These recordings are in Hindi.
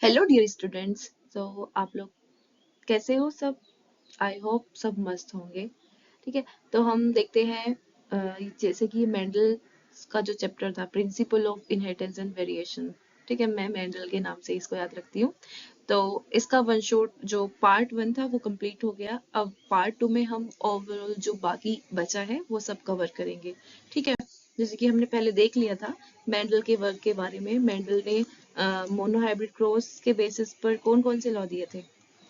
Hello dear students. तो आप लोग कैसे हो सब? आई होप सब मस्त होंगे। ठीक है, तो हम देखते हैं जैसे कि मेंडल का जो चैप्टर था principal of inheritance and variation. ठीक है, मैं मेंडल के नाम से इसको याद रखती हूँ। तो इसका वन शॉट जो पार्ट वन था वो कंप्लीट हो गया। अब पार्ट टू में हम ओवरऑल जो बाकी बचा है वो सब कवर करेंगे। ठीक है, जैसे कि हमने पहले देख लिया था मेंडल के वर्क के बारे में। मेंडल ने मोनोहाइब्रिड क्रॉस के बेसिस पर कौन कौन से लॉ दिए थे,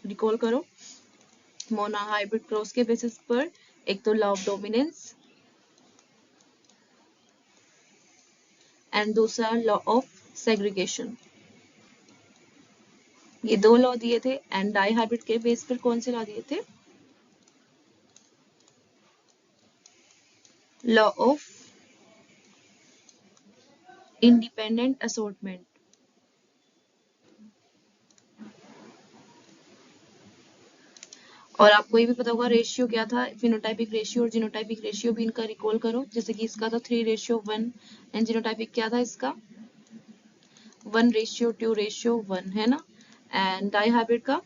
रिकॉल करो। मोनोहाइब्रिड क्रॉस के बेसिस पर एक तो लॉ ऑफ डोमिनेंस एंड दूसरा लॉ ऑफ सेग्रीगेशन। ये दो लॉ दिए थे। एंड डाई हाइब्रिड के बेस पर कौन से लॉ दिए थे? Law of independent assortment. और आपको ये भी पता होगा रेशियो क्या था, फिनोटाइपिक रेशियो और जीनोटाइपिक रेशियो भी इनका रिकॉल करो। जैसे कि इसका था 3:1 एंड जीनोटाइपिक क्या था इसका 1:2:1 है ना। एंड डाई हाइब्रिड का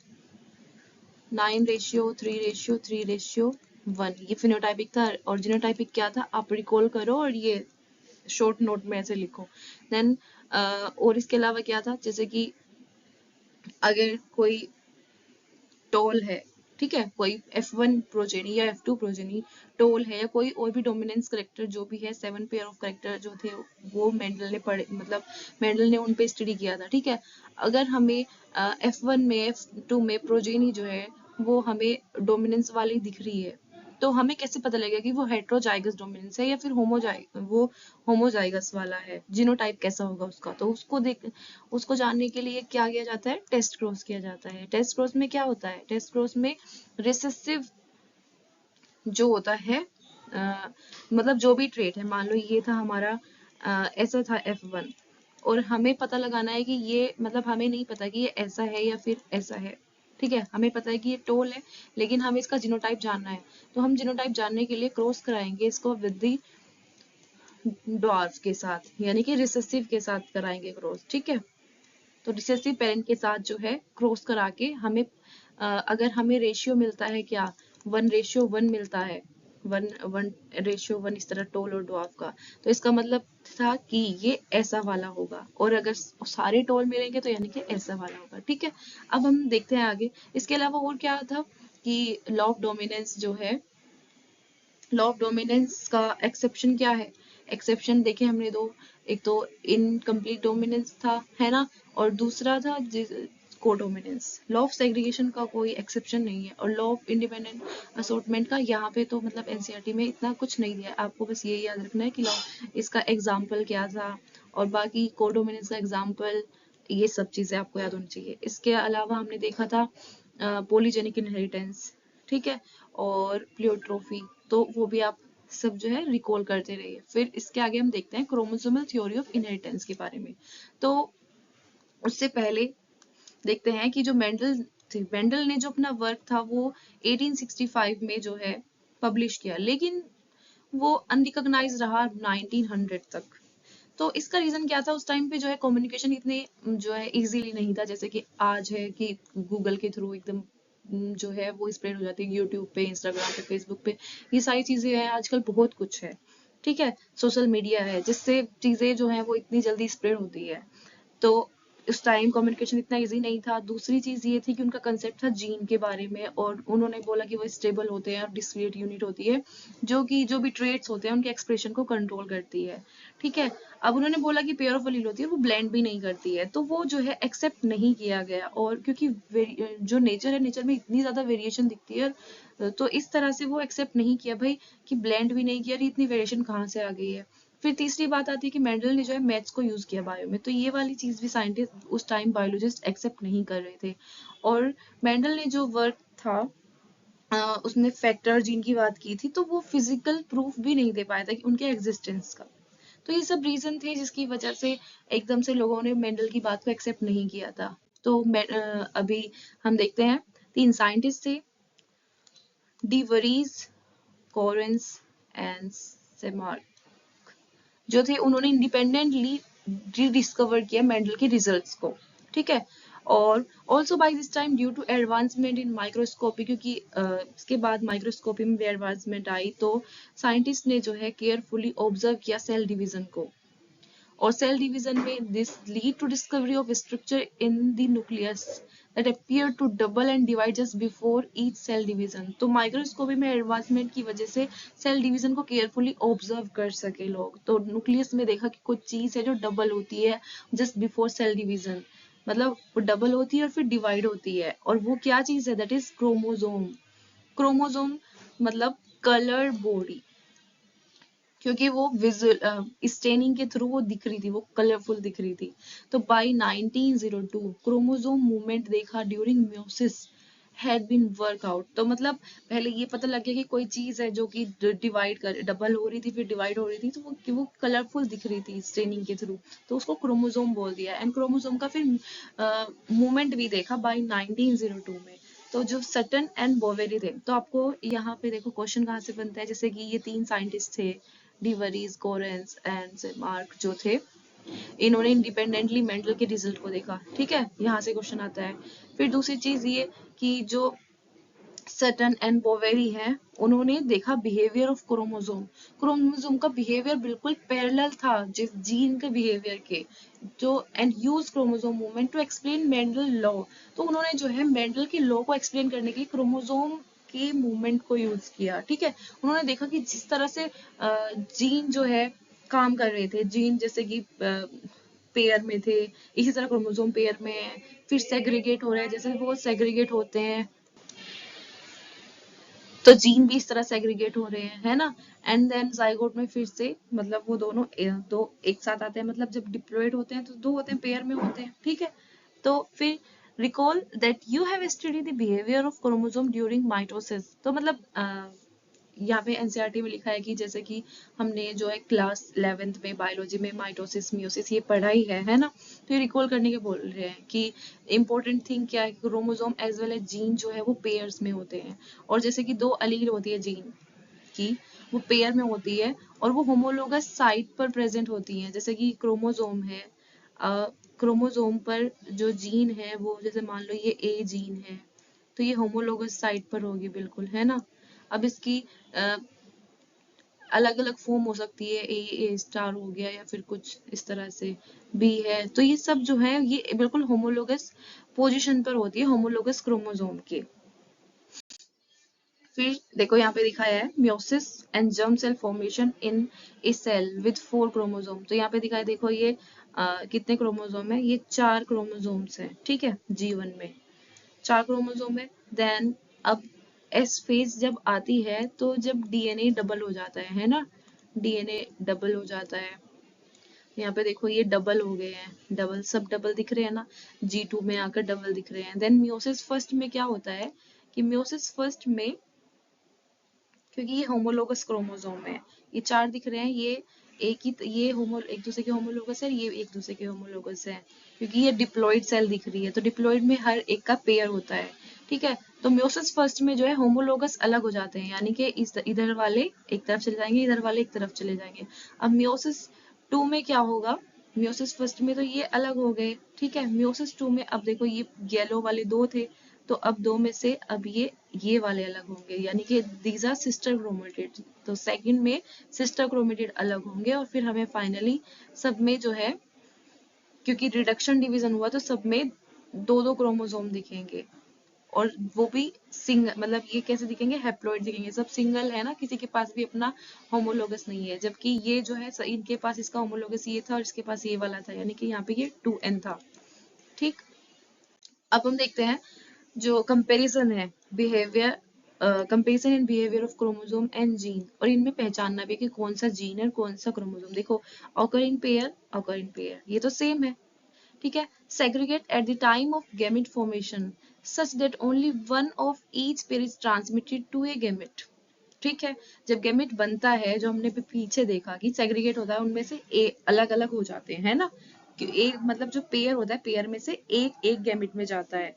9:3:3:1 ये फिनोटाइपिक था। और जीनोटाइपिक क्या था आप रिकॉल करो और ये शॉर्ट नोट में ऐसे लिखो। देन और इसके अलावा क्या था, जैसे कि अगर कोई टोल है, ठीक है, कोई F1 प्रोजेनी या F2 प्रोजेनी टोल है या कोई और भी डोमिनेंस करेक्टर जो भी है, 7 पेयर ऑफ करेक्टर जो थे वो मेंडल ने पढ़े, मतलब मेंडल ने उन पे स्टडी किया था। ठीक है, अगर हमें F1 में F2 में प्रोजेनी जो है वो हमें डोमिनेंस वाली दिख रही है, तो हमें कैसे पता लगेगा कि वो हेट्रोजाइगस डोमिनेंस है या फिर वो होमोजाइगस वाला है, जीनोटाइप कैसा होगा उसका। तो उसको जानने के लिए क्या किया जाता है, टेस्ट क्रॉस किया जाता है। टेस्ट क्रॉस में क्या होता है, टेस्ट क्रॉस में रिसेसिव जो होता है मतलब जो भी ट्रेट है, मान लो ये था हमारा ऐसा था F1 और हमें पता लगाना है कि ये, मतलब हमें नहीं पता कि ये ऐसा है या फिर ऐसा है। ठीक है, हमें पता है कि ये टोल है लेकिन हमें इसका जीनोटाइप जानना है। तो हम जीनोटाइप जानने के लिए क्रॉस कराएंगे इसको विद दी ड्वार्फ के साथ, यानी कि रिसेसिव के साथ कराएंगे क्रॉस। ठीक है, तो रिसेसिव पेरेंट के साथ जो है क्रॉस करा के हमें अगर हमें रेशियो मिलता है क्या 1:1 मिलता है, 1:1 इस तरह टोल और ड्वार्फ का, तो इसका मतलब था कि ये ऐसा वाला होगा। और अगर सारे टोल मिलेंगे तो यानी कि ऐसा वाला होगा। ठीक है, अब हम देखते हैं आगे। इसके अलावा और क्या था कि लॉ ऑफ डोमिनेंस जो है, लॉ ऑफ डोमिनेंस का एक्सेप्शन क्या है? एक्सेप्शन देखे हमने दो, एक तो इनकम्प्लीट डोमिनेंस था, है ना, और दूसरा था कोडोमिनेंस। लॉ ऑफ सेग्रीगेशन का कोई एक्सेप्शन नहीं है। और लॉ ऑफ इंडिपेंडेंट असॉर्टमेंट का यहाँ पे तो मतलब एनसीईआरटी में इतना कुछ नहीं दिया, आपको बस ये याद रखना है कि लॉ इसका एग्जाम्पल क्या था और बाकी कोडोमिनेंस का एग्जाम्पल, ये सब चीजें आपको याद होनी चाहिए। इसके अलावा हमने देखा था पॉलीजेनिक इनहेरिटेंस, ठीक है, और प्लियोट्रोफी, तो वो भी आप सब जो है रिकॉल करते रहिए। फिर इसके आगे हम देखते हैं क्रोमोसोमल थ्योरी ऑफ इनहेरिटेंस के बारे में। तो उससे पहले देखते हैं कि जो मेंडल ने जो अपना वर्क था वो 1865 में जो है पब्लिश किया, लेकिन वो अनरिकॉग्नाइज रहा 1900 तक। तो इसका रीजन क्या था, उस टाइम पे जो है कम्युनिकेशन इतने जो है इजीली नहीं था जैसे कि आज है कि गूगल के थ्रू एकदम जो है वो स्प्रेड हो जाती है, यूट्यूब पे, इंस्टाग्राम पे, फेसबुक पे, ये सारी चीजें हैं आजकल, बहुत कुछ है। ठीक है, सोशल मीडिया है जिससे चीजें जो है वो इतनी जल्दी स्प्रेड होती है। तो उस टाइम कम्युनिकेशन इतना इजी नहीं था। दूसरी चीज ये थी कि उनका कंसेप्ट था जीन के बारे में, और उन्होंने बोला कि वो स्टेबल होते हैं और डिस्क्रीट यूनिट होती है जो कि जो भी ट्रेट्स होते हैं उनके एक्सप्रेशन को कंट्रोल करती है। ठीक है, अब उन्होंने बोला कि पेयर ऑफ एलील होती है वो ब्लेंड भी नहीं करती है, तो वो जो है एक्सेप्ट नहीं किया गया। और क्योंकि जो नेचर है, नेचर में इतनी ज्यादा वेरिएशन दिखती है, तो इस तरह से वो एक्सेप्ट नहीं किया भाई कि ब्लेंड भी नहीं किया, इतनी वेरिएशन कहाँ से आ गई है। फिर तीसरी बात आती है कि मेंडल ने जो है मैथ्स को यूज किया बायो में, तो ये वाली चीज भी साइंटिस्ट उस टाइम बायोलॉजिस्ट एक्सेप्ट नहीं कर रहे थे। और मेंडल ने जो वर्क था उसने फैक्टर जीन की बात की थी, तो वो फिजिकल प्रूफ भी नहीं दे पाया था कि उनके एग्जिस्टेंस का। तो ये सब रीजन थे जिसकी वजह से एकदम से लोगों ने मेंडल की बात को एक्सेप्ट नहीं किया था। तो अभी हम देखते हैं 3 साइंटिस्ट थे, de Vries, Correns and Tschermak, जो थे उन्होंने इंडिपेंडेंटली रीडिस्कवर किया मेंडल के रिजल्ट्स को। ठीक है, और also by this time due to advancement in microscopy, क्योंकि इसके बाद माइक्रोस्कोपी में भी एडवांसमेंट आई, तो साइंटिस्ट ने जो है केयरफुली ऑब्जर्व किया सेल डिवीजन को, और सेल डिवीजन में this lead to discovery of structure in the nucleus that appear to double and divide just before each cell division. तो माइक्रोस्कोपी में एडवांसमेंट की वजह से सेल डिवीजन को केयरफुली ऑब्जर्व कर सके लोग, तो न्यूक्लियस में देखा कि कुछ चीज है जो डबल होती है जस्ट बिफोर सेल डिवीजन, मतलब वो डबल होती है और फिर डिवाइड होती है, और वो क्या चीज है, दैट इज क्रोमोजोम। क्रोमोजोम मतलब कलर बॉडी, क्योंकि वो विजुअल स्टेनिंग के थ्रू वो दिख रही थी, वो कलरफुल दिख रही थी। तो बाय 1902 क्रोमोसोम मूवमेंट देखा during meiosis had been work out. तो मतलब पहले ये पता लग गया कि कोई चीज है जो कि डिवाइड कर डबल हो रही थी फिर डिवाइड हो रही थी, तो वो कलरफुल दिख रही थी स्टेनिंग के थ्रू, तो उसको क्रोमोसोम बोल दिया। एंड क्रोमोसोम का फिर मूवमेंट भी देखा बाय 1902 में। तो जो सटन एंड बोवेरी थे, तो आपको यहाँ पे देखो क्वेश्चन कहाँ से बनता है, जैसे कि ये तीन साइंटिस्ट थे, डिवरीज, कोरेंस एंड मार्क जो थे, इन्होंने इंडिपेंडेंटली मेंडल के रिजल्ट को देखा, ठीक है, यहाँ से क्वेश्चन आता है। फिर दूसरी चीज ये कि जो सटन एंड बोवेरी हैं, उन्होंने देखा बिहेवियर ऑफ क्रोमोसोम। क्रोमोसोम का बिहेवियर बिल्कुल पैरेलल था जिस जीन के बिहेवियर के, जो and use chromosome movement to explain Mendel law. तो उन्होंने जो है मेंडल की लॉ को एक्सप्लेन करने के लिए क्रोमोसोम के मूवमेंट को यूज किया, ठीक है। उन्होंने देखा कि जिस तरह से जीन जो है काम कर रहे थे, जीन जैसे कि पेयर में थे, इसी तरह क्रोमोसोम पेयर में है, फिर सेग्रीगेट हो रहे हैं, जैसे वो सेग्रीगेट होते हैं तो जीन भी इस तरह सेग्रीगेट हो रहे हैं, है ना। एंड देन जाइगोट में फिर से मतलब वो दोनों दो एक साथ आते हैं, मतलब जब डिप्लॉयड होते हैं तो दो होते हैं, पेयर में होते हैं, ठीक है। तो फिर recall that you have study the behaviour of chromosome during mitosis. तो मतलब यहाँ पे एनसीईआरटी में लिखा है कि जैसे कि हमने जो है क्लास 11th में बायोलॉजी में माइटोसिस मियोसिस ये पढ़ा ही है ना। तो ये रिकॉल करने के बोल रहे हैं कि इंपॉर्टेंट थिंग क्या है, chromosome as well as gene जो है वो पेयर्स में होते हैं, और जैसे कि दो अलील होती है जीन की, वो पेयर में होती है और वो होमोलोगस साइट पर प्रेजेंट होती हैं। जैसे कि क्रोमोसोम है, क्रोमोसोम पर जो जीन है वो जैसे मान लो ये ए जीन है, तो ये होमोलोगस साइट पर होगी बिल्कुल, है ना। अब इसकी अलग अलग फॉर्म हो सकती है, ए स्टार हो गया या फिर कुछ इस तरह से बी है, तो ये सब जो है ये बिल्कुल होमोलोगस पोजीशन पर होती है, होमोलोगस क्रोमोसोम के। फिर देखो यहाँ पे दिखाया है meiosis and germ cell formation in a cell with 4 chromosome. तो यहाँ पे दिखाया देखो ये कितने क्रोमोसोम है, ये 4 क्रोमोसोम्स हैं, ठीक है, G1 में 4 क्रोमोसोम है। देन अब एस फेज जब आती है तो जब डीएनए डबल हो जाता है ना, डीएनए डबल हो जाता है। यहाँ पे देखो ये डबल हो गए हैं, डबल सब डबल दिख रहे हैं ना, G2 में आकर डबल दिख रहे हैं। देन मियोसिस फर्स्ट में क्या होता है कि मियोसिस फर्स्ट में, क्योंकि ये होमोलोगस क्रोमोसोम है, ये 4 दिख रहे हैं, ये एक दूसरे के होमोलोगस है, ये एक दूसरे के होमोलोगस है, क्योंकि ये डिप्लॉइड सेल दिख रही है, तो डिप्लॉइड में हर एक का पेयर होता है, ठीक है। तो म्योसिस फर्स्ट में जो है होमोलोगस अलग हो जाते हैं, यानी कि इधर वाले एक तरफ चले जाएंगे, इधर वाले एक तरफ चले जाएंगे। अब म्योसिस 2 में क्या होगा, म्योसिस फर्स्ट में तो ये अलग हो गए, ठीक है। म्योसिस 2 में अब देखो ये येलो वाले 2 थे, तो अब 2 में से अब ये वाले अलग होंगे, यानी कि दीज आर सिस्टर क्रोमेटिड। तो सेकंड में सिस्टर क्रोमेटिड अलग होंगे, और फिर हमें फाइनली सब में जो है, क्योंकि रिडक्शन डिवीजन हुआ तो सब में दो दो क्रोमोसोम दिखेंगे, और वो भी सिंगल, मतलब ये कैसे दिखेंगे, हैप्लॉइड दिखेंगे, सब सिंगल है ना, किसी के पास भी अपना होमोलोगस नहीं है, जबकि ये जो है इनके पास इसका होमोलोगस ये था और इसके पास ये वाला था, यानी कि यहाँ पे ये 2n था, ठीक। अब हम देखते हैं जो कंपैरिजन है behaviour, comparison in behaviour of chromosome and gene, और इनमें पहचानना भी कि कौन सा जीन है और कौन सा क्रोमोसोम। देखो ऑकर इन पेयर ये तो सेम है, ठीक है। Segregate at the time of gamete formation such that only one of each pair is transmitted to a gamete, ठीक है। जब गैमेट बनता है, जो हमने पीछे देखा कि सेग्रीगेट होता है, उनमें से अलग अलग हो जाते हैं, है ना, कि एक मतलब जो पेयर होता है, पेयर में से एक एक गैमेट में जाता है।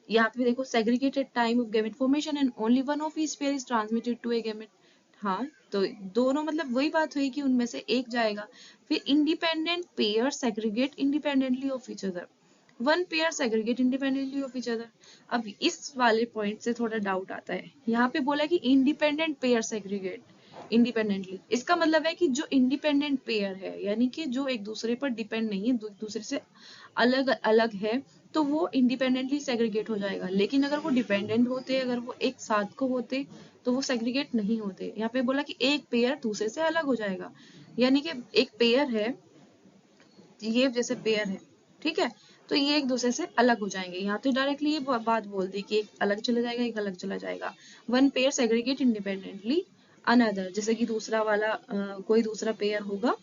यहाँ पे देखो segregated time of gamete formation and only one of each pair is transmitted to a gamete। हाँ, तो दोनों मतलब वही बात हुई कि उनमें से एक जाएगा। फिर independent pair segregate independently of each other। One pair segregate independently of each other. अब इस वाले पॉइंट से थोड़ा डाउट आता है, यहाँ पे बोला कि इंडिपेंडेंट पेयर सेग्रीगेट इंडिपेंडेंटली, इसका मतलब है कि जो इंडिपेंडेंट पेयर है यानी कि जो एक दूसरे पर डिपेंड नहीं है, दूसरे से अलग अलग है, तो वो इंडिपेंडेंटली सेग्रीगेट हो जाएगा। लेकिन अगर वो डिपेंडेंट होते, अगर वो एक साथ को होते, तो वो सेग्रीगेट नहीं होते। यहाँ पे बोला कि एक पेयर दूसरे से अलग हो जाएगा, यानी कि एक पेयर है, ये जैसे पेयर है, ठीक है, तो ये एक दूसरे से अलग हो जाएंगे। यहाँ तो डायरेक्टली ये बात बोल दी कि एक अलग चला जाएगा, एक अलग चला जाएगा। One pair segregate independently another, जैसे कि दूसरा वाला कोई दूसरा पेयर होगा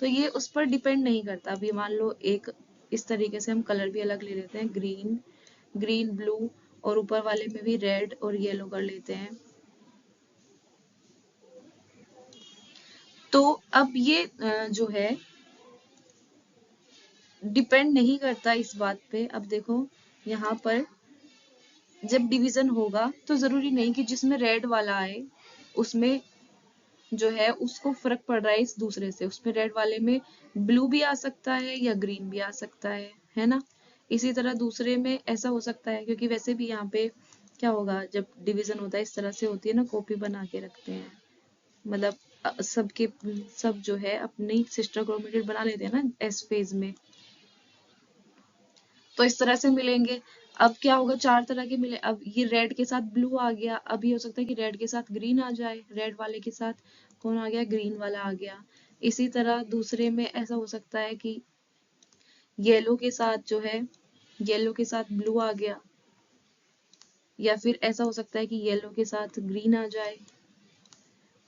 तो ये उस पर डिपेंड नहीं करता। अभी मान लो एक इस तरीके से हम कलर भी अलग ले लेते हैं, ग्रीन, ग्रीन ब्लू, और ऊपर वाले में भी रेड और येलो कर लेते हैं। तो अब ये जो है डिपेंड नहीं करता इस बात पे। अब देखो यहाँ पर जब डिवीजन होगा तो जरूरी नहीं कि जिसमें रेड वाला आए उसमें जो है उसको फर्क पड़ रहा है इस दूसरे से, उसमें रेड वाले में ब्लू भी आ सकता है या ग्रीन भी आ सकता है ना। इसी तरह दूसरे में ऐसा हो सकता है, क्योंकि वैसे भी यहाँ पे क्या होगा जब डिवीजन होता है इस तरह से होती है ना, कॉपी बना के रखते हैं, मतलब सबके सब जो है अपनी सिस्टर क्रोमेटिड बना लेते हैं ना एस फेज में, तो इस तरह से मिलेंगे। अब क्या होगा, चार तरह के मिले, अब ये रेड के साथ ब्लू आ गया, अब ये हो सकता है कि रेड के साथ ग्रीन आ जाए, रेड वाले के साथ कौन आ गया, ग्रीन वाला आ गया। इसी तरह दूसरे में ऐसा हो सकता है कि येलो के साथ जो है, येलो के साथ ब्लू आ गया, या फिर ऐसा हो सकता है कि येलो के साथ ग्रीन आ जाए,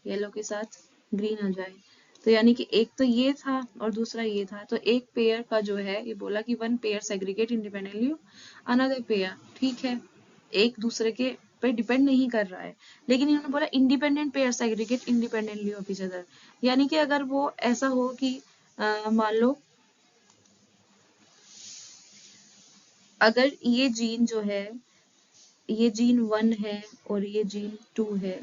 येलो के साथ ग्रीन आ जाए। तो यानी कि एक तो ये था और दूसरा ये था, तो एक पेयर का जो है ये बोला कि one pair segregate independently another pair, ठीक है, एक दूसरे के पे डिपेंड नहीं कर रहा है। लेकिन इन्होंने बोला independent pair segregate independently of each other, यानी कि अगर वो ऐसा हो कि मान लो अगर ये जीन जो है, ये जीन 1 है और ये जीन 2 है,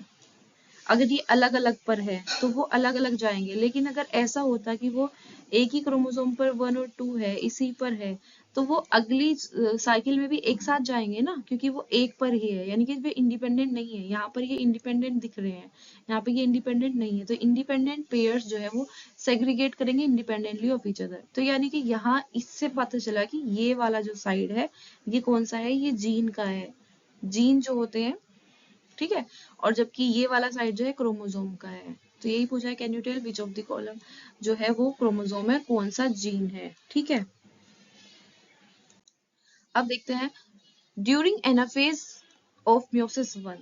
अगर ये अलग अलग पर है तो वो अलग अलग जाएंगे। लेकिन अगर ऐसा होता कि वो एक ही क्रोमोसोम पर 1 और 2 है, इसी पर है, तो वो अगली साइकिल में भी एक साथ जाएंगे ना, क्योंकि वो एक पर ही है, यानी कि वे इंडिपेंडेंट नहीं है। यहाँ पर ये इंडिपेंडेंट दिख रहे हैं, यहाँ पे ये इंडिपेंडेंट नहीं है, तो इंडिपेंडेंट पेयर्स जो है वो सेग्रीगेट करेंगे इंडिपेंडेंटली ऑफ ईच अदर। तो यानी कि यहाँ इससे पता चला कि ये वाला जो साइड है ये कौन सा है, ये जीन का है, जीन जो होते हैं, ठीक है, और जबकि ये वाला साइड जो है क्रोमोसोम का है। तो यही पूछा है, can you tell which of the column जो है वो क्रोमोसोम है, कौन सा जीन है, ठीक है। अब देखते हैं, during anaphase of meiosis 1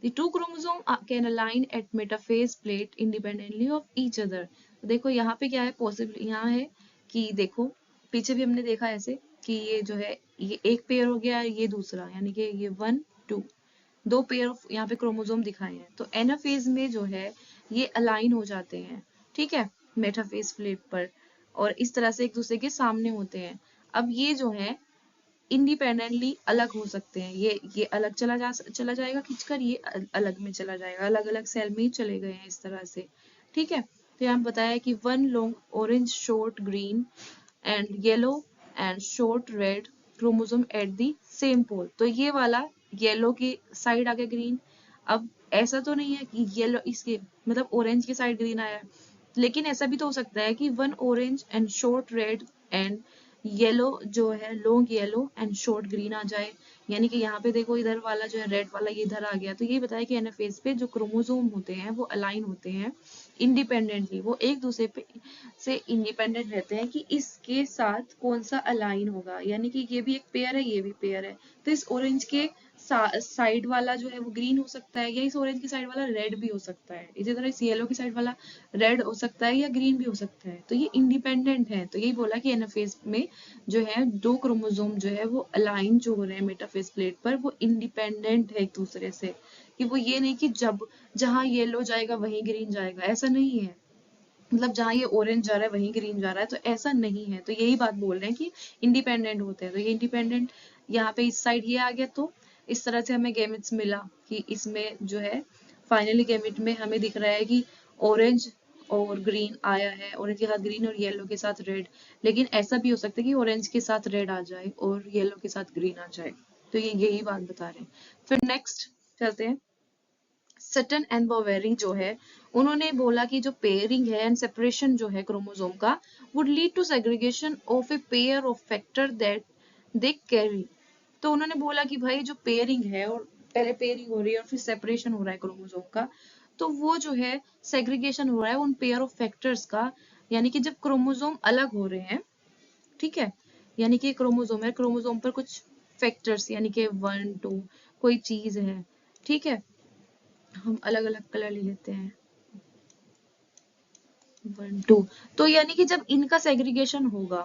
the two chromosome can align at metaphase plate independently of each other। तो देखो यहाँ पे क्या है, पॉसिबल यहाँ है कि देखो पीछे भी हमने देखा ऐसे कि ये जो है ये एक पेयर हो गया, ये दूसरा, यानी कि ये 1 2 दो पेयर ऑफ यहाँ पे क्रोमोसोम दिखाए हैं। तो एनाफेज में जो है ये अलाइन हो जाते हैं, ठीक है, मेटाफेज प्लेट पर, और इस तरह से एक दूसरे के सामने होते हैं। अब ये जो है इंडिपेंडेंटली अलग हो सकते हैं, ये अलग चला जाएगा खींचकर, ये अलग में चला जाएगा, अलग अलग सेल में ही चले गए हैं इस तरह से, ठीक है। तो यहाँ बताया कि one long orange short green and yellow and short red chromosome at the same pole. तो ये वाला येलो की साइड आ गया ग्रीन। अब ऐसा तो नहीं है कि येलो इसके मतलब ऑरेंज की साइड ग्रीन आया है, लेकिन ऐसा भी तो हो सकता है कि one orange and short red and yellow जो है long yellow and short green आ जाए। यानी कि यहाँ पे देखो इधर वाला जो है रेड वाला ये इधर आ गया। तो ये बताया कि एनाफेज पे जो क्रोमोसोम होते हैं वो अलाइन होते हैं इंडिपेंडेंटली, वो एक दूसरे पे से इंडिपेंडेंट रहते हैं कि इसके साथ कौन सा अलाइन होगा। यानी कि ये भी एक पेयर है, ये भी पेयर है, तो इस ऑरेंज के साइड वाला जो है वो ग्रीन हो सकता है, या इस ऑरेंज की साइड वाला रेड भी हो सकता है, इसी तरह इस येलो की साइड वाला रेड हो सकता है या ग्रीन भी हो सकता है। तो ये इंडिपेंडेंट है। तो यही बोला कि एनाफेज में जो है दो क्रोमोसोम जो है वो अलाइन जो हो रहे हैं मेटाफेज प्लेट पर, वो इंडिपेंडेंट है एक दूसरे से, कि वो ये नहीं कि जब जहां येलो जाएगा वहीं ग्रीन जाएगा, ऐसा नहीं है। मतलब जहां ये ऑरेंज जा रहा है वहीं ग्रीन जा रहा है, तो ऐसा नहीं है। तो यही बात बोल रहे हैं कि इंडिपेंडेंट होते हैं। तो ये इंडिपेंडेंट यहाँ पे इस साइड ये आ गया, तो इस तरह से हमें गैमेट्स मिला कि इसमें जो है फाइनली गैमेट में हमें दिख रहा है कि ऑरेंज और ग्रीन आया है, ऑरेंज के साथ ग्रीन और येलो के साथ रेड, लेकिन ऐसा भी हो सकता है कि ऑरेंज के साथ रेड आ जाए और येलो के साथ ग्रीन आ जाए। तो ये यही बात बता रहे हैं। फिर नेक्स्ट चलते हैं। सटन एंड बोवेरी जो है, उन्होंने बोला कि जो पेयरिंग है एंड सेपरेशन जो है क्रोमोसोम का would lead to segregation of a pair of factor that they carry. तो उन्होंने बोला कि भाई जो पेयरिंग है, और पहले पेयरिंग हो रही है और फिर सेपरेशन हो रहा है क्रोमोसोम का, तो वो जो है सेग्रीगेशन हो रहा है उन पेयर ऑफ फैक्टर्स का, यानी कि जब क्रोमोसोम अलग हो रहे हैं, ठीक है, यानी कि क्रोमोसोम है, क्रोमोसोम पर कुछ फैक्टर्स यानी कि 1 2 कोई चीज है, ठीक है, हम अलग अलग कलर ले लेते हैं 1 2, तो यानी कि जब इनका सेग्रीगेशन होगा,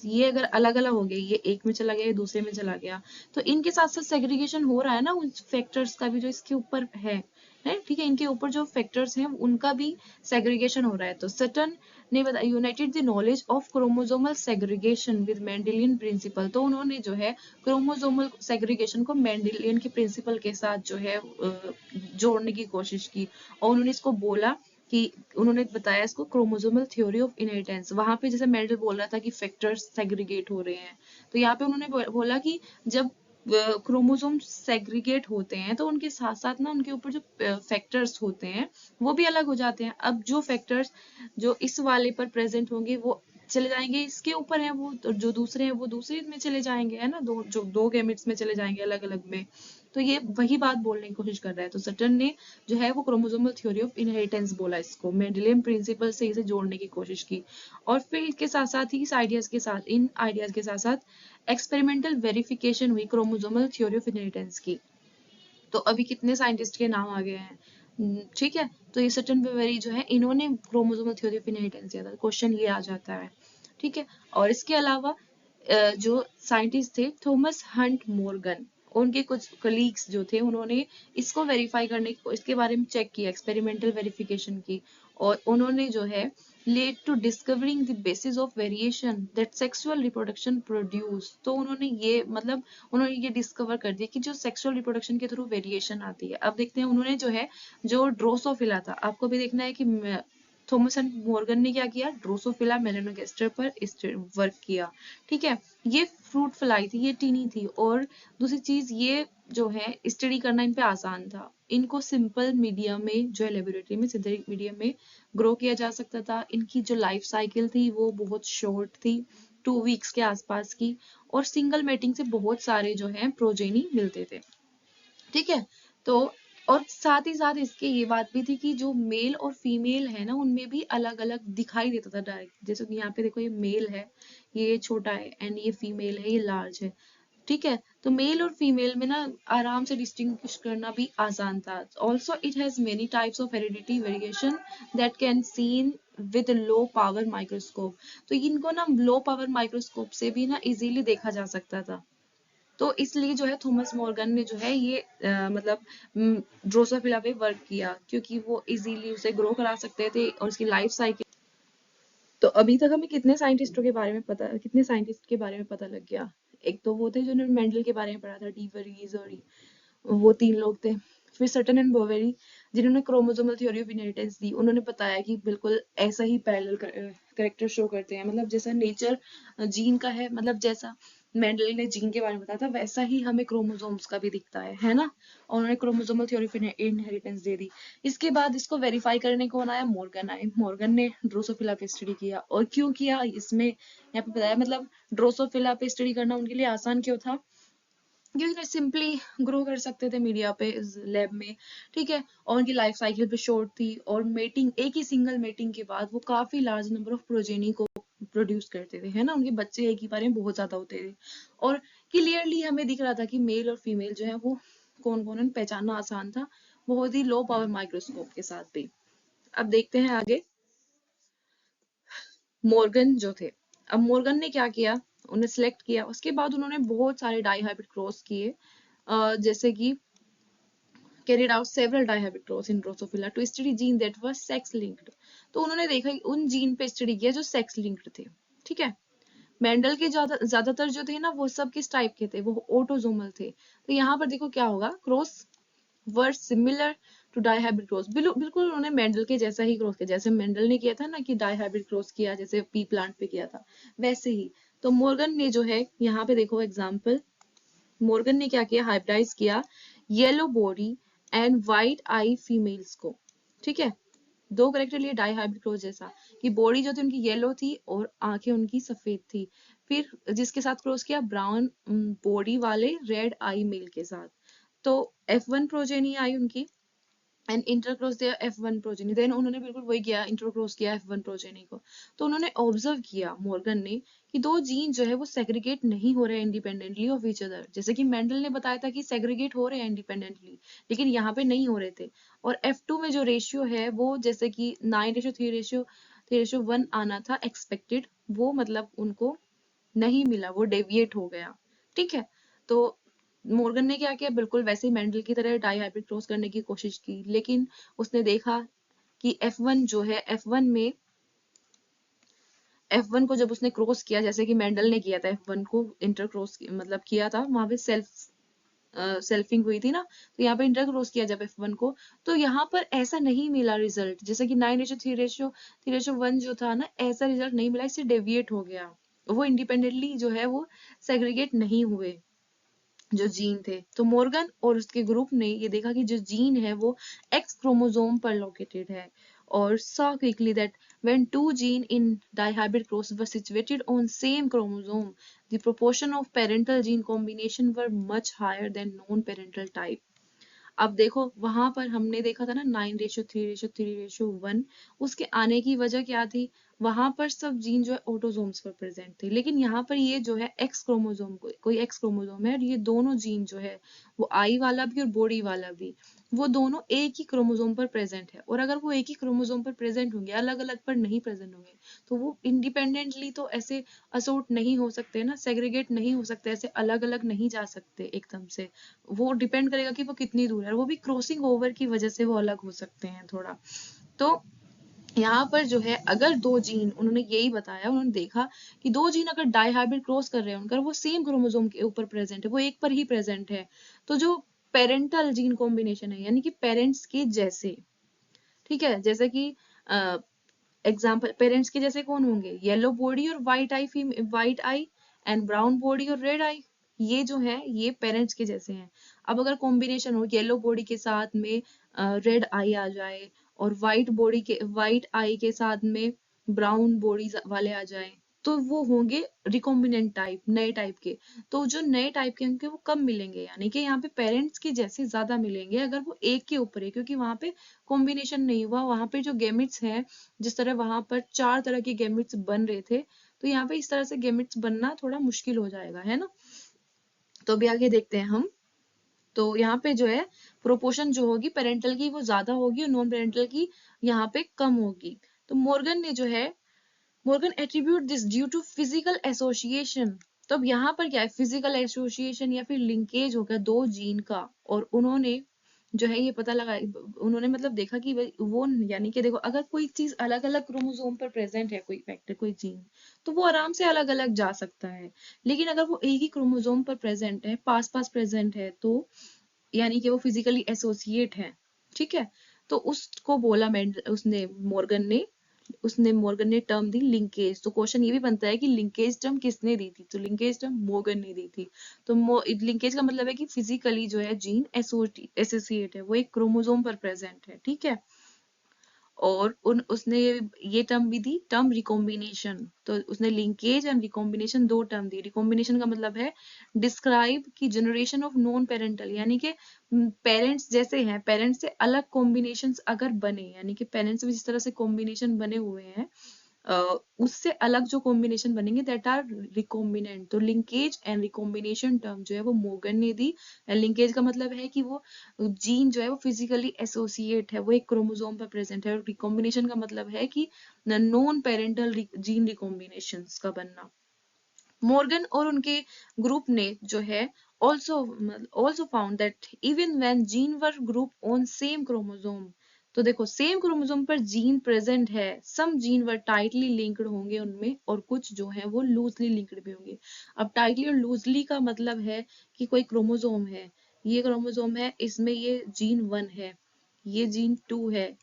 ये अगर अलग अलग हो गए, ये एक में चला गया, ये दूसरे में चला गया, तो इनके साथ साथ सेग्रीगेशन हो रहा है ना उन फैक्टर्स का भी जो इसके ऊपर है ठीक है, इनके ऊपर जो फैक्टर्स हैं उनका भी सेग्रीगेशन हो रहा है। तो सटन ने बताया united the knowledge of chromosomal segregation with Mendelian principle. तो उन्होंने जो है क्रोमोसोमल सेग्रीगेशन को मेंडेलियन के प्रिंसिपल के साथ जो है जोड़ने की कोशिश की, और उन्होंने इसको बोला कि उन्होंने बताया इसको क्रोमोसोमल थ्योरी ऑफ इनहेरिटेंस। वहां पे जैसे मेंडल बोल रहा था कि फैक्टर्स सेग्रीगेट हो रहे हैं, तो यहाँ पे उन्होंने बोला कि जब क्रोमोसोम सेग्रीगेट होते हैं तो उनके साथ साथ ना उनके ऊपर जो फैक्टर्स होते हैं वो भी अलग हो जाते हैं। अब जो फैक्टर्स जो इस वाले पर प्रेजेंट होंगे वो चले जाएंगे इसके ऊपर है, वो तो जो दूसरे हैं वो दूसरे में चले जाएंगे, है ना, दो गैमेट्स में चले जाएंगे अलग अलग में। तो ये वही बात बोलने की कोशिश कर रहा है। तो सटन ने जो है वो क्रोमोसोमल थ्योरी ऑफ इनहेरिटेंस बोला इसको, मेंडेलियन प्रिंसिपल से इसे जोड़ने की कोशिश की। और फिर इसके साथ साथ ही इन आइडियाज के साथ साथ एक्सपेरिमेंटल वेरिफिकेशन हुई क्रोमोसोमल थ्योरी ऑफ इनहेरिटेंस की। तो अभी कितने साइंटिस्ट के नाम आ गए हैं, ठीक है। तो ये सटन बोवेरी जो है इन्होंने क्रोमोसोमल थ्योरी ऑफ इनहेरिटेंस दिया था, क्वेश्चन ये आ जाता है, ठीक है। और इसके अलावा जो साइंटिस्ट थे थॉमस हंट मॉर्गन, उनके कुछ कलीग्स जो थे उन्होंने इसको वेरीफाई करने की, इसके बारे में चेक किया, एक्सपेरिमेंटल वेरिफिकेशन की, और उन्होंने जो है led to discovering the basis of variation that sexual reproduction produce. तो उन्होंने ये मतलब उन्होंने ये डिस्कवर कर दिया कि जो सेक्सुअल रिप्रोडक्शन के थ्रू वेरिएशन आती है। अब देखते हैं उन्होंने जो है जो ड्रोसोफिला था, आपको भी देखना है कि थॉमस एंड मॉर्गन ने क्या किया, ड्रोसोफिला मेलानोगास्टर पर वर्क किया, ठीक है। ये फ्रूट फ्लाई थी, ये टीनी थी, और दूसरी चीज ये जो है स्टडी करना इन पे आसान था, इनको सिंपल मीडियम में जो है लेबोरेटरी में सिंथेटिक मीडियम में ग्रो किया जा सकता था। इनकी जो लाइफ साइकिल थी वो बहुत शॉर्ट थी, 2 वीक्स के आसपास की, और सिंगल मेटिंग से बहुत सारे जो है प्रोजेनी मिलते थे, ठीक है। तो और साथ ही साथ इसके ये बात भी थी कि जो मेल और फीमेल है ना उनमें भी अलग अलग दिखाई देता था डायरेक्ट, जैसे कि यहाँ पे देखो ये मेल है, ये छोटा है, एंड ये फीमेल है, ये लार्ज है, ठीक है। तो मेल और फीमेल में ना आराम से डिस्टिंग्विश करना भी आसान था। Also it has many types of heredity variation that can seen with low power microscope. तो इनको ना लो पावर माइक्रोस्कोप से भी ना इजीली देखा जा सकता था। तो इसलिए जो है थॉमस मॉर्गन ने जो है ये मतलब ड्रोसोफिला पे वर्क किया, क्योंकि वो इजीली उसे ग्रो करा सकते थे और उसकी लाइफ साइकिल। तो अभी तक हमें कितने साइंटिस्ट के बारे में पता लग गया। एक तो वो थे जिन्होंने मेंडल के बारे में पढ़ा था, डी वरीज, और वो 3 लोग थे। फिर सटन एंड बोवेरी जिन्होंने क्रोमोसोमल थ्योरी ऑफ इनहेरिटेंस दी, उन्होंने बताया कि बिल्कुल ऐसा ही पैरेलल करेक्टर शो करते हैं, मतलब जैसा नेचर जीन का है, मतलब जैसा मेंडल ने जीन के बारे में बताया था वैसा ही हमें क्रोमोसोम्स का भी दिखता है ना। और उन्होंने क्रोमोसोमल थ्योरी ऑफ इनहेरिटेंस दे दी। इसके बाद इसको वेरीफाई करने कौन आया, मॉर्गन आए। मॉर्गन ने ड्रोसोफिला पे स्टडी किया, और क्यों किया इसमें यहाँ पे बताया, मतलब ड्रोसोफिला पे स्टडी करना उनके लिए आसान क्यों था, क्योंकि सिंपली ग्रो कर सकते थे मीडिया पे लैब में, ठीक है। और उनकी लाइफ साइकिल भी शॉर्ट थी, और मेटिंग एक ही सिंगल मेटिंग के बाद वो काफी लार्ज नंबर ऑफ प्रोजेनी को प्रोड्यूस करते थे, है ना, उनके बच्चे एक ही बार में बहुत ज्यादा होते थे। और क्लियरली हमें दिख रहा था कि मेल और फीमेल जो है वो कौन कौन है पहचानना आसान था, बहुत ही लो पावर माइक्रोस्कोप के साथ भी। अब देखते हैं आगे मॉर्गन जो थे। अब मॉर्गन ने क्या किया, उन्हें सिलेक्ट किया, उसके बाद उन्होंने बहुत सारे डाइहाइब्रिड क्रॉस किए, जैसे कि carried out several dihybrid cross in Drosophila to study gene that was sex linked। तो उन्होंने देखा उन जीन पे स्टडी किया जो सेक्स लिंक्ड थे, ठीक है। मेंडल के ज्यादातर जो थे ना वो सब किस टाइप के थे, वो ऑटोजोमल थे। तो यहाँ पर देखो क्या होगा, cross were similar to dihybrid cross, बिल्कुल उन्होंने मेंडल के जैसा ही क्रॉस किया, जैसे मेंडल ने किया था ना कि डाइहाइब्रिड क्रॉस किया, जैसे पी प्लांट पे किया था वैसे ही। तो मॉर्गन ने जो है यहाँ पे देखो एग्जाम्पल, मॉर्गन ने क्या किया, हाइब्रिडाइज किया yellow body and white I females को। ठीक है, दो करेक्टर लिए डाइहाइब्रिड क्रॉस जैसा, कि बॉडी जो थी उनकी येलो थी और आंखें उनकी सफेद थी। फिर जिसके साथ क्रॉस किया, ब्राउन बॉडी वाले रेड आई मेल के साथ। तो F1 प्रोजेनी आई उनकी, एंड इंटरक्रॉस दिया F1 प्रोजेनी, देन उन्होंने बिल्कुल वही किया, इंटरक्रॉस किया F1 प्रोजेनी को। तो उन्होंने ऑब्जर्व किया मॉर्गन ने कि दो जीन जो है वो सेग्रीगेट नहीं हो रहे इंडिपेंडेंटली ऑफ ईच अदर, जैसे कि मेंडल ने बताया था कि सेग्रीगेट हो रहे हैं इंडिपेंडेंटली, लेकिन यहाँ पे नहीं हो रहे थे। और F2 में जो रेशियो है वो जैसे कि 9:3:1 आना था एक्सपेक्टेड, वो मतलब उनको नहीं मिला, वो डेविएट हो गया। ठीक है, तो मॉर्गन ने क्या किया, बिल्कुल वैसे ही मेंडल की तरह डाइहाइब्रिड क्रॉस करने की कोशिश की, लेकिन उसने देखा कि F1 जो है, F1 को जब उसने क्रॉस किया, जैसे कि मेंडल ने किया था F1 को इंटर क्रॉस मतलब किया था, वहां पे सेल्फिंग हुई थी ना, तो यहाँ पे इंटर क्रॉस किया जब F1 को, तो यहाँ पर ऐसा नहीं मिला रिजल्ट, जैसे कि 9:3:1 जो था ना, ऐसा रिजल्ट नहीं मिला, इससे डेविएट हो गया, वो इंडिपेंडेंटली जो है वो सेग्रीगेट नहीं हुए जो जीन थे। तो मॉर्गन और उसके ग्रुप ने ये देखा कि जो जीन है वो एक्स क्रोमोसोम पर लोकेटेड है, और saw quickly that when two gene in dihybrid cross were situated on same chromosome, the proportion of parental gene combination were much higher than non-parental type. अब देखो वहां पर हमने देखा था ना 9:3:3:1, उसके आने की वजह क्या थी, वहां पर सब जीन जो है ऑटोसोम्स पर प्रेजेंट थे, लेकिन यहाँ पर ये जो है एक्स क्रोमोसोम, कोई एक्स क्रोमोसोम है, और ये दोनों जीन जो है वो आई वाला भी और बॉडी वाला भी, वो दोनों एक ही क्रोमोसोम पर प्रेजेंट है। और अगर वो एक ही क्रोमोसोम पर प्रेजेंट होंगे, अलग अलग पर नहीं प्रेजेंट होंगे, तो वो इंडिपेंडेंटली तो ऐसे असोर्ट नहीं हो सकते ना, सेग्रीगेट नहीं हो सकते, ऐसे अलग अलग नहीं जा सकते एकदम से। वो डिपेंड करेगा कि वो कितनी दूर है, वो भी क्रॉसिंग ओवर की वजह से वो अलग हो सकते हैं थोड़ा। तो यहाँ पर जो है अगर दो जीन, उन्होंने यही बताया, उन्होंने देखा कि दो जीन अगर डाइहाइब्रिड क्रॉस कर रहे हैं, उनका वो सेम क्रोमोसोम के ऊपर प्रेजेंट है, वो एक पर ही प्रेजेंट है, तो जो पेरेंटल जीन कॉम्बिनेशन है, यानी कि पेरेंट्स के जैसे, ठीक है, जैसे कि एग्जाम्पल पेरेंट्स के जैसे कौन होंगे, येलो बॉडी और white I and brown body और रेड आई, ये जो है ये पेरेंट्स के जैसे हैं। अब अगर कॉम्बिनेशन हो, येलो बॉडी के साथ में रेड आई आ जाए, और व्हाइट आई के साथ में ब्राउन बॉडी वाले आ जाए, तो वो होंगे रिकॉम्बिनेंट टाइप, नए टाइप के। तो जो नए टाइप के होंगे वो कम मिलेंगे, यानी कि यहाँ पे पेरेंट्स के जैसे ज्यादा मिलेंगे अगर वो एक के ऊपर है, क्योंकि वहां पे कॉम्बिनेशन नहीं हुआ, वहां पे जो गेमिट्स हैं, जिस तरह वहां पर 4 तरह के गेमिट्स बन रहे थे, तो यहाँ पे इस तरह से गेमिट्स बनना थोड़ा मुश्किल हो जाएगा, है ना। तो अभी आगे देखते हैं हम। तो यहाँ पे जो है प्रोपोर्शन जो होगी पेरेंटल की वो ज्यादा होगी और नॉन पेरेंटल की यहाँ पे कम होगी। तो मॉर्गन ने जो है, Morgan attribute this due to physical association. तो अब यहाँ पर क्या है, फिजिकल एसोसिएशन या फिर लिंकेज हो गया दो जीन का, और उन्होंने जो है ये पता लगा, उन्होंने मतलब देखा कि वो यानी कि देखो अगर कोई चीज अलग अलग क्रोमोसोम पर प्रेजेंट है, कोई फैक्टर कोई जीन, तो वो आराम से अलग अलग जा सकता है, लेकिन अगर वो एक ही क्रोमोसोम पर प्रेजेंट है, पास पास प्रेजेंट है, तो यानी कि वो फिजिकली एसोसिएट है। ठीक है, तो उसको बोला मॉर्गन ने टर्म दी लिंकेज। तो क्वेश्चन ये भी बनता है कि लिंकेज टर्म किसने दी थी, तो लिंकेज टर्म मॉर्गन ने दी थी। तो लिंकेज का मतलब है कि फिजिकली जो है जीन एसोसिएट है, वो एक क्रोमोसोम पर प्रेजेंट है। ठीक है, और उसने ये टर्म भी दी, टर्म रिकॉम्बिनेशन। तो उसने लिंकेज एंड रिकॉम्बिनेशन दो टर्म दी। रिकॉम्बिनेशन का मतलब है डिस्क्राइब की जनरेशन ऑफ नॉन पेरेंटल, यानी कि पेरेंट्स जैसे हैं, पेरेंट्स से अलग कॉम्बिनेशंस अगर बने, यानी कि पेरेंट्स में जिस तरह से कॉम्बिनेशन बने हुए हैं, उससे अलग जो कॉम्बिनेशन बनेंगे दैट आर रिकॉम्बिनेंट। तो लिंकेज एंड रिकॉम्बिनेशन टर्म जो है वो मॉर्गन ने दी। लिंकेज का मतलब है कि वो जीन जो है वो फिजिकली एसोसिएट है, वो एक क्रोमोसोम पर प्रेजेंट है, और रिकॉम्बिनेशन का मतलब है कि नॉन पेरेंटल जीन रिकॉम्बिनेशन का बनना। मॉर्गन और उनके ग्रुप ने जो है also found that even when gene were grouped on same chromosome, तो देखो सेम क्रोमोसोम पर जीन प्रेजेंट है, सम जीन वर टाइटली लिंक्ड होंगे उनमें, और कुछ जो है वो लूजली लिंक्ड भी होंगे। अब टाइटली और लूजली का मतलब है कि कोई क्रोमोसोम है, ये क्रोमोसोम है, इसमें ये जीन 1 है, ये जीन 2 है,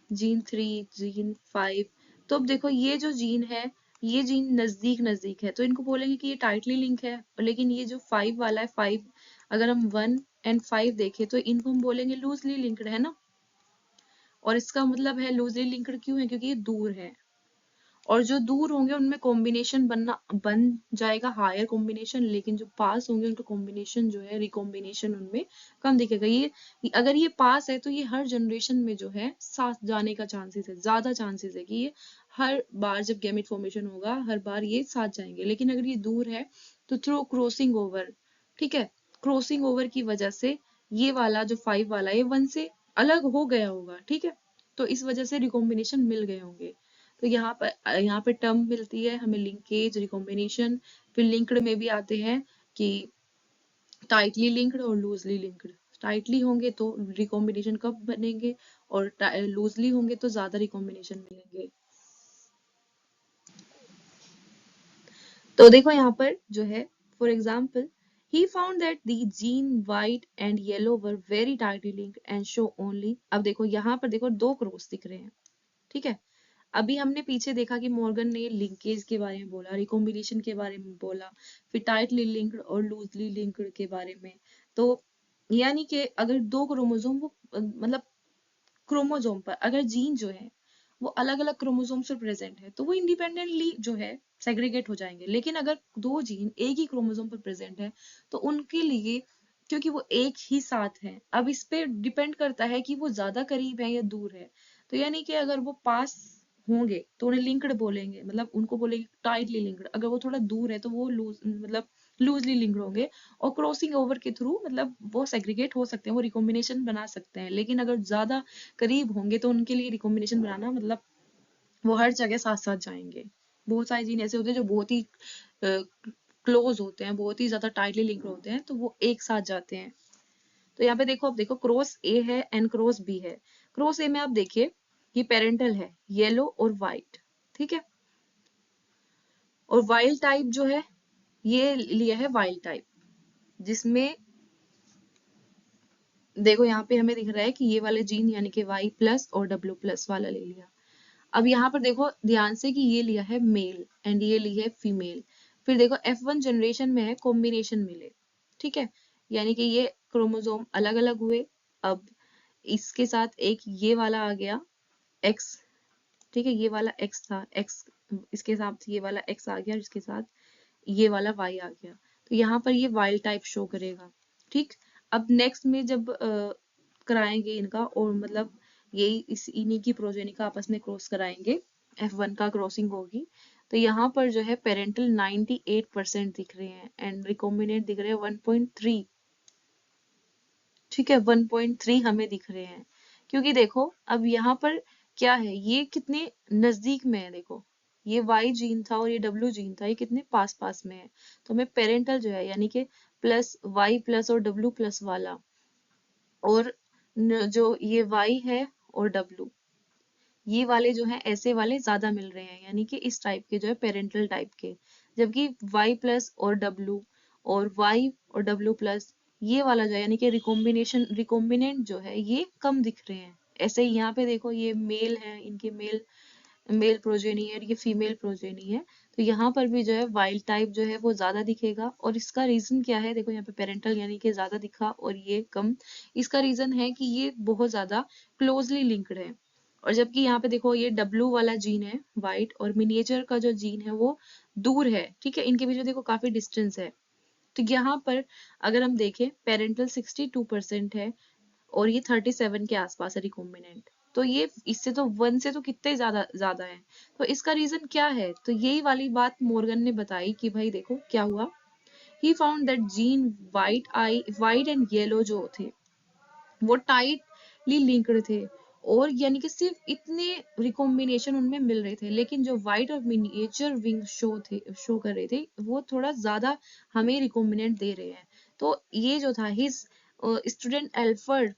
जीन 3, जीन 5। तो अब देखो ये जो जीन है, ये जीन नजदीक नजदीक है, तो इनको बोलेंगे कि ये टाइटली लिंक है। लेकिन ये जो 5 वाला है, 5, अगर हम 1 एंड 5 देखें तो इनको हम बोलेंगे लूजली लिंक्ड है ना। और इसका मतलब है लूजली लिंक्ड क्यों है, क्योंकि ये दूर है। और जो दूर होंगे उनमें कॉम्बिनेशन बन जाएगा हायर कॉम्बिनेशन, लेकिन जो पास होंगे उनका कॉम्बिनेशन जो है, रिकॉम्बिनेशन उनमें कम दिखेगा। ये अगर ये पास है तो ये हर जनरेशन में जो है साथ जाने का चांसेस है, ज्यादा चांसेस है कि ये हर बार जब गैमेट फॉर्मेशन होगा हर बार ये साथ जाएंगे। लेकिन अगर ये दूर है तो थ्रू क्रॉसिंग ओवर, ठीक है, क्रॉसिंग ओवर की वजह से ये वाला जो 5 वाला है 1 से अलग हो गया होगा, ठीक है। तो इस वजह से रिकॉम्बिनेशन मिल गए होंगे। तो यहाँ पे टर्म मिलती है हमें लिंकेज, रिकॉम्बिनेशन। फिर लिंक्ड में भी आते हैं कि टाइटली लिंक्ड और लूजली लिंक्ड। टाइटली होंगे तो रिकॉम्बिनेशन कब बनेंगे, और लूजली होंगे तो ज्यादा रिकॉम्बिनेशन मिलेंगे। तो देखो यहाँ पर जो है, for example, he found that the gene white and yellow were very tightly linked and show only। अब देखो यहाँ पर देखो दो क्रॉस दिख रहे हैं, ठीक है। अभी हमने पीछे देखा कि मॉर्गन ने लिंकेज के बारे में बोला, रिकॉम्बिनेशन के बारे में बोला, फिर टाइटली लिंक्ड और लूजली लिंक्ड के बारे में। तो यानी कि अगर दो क्रोमोसोम वो मतलब क्रोमोसोम पर अगर जीन जो है वो अलग अलग क्रोमोसोम पर प्रेजेंट है तो वो इंडिपेंडेंटली जो है सेग्रीगेट हो जाएंगे। लेकिन अगर दो जीन एक ही क्रोमोसोम पर प्रेजेंट है तो उनके लिए, क्योंकि वो एक ही साथ है, अब इस पे डिपेंड करता है कि वो ज्यादा करीब है या दूर है। तो यानी कि अगर वो पास होंगे तो उन्हें लिंक्ड बोलेंगे, मतलब उनको बोलेंगे टाइटली लिंक्ड। अगर वो थोड़ा दूर है तो वो लूजली लिंक्ड होंगे। और क्रॉसिंग ओवर के थ्रू मतलब वो सेग्रीगेट हो सकते हैं, वो रिकॉम्बिनेशन बना सकते हैं। लेकिन अगर ज्यादा करीब होंगे तो उनके लिए रिकॉम्बिनेशन बनाना मतलब वो हर जगह साथ साथ जाएंगे। बहुत सारे जीन ऐसे होते हैं जो बहुत ही क्लोज होते हैं, बहुत ही ज्यादा टाइटली लिंक्ड होते हैं, तो वो एक साथ जाते हैं। तो यहाँ पे देखो, अब देखो क्रॉस ए है एंड क्रॉस बी है। क्रॉस ए में आप देखिए ये पेरेंटल है, येलो और व्हाइट, ठीक है। और वाइल्ड टाइप जो है ये लिया है वाइल्ड टाइप, जिसमें देखो यहाँ पे हमें दिख रहा है कि ये वाले जीन यानी कि Y प्लस और W प्लस वाला ले लिया। अब यहाँ पर देखो ध्यान से कि ये लिया है मेल एंड ये ली है फीमेल। फिर देखो F1 जनरेशन में है कॉम्बिनेशन मिले, ठीक है, यानी कि ये क्रोमोसोम अलग अलग हुए। अब इसके साथ एक ये वाला आ गया X, ठीक है, ये वाला X था, X इसके साथ ये वाला X आ गया, इसके साथ ये वाला Y आ गया। तो यहाँ पर ये वाइल्ड टाइप शो करेगा, ठीक। अब नेक्स्ट में जब कराएंगे इनका, और मतलब यही इन्हीं की प्रोजेनी का आपस में क्रॉस कराएंगे, F1 का क्रॉसिंग होगी, तो यहाँ पर जो है पेरेंटल 98% दिख रहे हैं एंड रिकॉम्बिनेंट दिख रहे हैं 1.3, ठीक है, 1.3 हमें दिख रहे हैं। क्योंकि देखो अब यहाँ पर क्या है, ये कितने नजदीक में है, देखो ये Y जीन था और ये W जीन था, ये कितने पास पास में है। तो हमें पेरेंटल जो है यानी कि प्लस Y प्लस और W प्लस वाला, और जो ये Y है और W, ये वाले जो है ऐसे वाले ज्यादा मिल रहे हैं, यानी कि इस टाइप के जो है पेरेंटल टाइप के। जबकि Y प्लस और W और Y और W प्लस ये वाला जो है यानी कि रिकॉम्बिनेंट जो है ये कम दिख रहे हैं। ऐसे ही यहाँ पे देखो ये मेल है, इनके मेल मेल प्रोजेनी है, ये फीमेल प्रोजेनी है। तो यहाँ पर भी जो है वाइल्ड टाइप जो है वो ज्यादा दिखेगा। और इसका रीजन क्या है, देखो यहाँ पे पेरेंटल यानी कि ज्यादा दिखा और ये कम। इसका रीजन है कि ये बहुत ज्यादा क्लोजली लिंक्ड है। और जबकि यहाँ पे देखो ये W वाला जीन है वाइट, और मिनिएचर का जो जीन है वो दूर है, ठीक है, इनके बीच में देखो काफी डिस्टेंस है। तो यहाँ पर अगर हम देखें पेरेंटल 62% है और ये 37 के आसपास है रिकॉम्बिनेंट। तो ये इससे तो 1 से तो कितने ज्यादा ज्यादा है। तो इसका रीजन क्या है, तो यही वाली बात मॉर्गन ने बताई कि भाई देखो क्या हुआ। He found that gene white and yellow जो थे वो टाइटली लिंक्ड थे, और यानी कि सिर्फ इतने रिकॉम्बिनेशन उनमें मिल रहे थे। लेकिन जो वाइट और मिनिएचर विंग शो कर रहे थे वो थोड़ा ज्यादा हमें रिकॉम्बिनेंट दे रहे हैं। तो ये जो था हिज स्टूडेंट एल्फर्ड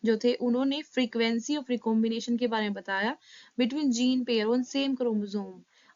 जो थे उन्होंने फ्रीक्वेंसी ऑफ रिकॉम्बिनेशन के बारे में बताया between gene pair on same chromosome.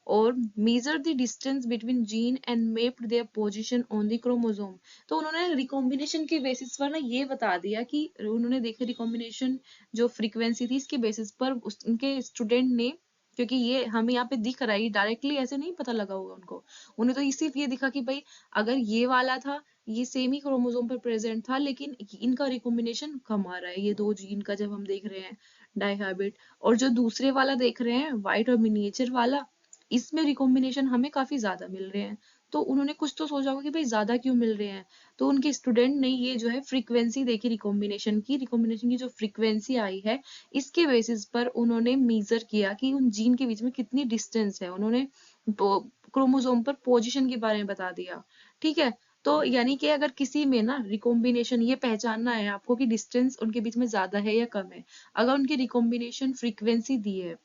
और measure the distance between gene and mapped their position on the chromosome। तो उन्होंने रिकॉम्बिनेशन के बेसिस पर ना ये बता दिया कि उन्होंने देखा रिकॉम्बिनेशन जो फ्रीक्वेंसी थी इसके बेसिस पर उनके स्टूडेंट ने, क्योंकि ये हमें यहाँ पे दिख रहा है, ये डायरेक्टली ऐसे नहीं पता लगा होगा उनको, उन्हें तो सिर्फ ये दिखा कि भाई अगर ये वाला था ये सेम ही क्रोमोसोम पर प्रेजेंट था लेकिन इनका रिकॉम्बिनेशन कम आ रहा है, ये दो जीन का जब हम देख रहे हैं डायहाबिट, और जो दूसरे वाला देख रहे हैं व्हाइट और मिनिएचर वाला, इसमें रिकॉम्बिनेशन हमें काफी ज्यादा मिल रहे हैं। तो उन्होंने कुछ तो सोचा होगा कि भाई ज्यादा क्यों मिल रहे हैं, तो उनके स्टूडेंट ने ये जो है फ्रीक्वेंसी देखी रिकॉम्बिनेशन की जो फ्रीक्वेंसी आई है इसके बेसिस पर उन्होंने मेजर किया कि उन जीन के बीच में कितनी डिस्टेंस है, उन्होंने क्रोमोसोम पर पोजीशन के बारे में बता दिया। ठीक है, तो यानी कि अगर किसी में ना रिकॉम्बिनेशन ये पहचानना है आपको कि डिस्टेंस उनके बीच में ज्यादा है या कम है, अगर उनकी रिकॉम्बिनेशन फ्रीक्वेंसी दी है,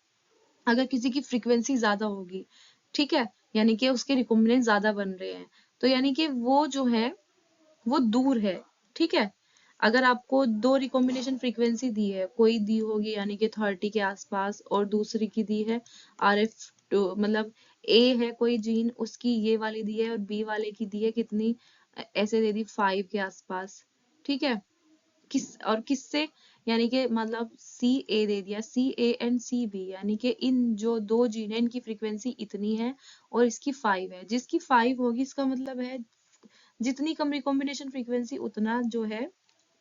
अगर किसी की फ्रीक्वेंसी ज्यादा होगी, ठीक है, यानी कि उसके रिकॉम्बिनेंट ज्यादा बन रहे हैं, तो यानी कि वो जो है वो दूर है। ठीक है, अगर आपको दो रिकॉम्बिनेशन फ्रीक्वेंसी दी है, कोई दी होगी यानी कि 30 के आसपास और दूसरी की दी है RF मतलब ए है कोई जीन उसकी ये वाली दी है और बी वाले की दी है कितनी, ऐसे दे दी 5 के आसपास। ठीक है, किससे, यानी कि मतलब सी ए दे दिया, सी ए एंड सी बी, यानी कि इन जो दो जीन है इनकी फ्रीक्वेंसी इतनी है और इसकी 5 है, जिसकी 5 होगी इसका मतलब है जितनी कम रिकॉम्बिनेशन फ्रीक्वेंसी उतना जो है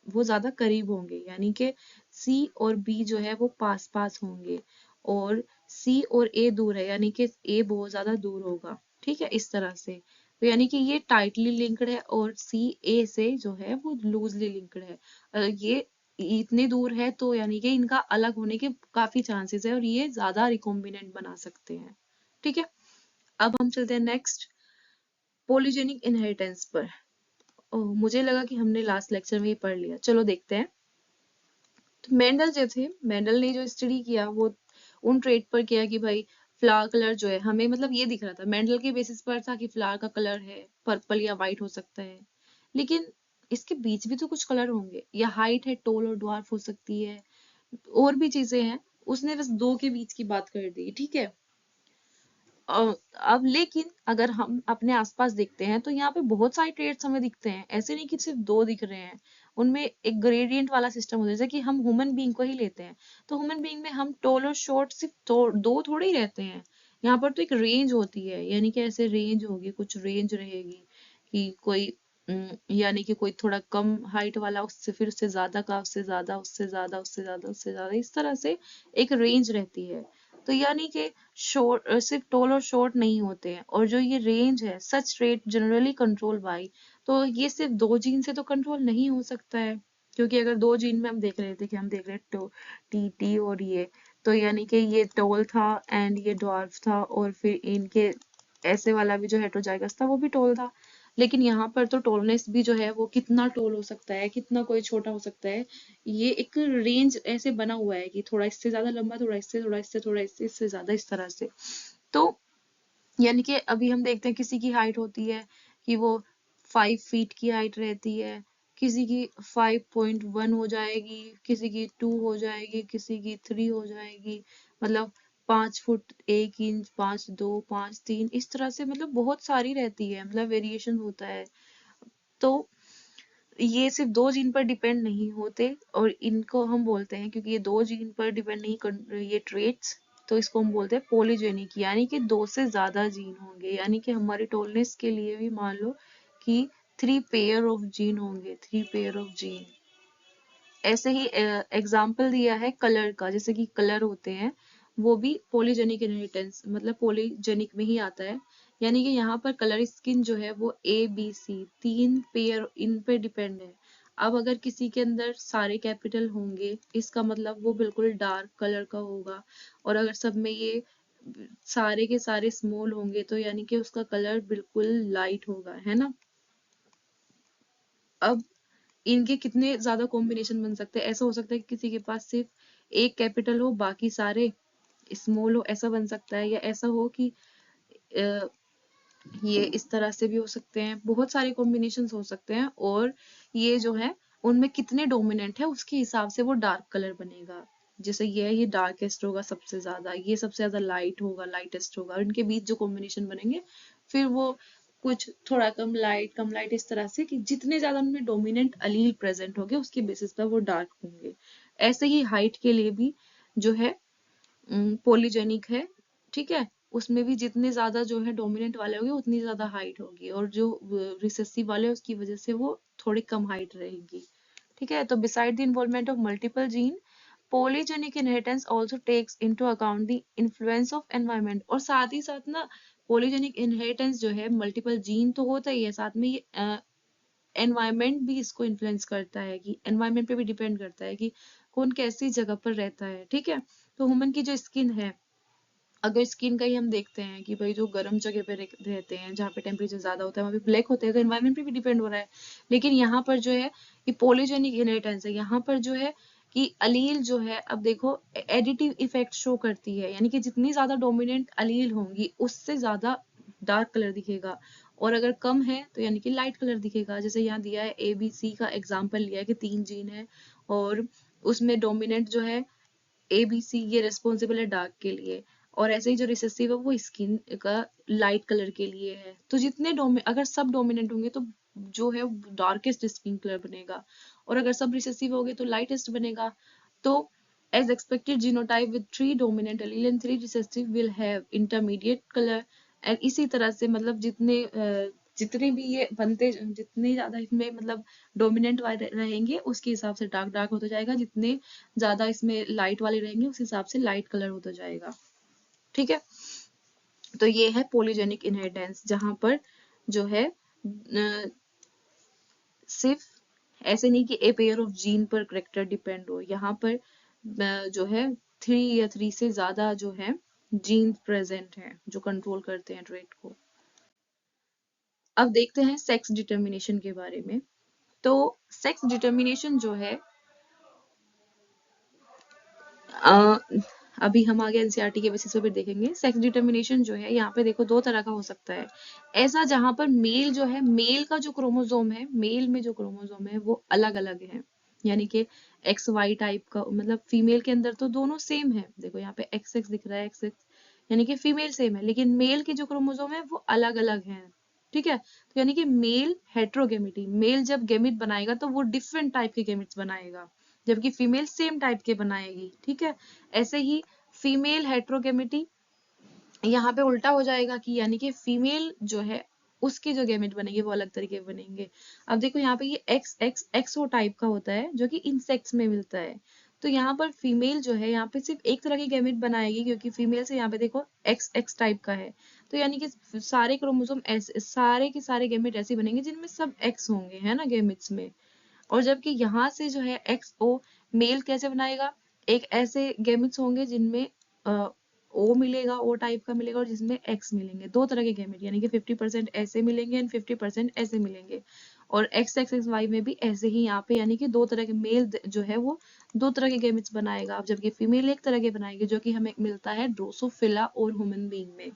वो ज्यादा करीब होंगे, यानी कि सी और बी जो है वो पास पास होंगे और सी और ए दूर है, यानी कि ए बहुत ज्यादा दूर होगा। ठीक है, इस तरह से, तो यानी कि ये टाइटली लिंक्ड है और सी ए से जो है वो लूजली लिंक्ड है। ये इतने दूर है तो यानी कि इनका अलग होने के काफी चांसेस है और ये ज्यादा रिकॉम्बिनेंट बना सकते हैं। ठीक है, अब हम चलते हैं नेक्स्ट पॉलीजेनिक इनहेरिटेंस पर। ओह, मुझे लगा कि हमने लास्ट लेक्चर में ही पढ़ लिया, चलो देखते हैं। तो मेंडल जो थे, मेंडल ने जो स्टडी किया वो उन ट्रेट पर किया कि भाई फ्लावर कलर जो है हमें मतलब ये दिख रहा था, मेंडल के बेसिस पर था कि फ्लावर का कलर है पर्पल या वाइट हो सकता है, लेकिन इसके बीच भी तो कुछ कलर होंगे, या हाइट है टोल और ड्वार्फ हो सकती है, और भी चीजें हैं, उसने बस दो के बीच की बात कर दी। ठीक है, अब लेकिन अगर हम अपने आसपास देखते हैं तो यहाँ पे बहुत सारे ट्रेड्स हमें दिखते हैं, ऐसे नहीं कि सिर्फ दो दिख रहे हैं, उनमें एक ग्रेडियंट वाला सिस्टम होता है, जैसे कि हम ह्यूमन बीइंग को ही लेते हैं, तो ह्यूमन बीइंग में हम टॉल और शॉर्ट सिर्फ दो थोड़े ही रहते हैं, यहाँ पर तो एक रेंज होती है, यानी कि ऐसे रेंज होगी, कुछ रेंज रहेगी कि कोई यानी कि कोई थोड़ा कम हाइट वाला उससे फिर उससे ज्यादा का उससे ज्यादा उससे ज्यादा उससे ज्यादा उससे ज्यादा, इस तरह से एक रेंज रहती है। तो यानी कि शॉर्ट सिर्फ टॉल और शॉर्ट नहीं होते हैं, और जो ये रेंज है सच रेट जनरली कंट्रोल बाय, तो ये सिर्फ दो जीन से तो कंट्रोल नहीं हो सकता है, क्योंकि अगर दो जीन में हम देख रहे थे कि हम देख रहे टी टी और ये, तो यानी कि ये टॉल था एंड ये ड्वार्फ था, और फिर इनके ऐसे वाला भी जो हेटेरोजाइगस था वो भी टॉल था, लेकिन यहाँ पर तो टॉलनेस भी जो है वो कितना टॉल हो सकता है कितना कोई छोटा हो सकता है, ये एक रेंज ऐसे बना हुआ है कि थोड़ा इससे ज्यादा लंबा, थोड़ा इससे, थोड़ा इससे, थोड़ा इससे, इससे ज्यादा, इस तरह से। तो यानी कि अभी हम देखते हैं किसी की हाइट होती है कि वो 5 फीट की हाइट रहती है, किसी की 5.1 हो जाएगी, किसी की 2 हो जाएगी, किसी की 3 हो जाएगी, मतलब 5 फुट 1 इंच, 5 2, 5 3, इस तरह से, मतलब बहुत सारी रहती है, मतलब वेरिएशन होता है। तो ये सिर्फ दो जीन पर डिपेंड नहीं होते, और इनको हम बोलते हैं, क्योंकि ये दो जीन पर डिपेंड नहीं ये ट्रेट्स, तो इसको हम बोलते हैं पॉलीजेनिक, यानी कि दो से ज्यादा जीन होंगे, यानी कि हमारी टॉलनेस के लिए भी मान लो कि 3 पेयर ऑफ जीन होंगे, 3 पेयर ऑफ जीन। ऐसे ही एग्जाम्पल दिया है कलर का, जैसे कि कलर होते हैं वो भी पॉलीजेनिक इनहेरिटेंस मतलब पॉलीजेनिक में ही आता है, यानी कि यहाँ पर कलर स्किन जो है वो ABC 3 पेयर इन पे डिपेंड है। अब अगर किसी के अंदर सारे कैपिटल होंगे इसका मतलब वो बिल्कुल डार्क कलर का होगा, और अगर सब में ये सारे के सारे स्मॉल होंगे तो यानी कि उसका कलर बिल्कुल लाइट होगा, है ना। अब इनके कितने ज्यादा कॉम्बिनेशन बन सकते हैं, ऐसा हो सकता है कि किसी के पास सिर्फ एक कैपिटल हो बाकी सारे स्मॉल हो, ऐसा बन सकता है, या ऐसा हो कि अ, ये इस तरह से भी हो सकते हैं, बहुत सारे कॉम्बिनेशन हो सकते हैं, और ये जो है उनमें कितने डोमिनेंट है उसके हिसाब से वो डार्क कलर बनेगा, जैसे ये डार्केस्ट होगा सबसे ज्यादा, ये सबसे ज्यादा लाइट होगा, लाइटेस्ट होगा, और इनके बीच जो कॉम्बिनेशन बनेंगे फिर वो कुछ थोड़ा कम लाइट इस तरह से कि जितने ज्यादा उनमें डोमिनेंट अलील प्रेजेंट होंगे उसके बेसिस पर वो डार्क होंगे। ऐसे ही हाइट के लिए भी जो है पॉलीजेनिक है, ठीक है, उसमें भी जितने ज्यादा जो है डोमिनेंट वाले होंगे उतनी ज्यादा हाइट होगी, और जो रिसेसिव वाले हैं उसकी वजह से वो थोड़ी कम हाइट रहेगी, ठीक है। तो beside the involvement of multiple gene, polygenic inheritance also takes into account the influence of environment। और साथ ही साथ ना polygenic inheritance जो है मल्टीपल जीन तो होता ही है, साथ में ये एनवायरमेंट भी इसको इन्फ्लुएंस करता है, कि एनवायरमेंट पे भी डिपेंड करता है कि कौन कैसी जगह पर रहता है, ठीक है। तो ह्यूमन की जो स्किन है, अगर स्किन का ही हम देखते हैं कि भाई जो गर्म जगह पे रहते हैं जहाँ पे टेम्परेचर ज्यादा होता है वहाँ पे ब्लैक होते हैं, तो एनवायरमेंट पे भी डिपेंड हो रहा है। लेकिन यहाँ पर जो है ये पॉलीजेनिक इनहेरिटेंस है, यहाँ पर जो है कि अलील जो है, अब देखो एडिटिव इफेक्ट शो करती है, यानी कि जितनी ज्यादा डोमिनेंट अलील होंगी उससे ज्यादा डार्क कलर दिखेगा, और अगर कम है तो यानी कि लाइट कलर दिखेगा। जैसे यहाँ दिया है ABC का एग्जाम्पल लिया है कि 3 जीन है और उसमें डोमिनेंट जो है ABC ये रिस्पॉन्सिबल है डार्क के लिए, और ऐसे ही जो रिसेसिव है वो स्किन का लाइट कलर के लिए है। तो जितने अगर सब डोमिनेंट होंगे तो जो है डार्केस्ट स्किन कलर बनेगा, और अगर सब रिसेसिव होंगे तो लाइटेस्ट बनेगा। तो as expected genotype with 3 dominant allele and 3 recessive will have intermediate color। and इसी तरह से मतलब जितने भी ये बनते जितने ज्यादा इसमें मतलब डोमिनेंट वाले रहेंगे उसके हिसाब से डार्क डार्क होता जाएगा, जितने ज्यादा इसमें लाइट वाले रहेंगे उस हिसाब से लाइट कलर होता जाएगा, ठीक है। तो ये है पॉलीजेनिक इनहेरिटेंस, जहां पर जो है सिर्फ ऐसे नहीं कि ए पेयर ऑफ जीन पर करेक्टर डिपेंड हो, यहाँ पर जो है 3 से ज्यादा जो है जीन प्रेजेंट हैं जो कंट्रोल करते हैं ट्रेट को। अब देखते हैं सेक्स डिटर्मिनेशन के बारे में। तो सेक्स डिटर्मिनेशन जो है अ, अभी हम आगे एनसीईआरटी के बेसिस पे भी देखेंगे। सेक्स डिटर्मिनेशन जो है यहाँ पे देखो 2 तरह का हो सकता है। ऐसा जहां पर मेल जो है, मेल का जो क्रोमोसोम है, मेल में जो क्रोमोसोम है वो अलग अलग है, यानी कि XY टाइप का, मतलब फीमेल के अंदर तो दोनों सेम है, देखो यहाँ पे XX दिख रहा है, XX यानी कि फीमेल सेम है, लेकिन मेल के जो क्रोमोसोम है वो अलग अलग है, ठीक है। तो यानी कि मेल हेट्रोगेमिटी, मेल जब गेमिट बनाएगा तो वो डिफरेंट टाइप के गेमिट्स बनाएगा, जबकि फीमेल सेम टाइप के बनाएगी, ठीक है। ऐसे ही फीमेल हेट्रोगेमिटी यहाँ पे उल्टा हो जाएगा कि यानी कि फीमेल जो है उसके जो गेमेट बनेंगे वो अलग तरीके के बनेंगे। अब देखो यहाँ पे ये XO टाइप का होता है जो कि इंसेक्ट्स में मिलता है, तो यहाँ पर फीमेल जो है यहाँ पे सिर्फ एक तरह की गेमेट बनाएगी, क्योंकि फीमेल से यहाँ पे देखो XX टाइप का है, तो यानी कि सारे क्रोमोसोम ऐसे सारे के सारे गेमेट ऐसे बनेंगे जिनमें सब X होंगे, है ना, गेमेट्स में। और जबकि यहाँ से जो है XO मेल कैसे बनाएगा, एक ऐसे गेमिट्स होंगे जिनमें O मिलेगा, O टाइप का मिलेगा, और जिसमें X मिलेंगे, 2 तरह के गेमिट, यानी कि 50% ऐसे मिलेंगे एंड 50% ऐसे मिलेंगे। और XXY में भी ऐसे ही यहाँ पे यानी कि 2 तरह के मेल जो है वो 2 तरह के गेमिट्स बनाएगा, अब जबकि फीमेल एक तरह के बनाएगी जो कि हमें मिलता है ड्रोसोफिला और ह्यूमन बीइंग में,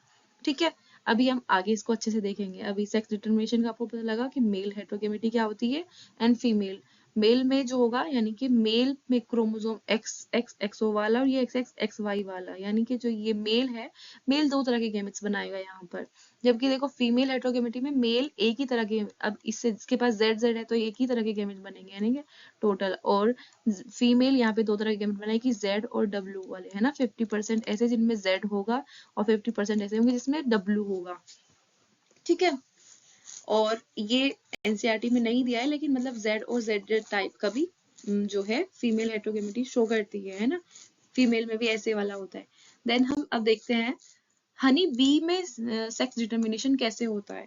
ठीक है। अभी हम आगे इसको अच्छे से देखेंगे। अभी सेक्स डिटर्मिनेशन का आपको पता लगा कि मेल हेट्रोगेमिटी क्या होती है एंड फीमेल। मेल में जो होगा यानी कि मेल में क्रोमोसोम XXXO वाला और ये XXXY वाला, यानी कि जो ये मेल है, मेल 2 तरह के गेमेट्स बनाएगा यहाँ पर, जबकि देखो फीमेल हेट्रोगेमिटी में मेल एक ही तरह के, अब इससे जिसके पास ZZ है तो एक ही तरह के गेमेट्स बनेंगे यानी कि टोटल, और फीमेल यहाँ पे 2 तरह के गेमेट बनाएगी Z और W वाले, है ना, 50% ऐसे जिनमें Z होगा और 50% ऐसे होंगे जिसमें W होगा, ठीक है। और ये एनसीईआरटी में नहीं दिया है, लेकिन मतलब Z और ZZ टाइप का भी जो है फीमेल हेट्रोगेमिटी शो करती है ना, फीमेल में भी ऐसे वाला होता है। देन हम अब देखते हैं हनी बी में सेक्स डिटर्मिनेशन कैसे होता है।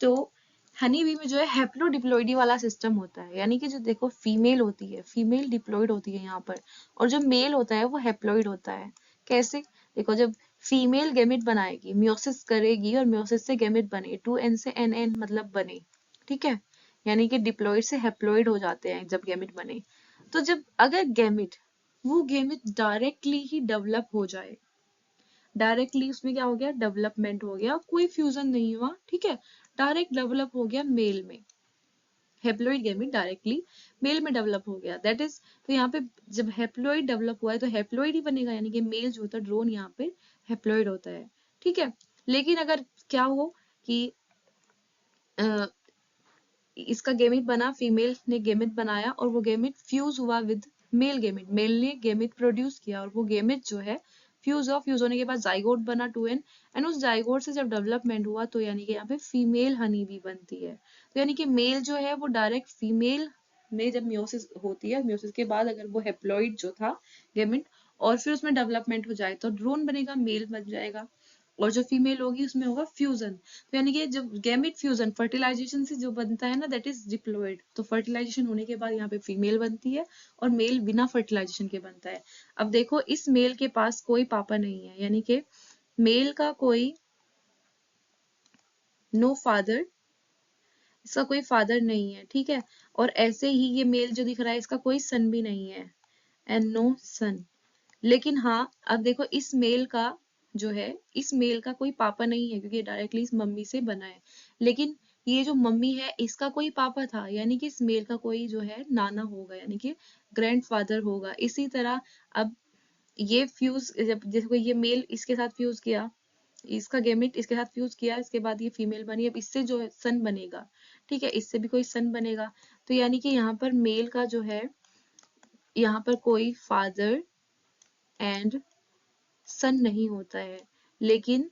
तो हनी बी में जो है हैप्लोडिप्लॉइडी वाला सिस्टम होता है, यानी कि जो देखो फीमेल होती है, फीमेल डिप्लॉइड होती है यहाँ पर, और जो मेल होता है वो हैप्लॉइड होता है। कैसे, देखो जब फीमेल गैमेट बनाएगी, मियोसिस करेगी और मियोसिस से गैमेट बने, 2n से nn मतलब बने, ठीक है, यानी कि डिप्लॉइड से हैप्लॉइड हो जाते हैं जब गैमेट बने। तो जब अगर गैमेट वो गैमेट डायरेक्टली ही डेवलप हो जाए, डायरेक्टली उसमें क्या हो गया, डेवलपमेंट हो गया, कोई फ्यूजन नहीं हुआ, ठीक है, डायरेक्ट डेवलप हो गया मेल में, हेप्लॉइड गैमेट डायरेक्टली मेल में डेवलप हो गया, दैट इज। तो यहाँ पे जब हेप्लॉइड डेवलप हुआ है तो हेप्लॉइड ही बनेगा, यानी कि मेल जो होता है ड्रोन यहाँ पे हेप्लॉइड होता है, ठीक है। लेकिन अगर क्या हो कि इसका गेमिट बना, फीमेल ने गेमिट बनाया और वो गेमिट फ्यूज हुआ विद मेल गेमिट, मेल ने गेमिट प्रोड्यूस किया और वो गेमिट जो है फ्यूज हुआ, फ्यूज होने के बाद जाइगोट बना 2n, एंड उस जाइगोट से जब डेवलपमेंट हुआ तो यानी कि यहाँ पे फीमेल हनी भी बनती है। तो यानी कि मेल जो है वो डायरेक्ट फीमेल में जब म्योसिस होती है, म्योसिस के बाद अगर वो हेप्लॉइड जो था गेमिट और फिर उसमें डेवलपमेंट हो जाए तो ड्रोन बनेगा, मेल बन जाएगा, और जो फीमेल होगी उसमें होगा फ्यूजन। तो यानी कि जब गैमेट फ्यूजन फर्टिलाइजेशन से जो बनता है ना, दैट इज डिप्लॉयड। तो फर्टिलाइजेशन होने के बाद यहाँ पे फीमेल बनती है और मेल बिना फर्टिलाइजेशन के बनता है। अब देखो इस मेल के पास कोई पापा नहीं है, यानी कि मेल का कोई नो फादर, इसका कोई फादर नहीं है, ठीक है। और ऐसे ही ये मेल जो दिख रहा है इसका कोई सन भी नहीं है, एंड नो सन। लेकिन हाँ अब देखो इस मेल का जो है, इस मेल का कोई पापा नहीं है क्योंकि ये डायरेक्टली इस मम्मी से बना है। लेकिन ये जो मम्मी है इसका कोई पापा था, यानी कि इस मेल का कोई जो है नाना होगा, यानी कि ग्रैंडफादर होगा। इसी तरह अब ये फ्यूज, जब जैसे कोई ये मेल इसके साथ फ्यूज किया, इसका गेमिट इसके साथ फ्यूज किया, इसके बाद ये फीमेल बनी, अब इससे जो है सन बनेगा, ठीक है, इससे भी कोई सन बनेगा। तो यानी कि यहाँ पर मेल का जो है, यहाँ पर कोई फादर एंड सन नहीं होता है, लेकिन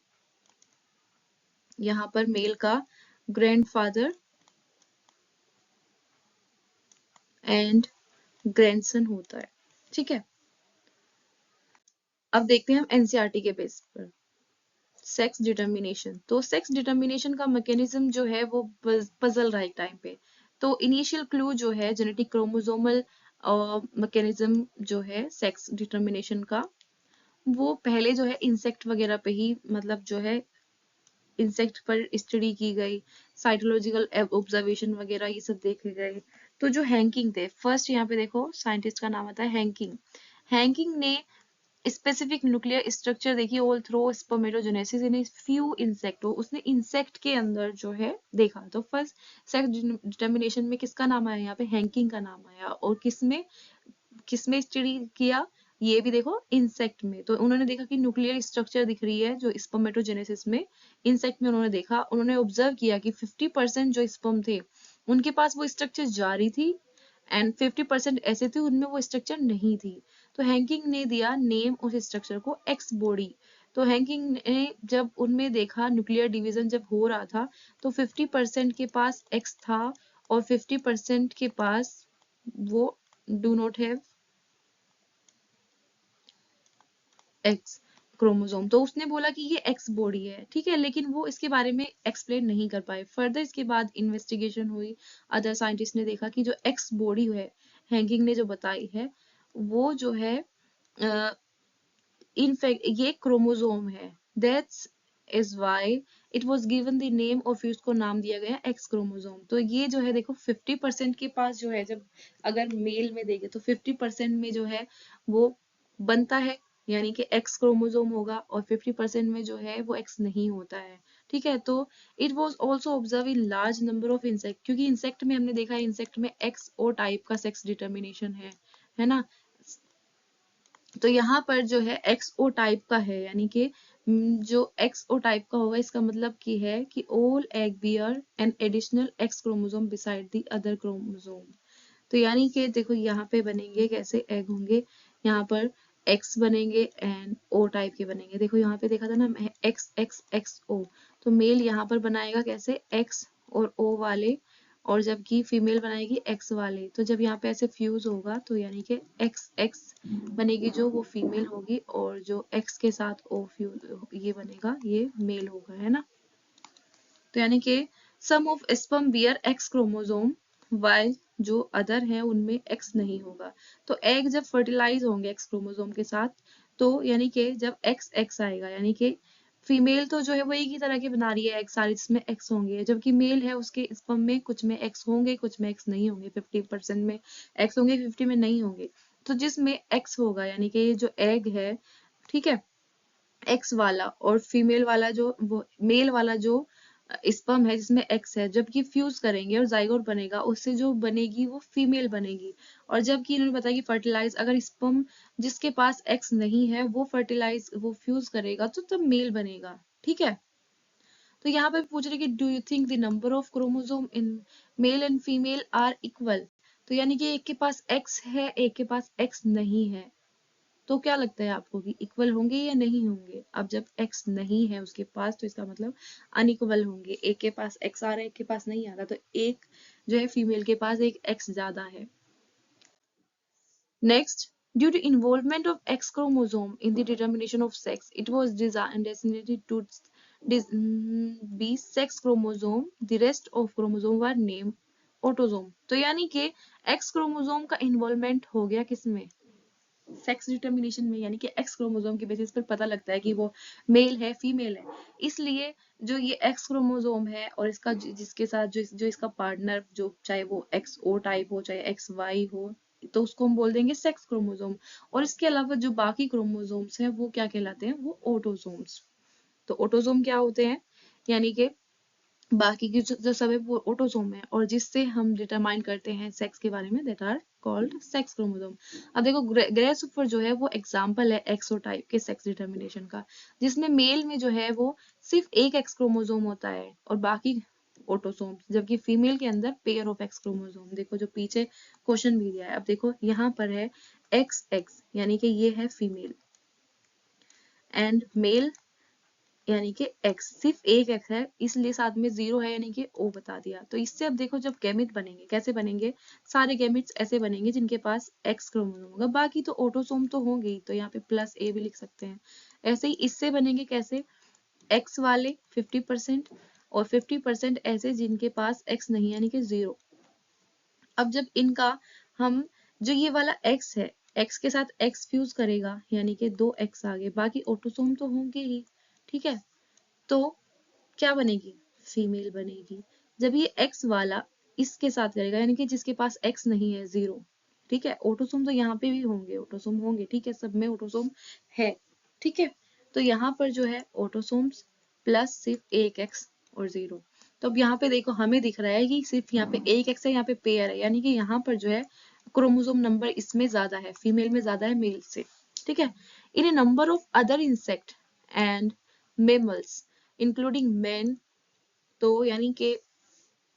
यहाँ पर मेल का ग्रैंडफादर एंड ग्रैंडसन होता है, ठीक है। अब देखते हैं हम एनसीईआरटी के बेस पर सेक्स डिटर्मिनेशन। तो सेक्स डिटर्मिनेशन का मैकेनिज्म जो है वो पजल रहा है एक टाइम पे। तो इनिशियल क्लू जो है जेनेटिक क्रोमोसोमल मैकेनिज्म जो है सेक्स डिटर्मिनेशन का, वो पहले जो है इंसेक्ट वगैरह पे ही मतलब जो है इंसेक्ट पर स्टडी की गई, साइटोलॉजिकल ऑब्जर्वेशन वगैरह ये सब देखे गए। तो जो हैंकिंग थे, फर्स्ट यहाँ पे देखो साइंटिस्ट का नाम आता है हैंकिंग। हैंकिंग ने स्पेसिफिक न्यूक्लियर स्ट्रक्चर देखी all through spermatogenesis in few insect, उसने इंसेक्ट के अंदर जो है देखा। तो फर्स्ट सेक्स डिटर्मिनेशन में किसका नाम आया, यहाँ पे हैंकिंग का नाम आया। और किसमें किसमें स्टडी किया, ये भी देखो इंसेक्ट में। तो उन्होंने देखा कि न्यूक्लियर स्ट्रक्चर दिख रही है जो स्पर्मेटोजेनेसिस में, इंसेक्ट में उन्होंने देखा, उन्होंने ऑब्जर्व किया कि 50% जो स्पर्म थे उनके पास वो स्ट्रक्चर जारी थी एंड 50% ऐसे थे उनमें वो स्ट्रक्चर नहीं थी। तो हैंकिंग ने दिया नेम उस स्ट्रक्चर को एक्स बॉडी। तो हैंकिंग ने जब उनमें देखा न्यूक्लियर डिवीजन जब हो रहा था तो 50% के पास एक्स था और 50% के पास वो do not have x chromosome. तो उसने बोला कि ये एक्स बॉडी है, ठीक है, लेकिन वो इसके बारे में एक्सप्लेन नहीं कर पाए। फर्दर इसके बाद इन्वेस्टिगेशन हुई, अदर साइंटिस्ट ने देखा कि जो एक्स बॉडी है हैंकिंग ने जो बताई है वो जो है इनफैक्ट ये क्रोमोसोम है, that's is why it was given the name और फिर उसको नाम दिया गया एक्स क्रोमोसोम। तो ये जो है देखो 50% के पास जो है, जब अगर मेल में देखे तो 50% में जो है वो बनता है, यानी कि एक्स क्रोमोसोम होगा, और 50% में जो है वो एक्स नहीं होता है, ठीक है। तो it was also observe in large number of insect, क्योंकि इंसेक्ट में हमने देखा है इंसेक्ट में एक्स ओ टाइप का सेक्स डिटर्मिनेशन है ना। तो यहाँ पर जो है एक्स ओ टाइप का है, यानी कि जो एक्स ओ टाइप का होगा इसका मतलब की है कि all egg bear an additional X chromosome beside the other chromosome. तो यानी कि देखो यहाँ पे बनेंगे कैसे एग होंगे, यहाँ पर एक्स बनेंगे एंड ओ टाइप के बनेंगे। देखो यहाँ पे देखा था ना एक्स एक्स एक्स ओ, तो मेल यहाँ पर बनाएगा कैसे एक्स और ओ वाले, और जबकि फीमेल बनाएगी एक्स वाले। तो जब यहाँ पे ऐसे फ्यूज होगा तो यानी कि एक्स एक्स बनेगी जो वो फीमेल होगी, और जो एक्स के साथ ओ फ्यूज ये बनेगा ये मेल होगा, है ना। तो यानी कि some of sperm bear X chromosome while जो अदर है उनमें एक्स नहीं होगा। तो एग जब फर्टिलाइज होंगे एक्स क्रोमोसोम के साथ, तो यानी कि जब एक्स एक्स आएगा, यानी कि फीमेल तो जो है वो एक ही तरह की बना रही है एक्स सारी, जिसमें एक्स होंगे, जबकि मेल है उसके स्पर्म में कुछ में एक्स होंगे कुछ में एक्स नहीं होंगे, 50% में एक्स होंगे 50 में नहीं होंगे। तो जिसमें एक्स होगा यानी कि ये जो एग है, ठीक है, एक्स वाला, और फीमेल वाला जो वो मेल वाला जो स्पर्म है जिसमें एक्स है, जबकि फ्यूज करेंगे और जाइगोट बनेगा, उससे जो बनेगी वो फीमेल बनेगी। और जबकि इन्होंने बताया कि फर्टिलाइज अगर स्पर्म जिसके पास एक्स नहीं है वो फ्यूज करेगा तो तब मेल बनेगा। ठीक है, तो यहाँ पे पूछ रहे कि do you think the number of chromosome in male and female are equal. तो यानी कि एक के पास एक्स है एक के पास एक्स नहीं है, तो क्या लगता है आपको कि इक्वल होंगे या नहीं होंगे। अब जब एक्स नहीं है उसके पास तो इसका मतलब अनइक्वल होंगे, एक के पास एक्स आ रहा है एक के पास नहीं आ रहा, तो एक जो है फीमेल के पास एक एक्स ज्यादा है। Next, due to involvement of X chromosome in the determination of sex, it was designated to be sex chromosome. The rest of chromosome were named autosome. तो यानी कि X क्रोमोसोम का इन्वॉल्वमेंट हो गया किसमें, सेक्स डिटर्मिनेशन में, यानी कि एक्स क्रोमोसोम के बेसिस पर पता लगता है कि वो मेल है फीमेल है। इसलिए जो ये एक्स क्रोमोसोम है और इसका जिसके साथ जो इसका पार्टनर, जो चाहे वो एक्स ओ टाइप हो चाहे एक्स वाई हो, तो उसको हम बोल देंगे सेक्स क्रोमोसोम। और इसके अलावा जो बाकी क्रोमोसोम्स हैं वो क्या कहलाते हैं, वो ऑटोसोम्स। तो ऑटोसोम क्या होते हैं, यानी कि बाकी की जो सब है वो ऑटोसोम है, और जिससे हम डिटरमाइन करते हैं सेक्स के बारे में, that are called sex chromosome. अब देखो ग्रे सुपर जो है वो एग्जांपल है एक्सोटाइप के सेक्स डिटरमिनेशन का, जिसमें मेल में जो है वो सिर्फ एक एक्स क्रोमोसोम होता है और बाकी ऑटोसोम, जबकि फीमेल के अंदर पेयर ऑफ एक्स क्रोमोसोम। देखो जो पीछे क्वेश्चन भी दिया है, अब देखो यहाँ पर है एक्स एक्स यानी कि ये है फीमेल, एंड मेल यानी कि x सिर्फ एक x है इसलिए साथ में जीरो है यानी कि O बता दिया। तो इससे अब देखो जब गैमेट बनेंगे कैसे बनेंगे, सारे गैमेट्स ऐसे बनेंगे जिनके पास x क्रोमोसोम होगा, बाकी तो ऑटोसोम तो होंगे ही, तो यहाँ पे प्लस a भी लिख सकते हैं। ऐसे ही इससे बनेंगे कैसे, x वाले 50% और 50% ऐसे जिनके पास x नहीं यानी कि जीरो। अब जब इनका हम जो ये वाला x है x के साथ x फ्यूज करेगा यानी कि दो x आ गए, बाकी ऑटोसोम तो होंगे ही। ठीक है, तो क्या बनेगी, फीमेल बनेगी। जब ये एक्स वाला इसके साथ करेगा यानी कि जिसके पास एक्स नहीं है जीरो, ठीक है, ऑटोसोम तो यहाँ पे भी होंगे, ऑटोसोम होंगे, ठीक है, सब में ऑटोसोम है। ठीक है, तो यहाँ पर जो है ऑटोसोम्स प्लस सिर्फ एक एक्स और जीरो। तो अब यहाँ पे देखो हमें दिख रहा है कि सिर्फ यहाँ पे एक एक्स है, यहाँ पे पेयर है, यानी कि यहाँ पर जो है क्रोमोसोम नंबर इसमें ज्यादा है, फीमेल में ज्यादा है मेल से। ठीक है, in a number of other insect and mammals including man, तो यानी कि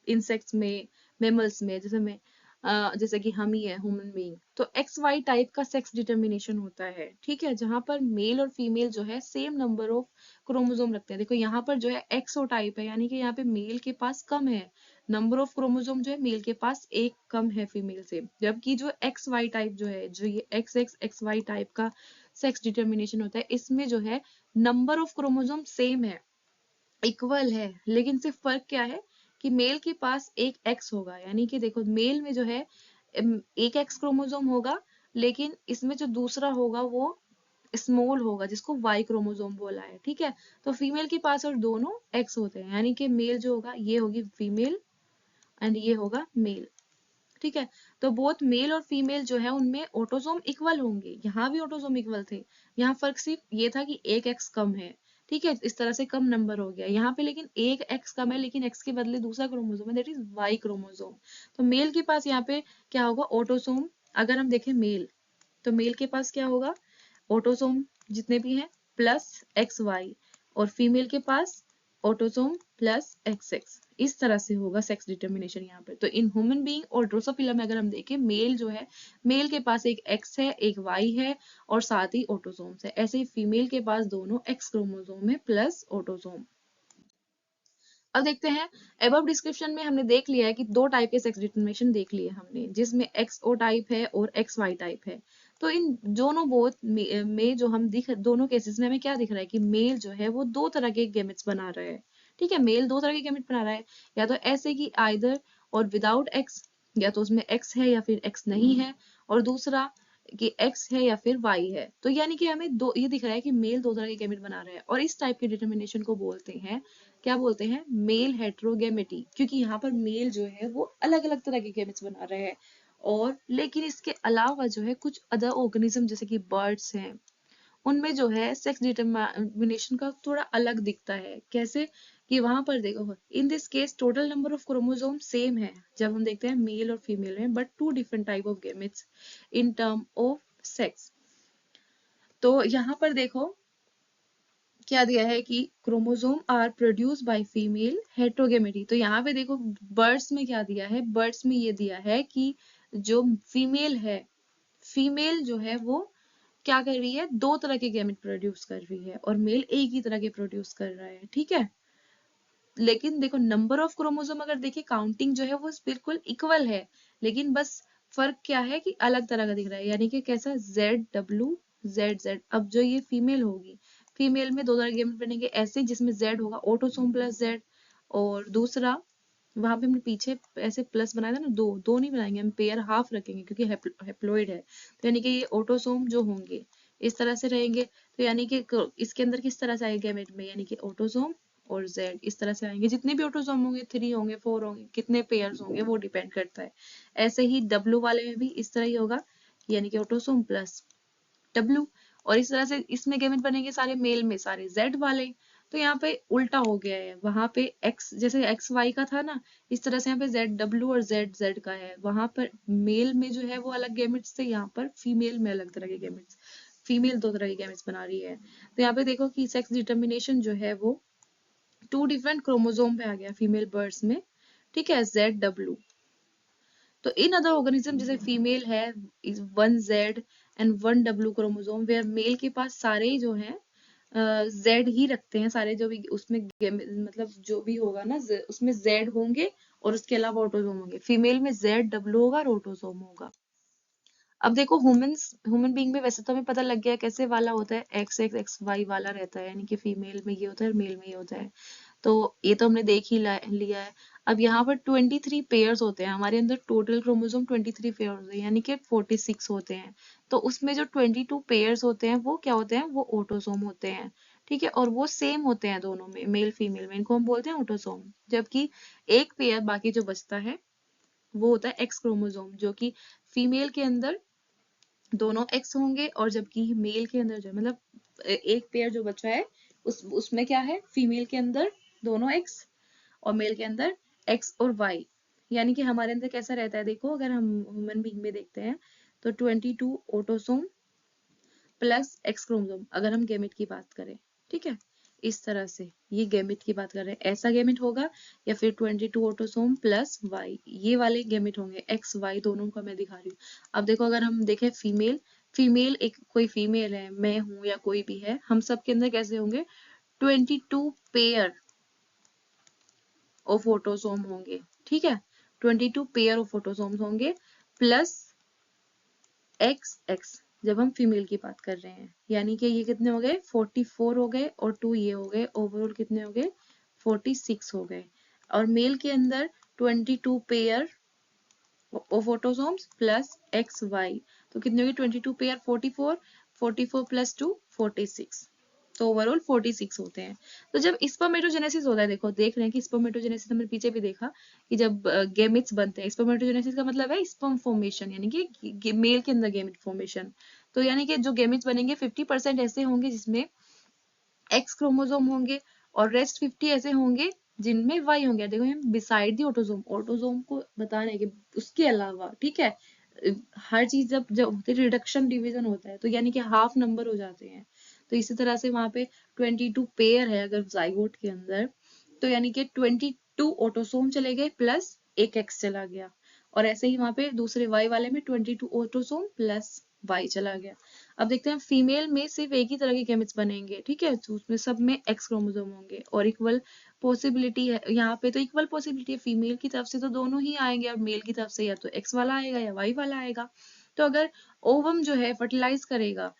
इंसेक्ट्स में, मेमल्स में, जैसे कि हम ही है ह्यूमन बीइंग, तो एक्स वाई टाइप का सेक्स डिटर्मिनेशन होता है। ठीक है, जहां पर मेल और फीमेल जो है सेम नंबर ऑफ क्रोमोसोम रखते हैं। देखो यहाँ पर जो है एक्सो टाइप है यानी कि यहाँ पे मेल के पास कम है नंबर ऑफ क्रोमोसोम, जो है मेल के पास एक कम है फीमेल से, जबकि जो एक्स वाई टाइप जो है, जो ये X X X Y type का सेक्स डिटर्मिनेशन होता है, इसमें जो है नंबर ऑफ क्रोमोसोम सेम है, इक्वल है, लेकिन सिर्फ फर्क क्या है कि मेल के पास एक एक्स होगा, यानी कि देखो मेल में जो है एक एक्स क्रोमोसोम होगा, लेकिन इसमें जो दूसरा होगा वो स्मॉल होगा जिसको वाई क्रोमोसोम बोला है। ठीक है, तो फीमेल के पास और दोनों एक्स होते हैं, यानी कि मेल जो होगा ये होगी फीमेल एंड ये होगा मेल। ठीक है, तो बोथ मेल और फीमेल जो है उनमें ऑटोसोम इक्वल होंगे, यहाँ भी ऑटोसोम इक्वल थे, यहाँ फर्क सिर्फ ये था कि एक एक्स कम है। ठीक है, इस तरह से कम नंबर हो गया यहाँ पे, लेकिन एक एक्स कम है, लेकिन एक्स के बदले दूसरा क्रोमोसोम है, दैट इज वाई क्रोमोसोम। तो मेल के पास यहाँ पे क्या होगा, ऑटोसोम। अगर हम देखें मेल, तो मेल के पास क्या होगा, ऑटोसोम जितने भी हैं प्लस एक्स वाई, और फीमेल के पास ऑटोसोम प्लस एक्स एक्स। इस तरह से होगा सेक्स डिटर्मिनेशन यहाँ पर। तो इन ह्यूमन बीइंग और ड्रोसोफिला में अगर हम देखें, मेल जो है मेल के पास एक एक्स है एक वाई है और साथ ही ऑटोसोम्स है, ऐसे ही फीमेल के पास दोनों एक्स क्रोमोसोम है प्लस ऑटोसोम। अब देखते हैं, एबव डिस्क्रिप्शन में हमने देख लिया है कि दो टाइप के सेक्स डिटर्मिनेशन देख लिए हमने, जिसमें एक्स ओ टाइप है और एक्स वाई टाइप है। तो इन दोनों बोथ में जो हम दिख दोनों केसेस में हमें क्या दिख रहा है कि मेल जो है वो दो तरह के गैमेट्स बना रहा है। ठीक है, मेल दो तरह के गैमेट बना रहा है, या तो ऐसे कि आइदर और विदाउट एक्स, या तो उसमें एक्स है या फिर एक्स नहीं है, और दूसरा कि एक्स है या फिर वाई है। तो यानी कि हमें दो ये दिख रहा है कि मेल दो तरह के गैमेट बना रहा है, और इस टाइप के डिटर्मिनेशन को बोलते हैं, क्या बोलते हैं, मेल हेट्रोगेमेटी, क्योंकि यहाँ पर मेल जो है वो अलग अलग तरह के गैमेट्स बना रहे हैं। और लेकिन इसके अलावा जो है कुछ अदर ऑर्गेनिज्म जैसे कि बर्ड्स हैं उनमें जो है सेक्स डिटरमिनेशन का थोड़ा अलग दिखता है। कैसे कि वहां पर देखो, in this case total number of chromosome same है जब हम देखते हैं मेल और फीमेल में, but two different type of gametes in term of sex. तो यहाँ पर देखो क्या दिया है कि chromosome are produce by female heterogamety. तो यहाँ पे देखो बर्ड्स में क्या दिया है, बर्ड्स में ये दिया है कि जो फीमेल है, फीमेल जो है वो क्या कर रही है, दो तरह के गैमेट प्रोड्यूस कर रही है और मेल एक ही तरह के प्रोड्यूस कर रहा है, ठीक है। लेकिन देखो नंबर ऑफ क्रोमोसोम अगर देखें, काउंटिंग जो है वो बिल्कुल इक्वल है, लेकिन बस फर्क क्या है कि अलग तरह का दिख रहा है, यानी कि कैसा Z W Z Z। अब जो ये फीमेल होगी, फीमेल में दो तरह के गैमेट बनेंगे ऐसे, जिसमें Z होगा ऑटोसोम प्लस Z, और दूसरा वहां पे हमने पीछे ऐसे प्लस बनाया था ना, दो दो नहीं बनाएंगे हम, पेयर हाफ रखेंगे क्योंकि हेप्लॉइड है, तो यानी कि ये ऑटोसोम जो होंगे इस तरह से रहेंगे। तो यानी कि इसके अंदर किस तरह से आएगा गैमेट में, यानी कि ऑटोसोम और Z इस तरह से आएंगे। जितने भी ऑटोसोम होंगे, 3 होंगे, 4 होंगे, कितने पेयर्स होंगे वो डिपेंड करता है। ऐसे ही W वाले में भी इस तरह ही होगा, यानी कि ऑटोसोम प्लस W। और इस तरह से इसमें गैमेट बनेंगे सारे मेल में, सारे Z वाले। तो यहाँ पे उल्टा हो गया है, वहां पे X जैसे XY का था ना, इस तरह से यहाँ पे ZW और ZZ का है। वहां पर मेल में जो है वो अलग गैमेट्स थे, यहाँ पर फीमेल में अलग तरह के गैमेट्स, फीमेल दो तरह के गैमेट्स बना रही है। तो यहाँ पे देखो कि सेक्स डिटर्मिनेशन जो है वो टू डिफरेंट क्रोमोसोम पे आ गया फीमेल बर्ड्स में, ठीक है, ZW। तो इन अदर ऑर्गेनिज्म जैसे फीमेल है 1Z and 1W chromosome, where mail के पास सारे जो है Z ही रखते हैं, सारे जो भी उसमें मतलब जो भी होगा ना उसमें Z होंगे और उसके अलावा ऑटोसोम होंगे। फीमेल में ZW होगा और ऑटोसोम होगा। अब देखो ह्यूमन बीइंग में वैसे तो हमें पता लग गया कैसे वाला होता है, XX XY वाला रहता है, यानी कि फीमेल में ये होता है और मेल में ये होता है। तो ये तो हमने देख ही लिया है। अब यहाँ पर 23 पेयर्स होते हैं हमारे अंदर, टोटल क्रोमोसोम 23 पेयर्स होते हैं, यानी कि 46 होते हैं। तो उसमें जो 22 पेयर्स होते हैं वो क्या होते हैं, वो ऑटोसोम होते हैं, ठीक है। और वो सेम होते हैं दोनों में, मेल फीमेल में, इनको हम बोलते हैं ऑटोसोम। जबकि एक पेयर बाकी जो बचता है वो होता है एक्स क्रोमोसोम, जो कि फीमेल के अंदर दोनों एक्स होंगे, और जबकि मेल के अंदर जो मतलब एक पेयर जो बचा है उसमें क्या है, फीमेल के अंदर दोनों एक्स और मेल के अंदर एक्स और वाई। यानी कि हमारे अंदर कैसा रहता है, देखो अगर हम ह्यूमन बीइंग में देखते हैं तो 22 ऑटोसोम प्लस एक्स क्रोमोसोम, अगर हम गैमेट की बात करें, ठीक है, इस तरह से ये गैमेट की बात कर रहे हैं, ऐसा गैमेट होगा, या फिर 22 ऑटोसोम प्लस वाई, ये वाले गैमेट होंगे, एक्स वाई दोनों का मैं दिखा रही हूँ। अब देखो अगर हम देखें फीमेल, फीमेल एक कोई फीमेल है, मैं हूं या कोई भी है, हम सब के अंदर कैसे होंगे, 22 पेयर ऑफ ऑटोसोम होंगे, ठीक है, 22 पेयर ऑफ ऑटोसोम्स होंगे प्लस एक्स एक्स, जब हम फीमेल की बात कर रहे हैं, यानी कि ये कितने हो गए, 44 हो गए, और 2 ये हो गए, ओवरऑल कितने हो गए, 46 हो गए। और मेल के अंदर 22 pair of autosomes plus X Y, तो कितने हो गए, 22 पेयर 44, 44 प्लस 2 46, तो ओवरऑल 46 होते हैं। तो जब स्पर्मेटोजेनेसिस होता है, देखो देख रहे हैं कि स्पर्मेटोजेनेसिस हमने पीछे भी देखा कि जब गेमिट्स बनते हैं, स्पर्मेटोजेनेसिस का मतलब है स्पर्म फॉर्मेशन, यानी कि मेल के अंदर गेमिट फॉर्मेशन। तो यानी कि जो गेमिट्स बनेंगे 50% ऐसे होंगे जिसमें एक्स क्रोमोसोम होंगे, और रेस्ट 50 ऐसे होंगे जिनमें वाई होंगे। देखो हम बिसाइड दी ऑटोसोम, ऑटोसोम को बताना है कि उसके अलावा, ठीक है, हर चीज जब जब होती है रिडक्शन डिवीजन होता है, तो यानी कि हाफ नंबर हो जाते हैं। तो इसी तरह से वहां पे 22 पेयर है अगर जाइगोट के अंदर, तो यानी कि 22 ऑटोसोम चले गए प्लस एक एक्स चला गया, और ऐसे ही वहां पे दूसरे वाई वाले में 22 ऑटोसोम प्लस वाई चला गया। अब देखते हैं फीमेल में सिर्फ एक ही तरह के गैमेट्स बनेंगे, ठीक है, तो उसमें सब में एक्स क्रोमोसोम होंगे, और इक्वल पॉसिबिलिटी है यहाँ पे, तो इक्वल पॉसिबिलिटी है, फीमेल की तरफ से तो दोनों ही आएंगे, और मेल की तरफ से या तो एक्स वाला आएगा या वाई वाला आएगा। तो अगर ओवम जो है फर्टिलाइज करेगा,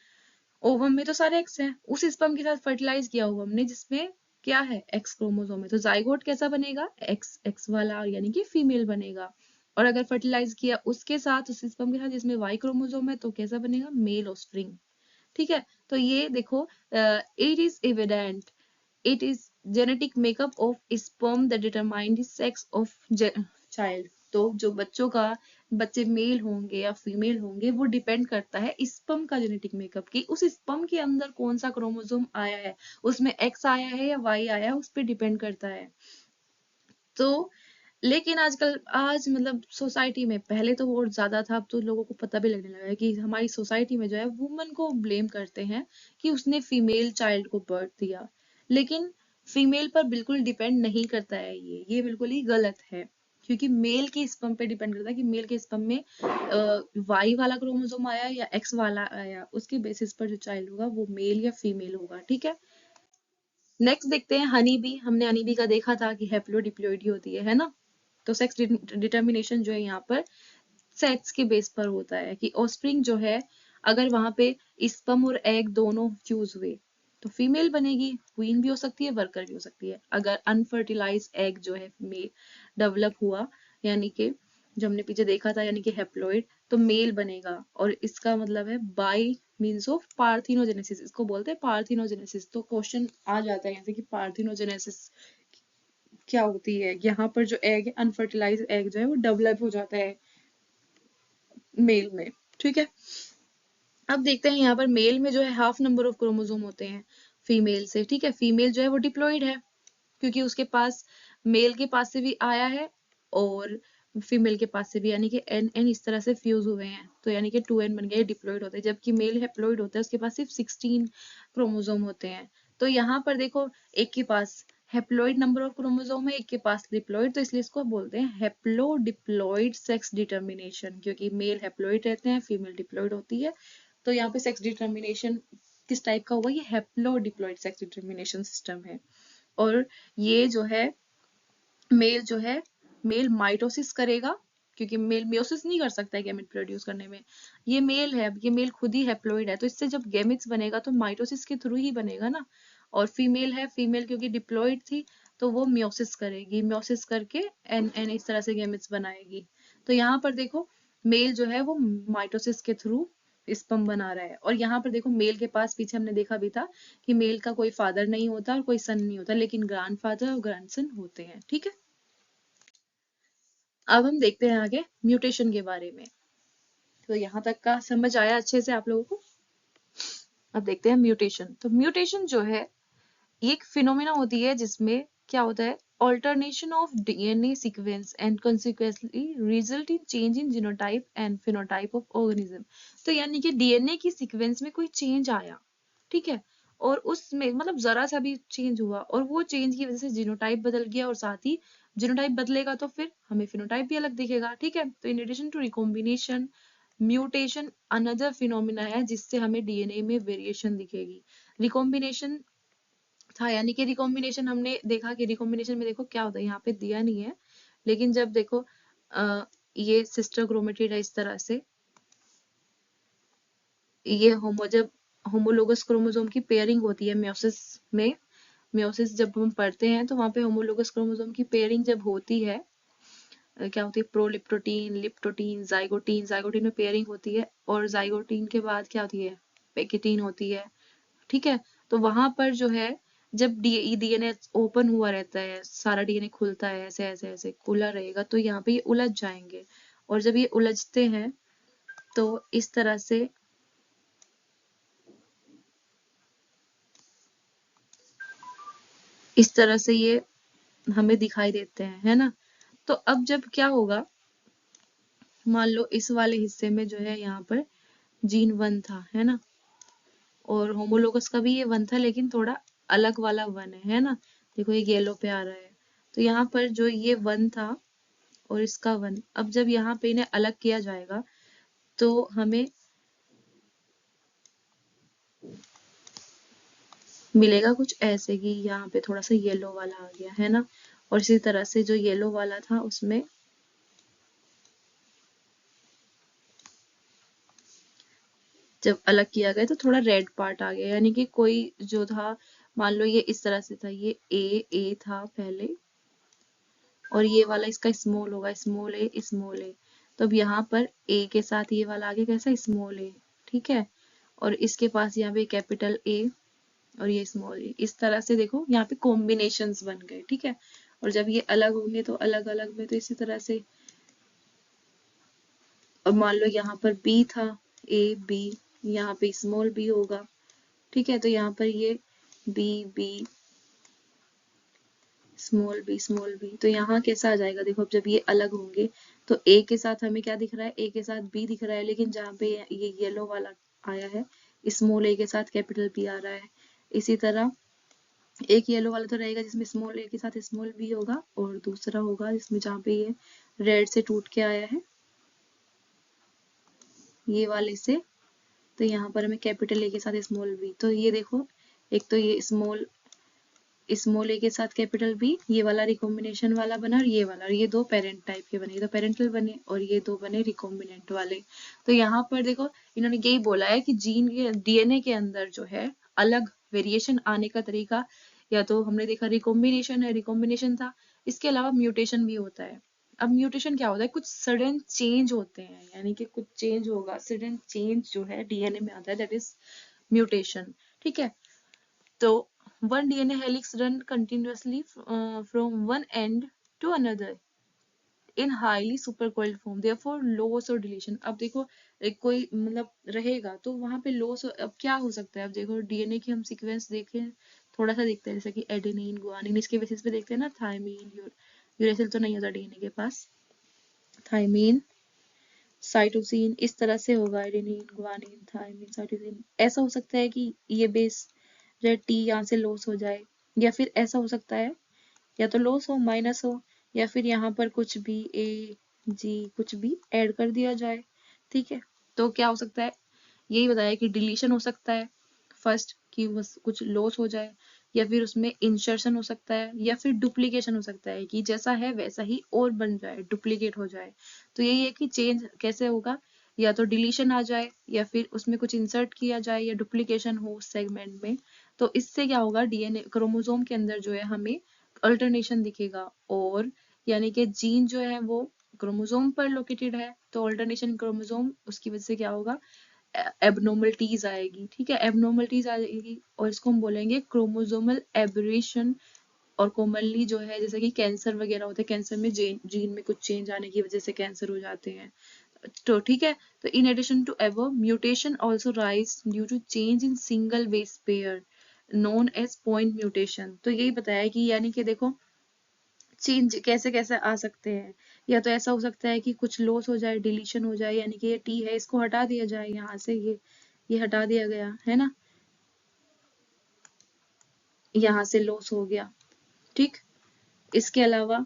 ओवम में तो सारे एक्स हैं, उस स्पर्म के साथ फर्टिलाइज किया ओवम ने जिसमें क्या है, एक्स क्रोमोसोम है, तो जाइगोट कैसा बनेगा, एक्स एक्स वाला, यानी कि फीमेल बनेगा। और अगर फर्टिलाइज किया उसके साथ, उस स्पर्म के साथ जिसमें वाई क्रोमोसोम है, तो कैसा बनेगा, मेल ऑफस्प्रिंग, ठीक है। तो ये देखो, it is evident, it is genetic makeup of sperm that determine the sex of child। तो जो बच्चे मेल होंगे या फीमेल होंगे वो डिपेंड करता है स्पर्म का जेनेटिक मेकअप की उस स्पर्म के अंदर कौन सा क्रोमोसोम आया है, उसमें एक्स आया है या वाई आया है, उस पर डिपेंड करता है। तो लेकिन आजकल आज मतलब सोसाइटी में पहले तो और ज्यादा था, अब तो लोगों को पता भी लगने लगा है कि हमारी सोसाइटी में जो है वुमन को ब्लेम करते हैं कि उसने फीमेल चाइल्ड को बर्थ दिया, लेकिन फीमेल पर बिल्कुल डिपेंड नहीं करता है, ये बिल्कुल ही गलत है। क्योंकि मेल के स्पर्म पे डिपेंड करता है कि मेल के स्पर्म में वाई वाला क्रोमोसोम आया या एक्स वाला आया, उसके बेसिस पर जो चाइल्ड होगा वो मेल या फीमेल होगा, ठीक है। नेक्स्ट देखते हैं हनी बी। हमने हनी बी का देखा था कि हेप्लोडिप्लोइडी होती है ना। तो सेक्स डिटर्मिनेशन जो है यहाँ पर सेक्स के बेस पर होता है कि ऑस्प्रिंग जो है अगर वहां पे स्पर्म और एग दोनों फ्यूज हुए तो फीमेल बनेगी, क्वीन भी हो सकती है, वर्कर भी हो सकती है। अगर अनफर्टिलाइज एग जो है डेवलप हुआ, यानी कि जो हमने पीछे देखा था, यानी कि हेप्लॉइड, तो मेल बनेगा। और इसका मतलब है बाई मीन्स ऑफ पार्थिनोजेनेसिस, इसको बोलते हैं पार्थिनोजेनेसिस। तो क्वेश्चन आ जाता है जैसे कि पार्थिनोजेनेसिस क्या होती है। यहाँ पर जो एग है, अनफर्टिलाइज एग जो है वो डेवलप हो जाता है मेल में, ठीक है। अब देखते हैं यहाँ पर मेल में जो है हाफ नंबर ऑफ क्रोमोसोम होते हैं फीमेल से, ठीक है। फीमेल जो है वो डिप्लॉइड है क्योंकि उसके पास मेल के पास से भी आया है और फीमेल के पास से भी, यानी कि एन एन इस तरह से फ्यूज हुए हैं, तो यानी कि 2n बन गए, डिप्लॉइड होते हैं। जबकि मेल हेप्लॉइड होता है, उसके पास सिर्फ 16 क्रोमोसोम होते हैं। तो यहाँ पर देखो एक के पास हेप्लॉइड नंबर ऑफ क्रोमोसोम है, एक के पास डिप्लॉइड, तो इसलिए इसको बोलते हैं हेप्लोडिप्लॉइड सेक्स डिटर्मिनेशन, क्योंकि मेल हेप्लॉइड रहते हैं, फीमेल डिप्लॉइड होती है। तो यहाँ पे सेक्स डिटर्मिनेशन किस टाइप का होगा, ये हेप्लोडिप्लॉइड सेक्स डिटर्मिनेशन सिस्टम है। और ये जो है मेल माइटोसिस करेगा, क्योंकि मेल मियोसिस नहीं कर सकता है गैमेट प्रोड्यूस करने में। ये मेल खुद ही हेप्लॉइड है, तो इससे जब गैमेट्स बनेगा तो माइटोसिस के थ्रू ही बनेगा ना। और फीमेल क्योंकि डिप्लॉइड थी तो वो मियोसिस करेगी, मियोसिस करके एन एन इस तरह से गैमेट्स बनाएगी। तो यहाँ पर देखो मेल जो है वो माइटोसिस के थ्रू स्पर्म बना रहा है। और यहाँ पर देखो मेल के पास, पीछे हमने देखा भी था कि मेल का कोई फादर नहीं होता और कोई सन नहीं होता, लेकिन ग्रैंडफादर और ग्रैंडसन होते हैं, ठीक है। अब हम देखते हैं आगे म्यूटेशन के बारे में। तो यहाँ तक का समझ आया अच्छे से आप लोगों को। अब देखते हैं म्यूटेशन। तो म्यूटेशन जो है ये एक फिनोमेना होती है जिसमें क्या होता है, alternation of DNA sequence and consequently result in change in genotype and phenotype of organism. तो यानी कि डीएनए की सीक्वेंस में कोई चेंज आया, ठीक है, और उसमें मतलब जरा सा भी चेंज हुआ और वो चेंज की वजह से जीनोटाइप बदल गया, और साथ ही जीनोटाइप बदलेगा तो फिर हमें फिनोटाइप भी अलग दिखेगा, ठीक है। तो in addition to recombination, mutation another phenomena है जिससे हमें डीएनए में वेरिएशन दिखेगी। रिकॉम्बिनेशन था, यानी कि रिकॉम्बिनेशन हमने देखा कि रिकॉम्बिनेशन में देखो क्या होता है, यहाँ पे दिया नहीं है, लेकिन जब देखो ये सिस्टर क्रोमेटिड है इस तरह से, ये जब होमोलोगस क्रोमोसोम की पेयरिंग होती है मियोसिस में, मियोसिस जब हम पढ़ते हैं तो वहां पे होमोलोगस क्रोमोसोम की पेयरिंग जब होती है, क्या होती है, प्रोलिप्टोटीन, लिप्टोटीन, जाइगोटीन, जाइगोटीन में पेयरिंग होती है, और जाइगोटीन के बाद क्या होती है, पेकिटीन होती है, ठीक है। तो वहां पर जो है जब डीएनए ओपन हुआ रहता है, सारा डीएनए खुलता है, ऐसे ऐसे ऐसे खुला रहेगा, तो यहाँ पे ये उलझ जाएंगे, और जब ये उलझते हैं तो इस तरह से ये हमें दिखाई देते हैं, है ना। तो अब जब क्या होगा, मान लो इस वाले हिस्से में जो है यहाँ पर जीन 1 था, है ना, और होमोलोगस का भी ये 1 था, लेकिन थोड़ा अलग वाला 1 है ना। देखो ये येलो पे आ रहा है, तो यहाँ पर जो ये 1 था और इसका 1, अब जब यहाँ पे इन्हें अलग किया जाएगा तो हमें मिलेगा कुछ ऐसे कि यहाँ पे थोड़ा सा येलो वाला आ गया, है ना। और इसी तरह से जो येलो वाला था उसमें जब अलग किया गया तो थोड़ा रेड पार्ट आ गया, यानी कि कोई जो था, मान लो ये इस तरह से था, ये ए था पहले, और ये वाला इसका स्मॉल होगा, स्मॉल ए। तो अब यहाँ पर ए के साथ ये वाला आगे कैसा, स्मॉल ए, ठीक है। और इसके पास यहाँ पे कैपिटल ए और ये स्मॉल ए, इस तरह से देखो यहाँ पे कॉम्बिनेशंस बन गए, ठीक है। और जब ये अलग होंगे तो अलग अलग में तो इसी तरह से अब मान लो यहाँ पर बी था, ए बी, यहाँ पे स्मॉल बी होगा, ठीक है। तो यहाँ पर ये बी बी स्मॉल बी, तो यहाँ कैसा आ जाएगा, देखो अब जब ये अलग होंगे तो ए के साथ हमें क्या दिख रहा है, ए के साथ बी दिख रहा है, लेकिन जहाँ पे ये येलो वाला आया है स्मॉल ए के साथ कैपिटल बी आ रहा है। इसी तरह एक येलो वाला तो रहेगा जिसमें स्मॉल ए के साथ स्मॉल बी होगा, और दूसरा होगा जिसमें जहाँ पे ये रेड से टूट के आया है ये वाले से, तो यहाँ पर हमें कैपिटल ए के साथ स्मॉल बी, तो ये देखो एक तो ये स्मॉल ए के साथ कैपिटल बी, ये वाला रिकॉम्बिनेशन वाला बना, और ये वाला, और ये दो पेरेंट टाइप के बने, तो पेरेंटल बने, और ये दो बने रिकॉम्बिनेंट वाले। तो यहाँ पर देखो इन्होंने यही बोला है कि जीन के डीएनए के अंदर जो है अलग वेरिएशन आने का तरीका, या तो हमने देखा रिकॉम्बिनेशन है, रिकॉम्बिनेशन था, इसके अलावा म्यूटेशन भी होता है। अब म्यूटेशन क्या होता है, कुछ सडन चेंज होते हैं, यानी कि कुछ चेंज होगा, सडन चेंज जो है डीएनए में आता है, दैट इज म्यूटेशन, ठीक है। तो one DNA helix run continuously from one end to another in highly supercoiled form, therefore loss or deletion। अब देखो एक कोई मतलब रहेगा तो वहां पे लॉस, अब क्या हो सकता है, अब देखो डीएनए की हम सीक्वेंस देखें, थोड़ा सा देखते हैं, जैसे कि एडेनिन गुआनिन, इसके बेसिस पे देखते हैं ना, थायमीन यूरेसिल तो नहीं होता डीएनए के पास, थायमीन साइटोसिन, इस तरह से होगा, एडेनिन गुआनिन थायमीन साइटोसिन। ऐसा हो सकता है कि ये बेस जो है टी यहाँ से लॉस हो जाए, या फिर ऐसा हो सकता है या तो लॉस हो, माइनस हो, या फिर यहाँ पर कुछ भी ए जी कुछ भी ऐड कर दिया जाए, ठीक है। तो क्या हो सकता है, यही बताया कि डिलीशन हो सकता है फर्स्ट, कि बस कुछ लॉस हो जाए, या फिर उसमें इंसर्शन हो सकता है, या फिर डुप्लीकेशन हो सकता है कि जैसा है वैसा ही और बन जाए, डुप्लीकेट हो जाए। तो यही है कि चेंज कैसे होगा, या तो डिलीशन आ जाए, या फिर उसमें कुछ इंसर्ट किया जाए, या डुप्लीकेशन हो उस सेगमेंट में। तो इससे क्या होगा, डीएनए क्रोमोसोम के अंदर जो है हमें अल्टरनेशन दिखेगा, और यानी कि जीन जो है वो क्रोमोसोम पर लोकेटेड है, तो अल्टरनेशन क्रोमोसोम उसकी वजह से क्या होगा, एबनॉर्मलिटीज आएगी, ठीक है, एबनॉर्मलिटीज आएगी, और इसको हम बोलेंगे क्रोमोसोमल एबरेशन। और कॉमनली जो है जैसे कि कैंसर वगैरह होते हैं, कैंसर में जीन में कुछ चेंज आने की वजह से कैंसर हो जाते हैं, तो ठीक है। तो in addition to above, mutation also rise due to change in single base pair known as point mutation. तो यही बताया कि यानी कि देखो चेंज कैसे कैसे आ सकते हैं, या तो ऐसा हो सकता है कि कुछ लॉस हो जाए, डिलीशन हो जाए, यानी कि ये टी है इसको हटा दिया जाए यहाँ से, ये हटा दिया गया है ना, यहाँ से लॉस हो गया, ठीक। इसके अलावा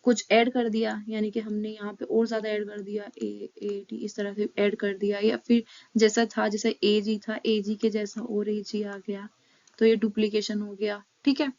कुछ ऐड कर दिया, यानी कि हमने यहाँ पे और ज्यादा ऐड कर दिया, ए टी इस तरह से ऐड कर दिया, या फिर जैसा था, जैसे ए जी था, ए जी के जैसा और ए जी आ गया, तो ये डुप्लीकेशन हो गया, ठीक है।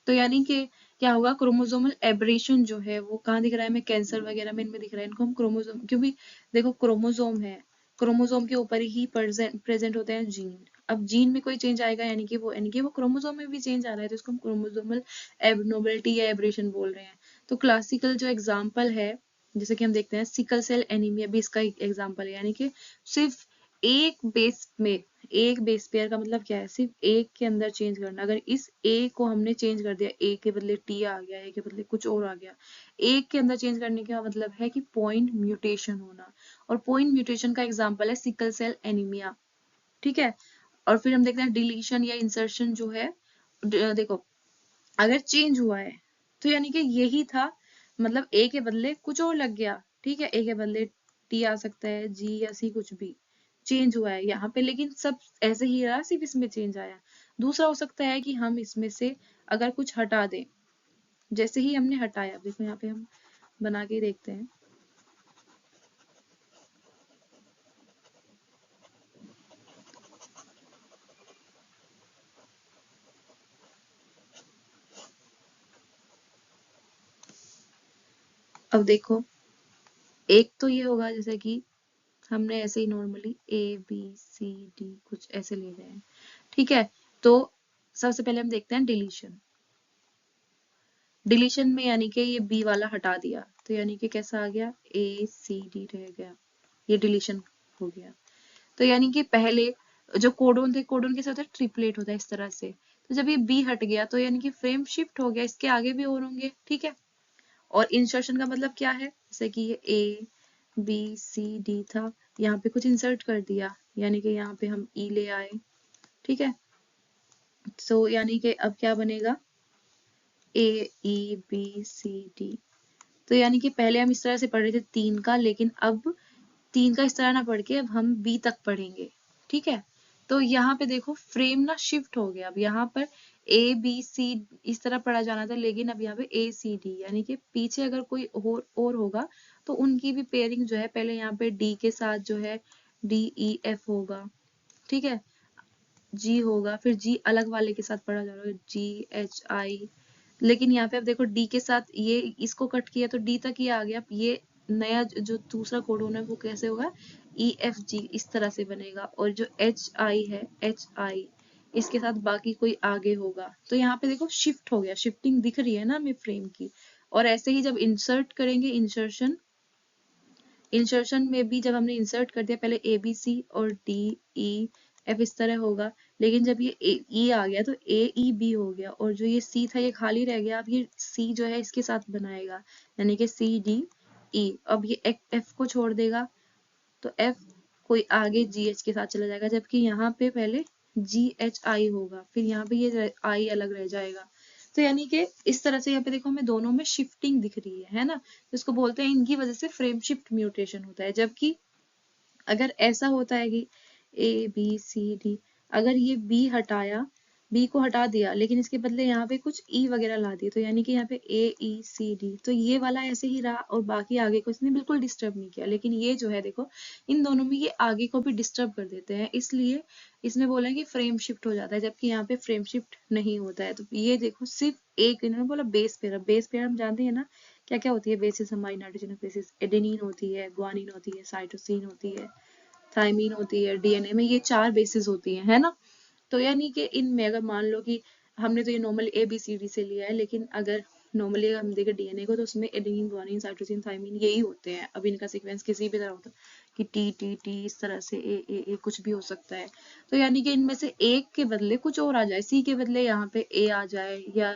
तो यानी कि क्या होगा, क्रोमोसोमल एबरेशन जो है वो कहाँ दिख रहा है हमें, कैंसर वगैरह में इनमें दिख रहा है, इनको हम क्रोमोसोम, क्योंकि देखो क्रोमोसोम है, क्रोमोसोम के ऊपर ही प्रेजेंट होते हैं जीन। अब जीन में कोई चेंज आएगा, यानी कि वो क्रोमोसोम में भी चेंज आ रहा है, तो इसको हम क्रोमोसोमल एबनॉर्मलिटी या एबरेशन बोल रहे हैं। तो क्लासिकल जो एग्जाम्पल है, जैसे कि हम देखते हैं सिकल सेल एनीमिया भी इसका एग्जाम्पल है, यानी कि सिर्फ एक बेस पेयर का मतलब क्या है, सिर्फ एक के अंदर चेंज करना। अगर इस ए को हमने चेंज कर दिया, ए के बदले टी आ गया, ए के बदले कुछ और आ गया, एक के अंदर चेंज करने का मतलब है कि पॉइंट म्यूटेशन होना, और पॉइंट म्यूटेशन का एग्जाम्पल है सिकल सेल एनीमिया, ठीक है। और फिर हम देखते हैं डिलीशन या इंसर्शन जो है, देखो अगर चेंज हुआ है तो यानी कि यही था, मतलब ए के बदले कुछ और लग गया, ठीक है, ए के बदले टी आ सकता है, जी या सी, कुछ भी चेंज हुआ है यहाँ पे, लेकिन सब ऐसे ही रहा, सिर्फ इसमें चेंज आया। दूसरा हो सकता है कि हम इसमें से अगर कुछ हटा दें, जैसे ही हमने हटाया, देखो यहाँ पे हम बना के देखते हैं, अब देखो एक तो ये होगा जैसे कि हमने ऐसे ही normally A B C D कुछ ऐसे ले रहे हैं, ठीक है। तो सबसे पहले हम देखते हैं डिलीशन। डिलीशन में यानी कि ये बी वाला हटा दिया, तो यानी कि कैसा आ गया, ए सी डी रह गया, ये डिलीशन हो गया। तो यानी कि पहले जो कोडोन थे, कोडोन के साथ ट्रिपलेट होता है इस तरह से, तो जब ये बी हट गया तो यानी कि फ्रेम शिफ्ट हो गया, इसके आगे भी और होंगे, ठीक है। और इंसर्शन का मतलब क्या है, जैसे कि ये ए ABCD था, यहाँ पे कुछ इंसर्ट कर दिया, यानी कि यहाँ पे हम E ले आए, ठीक है। सो यानी कि अब क्या बनेगा, AEBCD। तो यानी कि पहले हम इस तरह से पढ़ रहे थे 3 का, लेकिन अब 3 का इस तरह ना पढ़ के अब हम B तक पढ़ेंगे, ठीक है। तो यहाँ पे देखो फ्रेम ना शिफ्ट हो गया, अब यहाँ पर ABC इस तरह पढ़ा जाना था, लेकिन अब यहाँ पे ACD, यानी कि पीछे अगर कोई और होगा तो उनकी भी पेयरिंग जो है, पहले यहाँ पे D के साथ जो है DEF होगा, ठीक है, G होगा, फिर G अलग वाले के साथ पढ़ा जा रहा है GHI, लेकिन यहाँ पे अब देखो D के साथ ये इसको कट किया तो D तक ही आ गया। ये नया जो दूसरा कोडोन है वो कैसे होगा, EFG इस तरह से बनेगा, और जो HI है HI इसके साथ बाकी कोई आगे होगा। तो यहाँ पे देखो शिफ्ट हो गया, शिफ्टिंग दिख रही है ना हमें फ्रेम की। और ऐसे ही जब इंसर्ट करेंगे, इंसर्शन में भी जब हमने इंसर्ट कर दिया, पहले ABC और DEF इस तरह होगा, लेकिन जब ये E आ गया तो AEB हो गया, और जो ये C था ये खाली रह गया, अब ये C जो है इसके साथ बनाएगा, यानी कि CDE। अब ये F को छोड़ देगा तो F कोई आगे GH के साथ चला जाएगा, जबकि यहाँ पे पहले GHI होगा, फिर यहाँ पे ये I अलग रह जाएगा। तो यानी कि इस तरह से यहाँ पे देखो हमें दोनों में शिफ्टिंग दिख रही है ना, तो इसको बोलते हैं, इनकी वजह से फ्रेम शिफ्ट म्यूटेशन होता है। जबकि अगर ऐसा होता है कि ABCD, अगर ये B को हटा दिया, लेकिन इसके बदले यहाँ पे कुछ E वगैरह ला दिए, तो यानी कि यहाँ पे AECD, तो ये वाला ऐसे ही रहा और बाकी आगे को इसने बिल्कुल डिस्टर्ब नहीं किया। लेकिन ये जो है देखो, इन दोनों में ये आगे को भी डिस्टर्ब कर देते हैं, इसलिए इसमें बोला है कि फ्रेम शिफ्ट हो जाता है, जबकि यहाँ पे फ्रेम शिफ्ट नहीं होता है। तो ये देखो सिर्फ एक इन्होंने बोला बेस पेयर हम जानते हैं ना क्या क्या होती है, बेसिस हमारी नाइट्रोजन बेसिस, एडेनिन होती है, ग्वानिन होती है, साइटोसिन होती है, थायमीन होती है, डीएनए में ये 4 बेसिस होती हैं, है ना। तो यानी कि इनमें अगर मान लो कि हमने तो ये नॉर्मल ABCD से लिया है, लेकिन अगर नॉर्मली हम देखें डीएनए को तो उसमें एडेनिन, ग्वानिन, साइटोसिन, थायमीन यही होते हैं। अब इनका सीक्वेंस किसी भी तरह होता है कि T इस तरह से A कुछ भी हो सकता है। तो यानी कि इनमें से एक के बदले कुछ और आ जाए, C के बदले यहाँ पे A आ जाए, या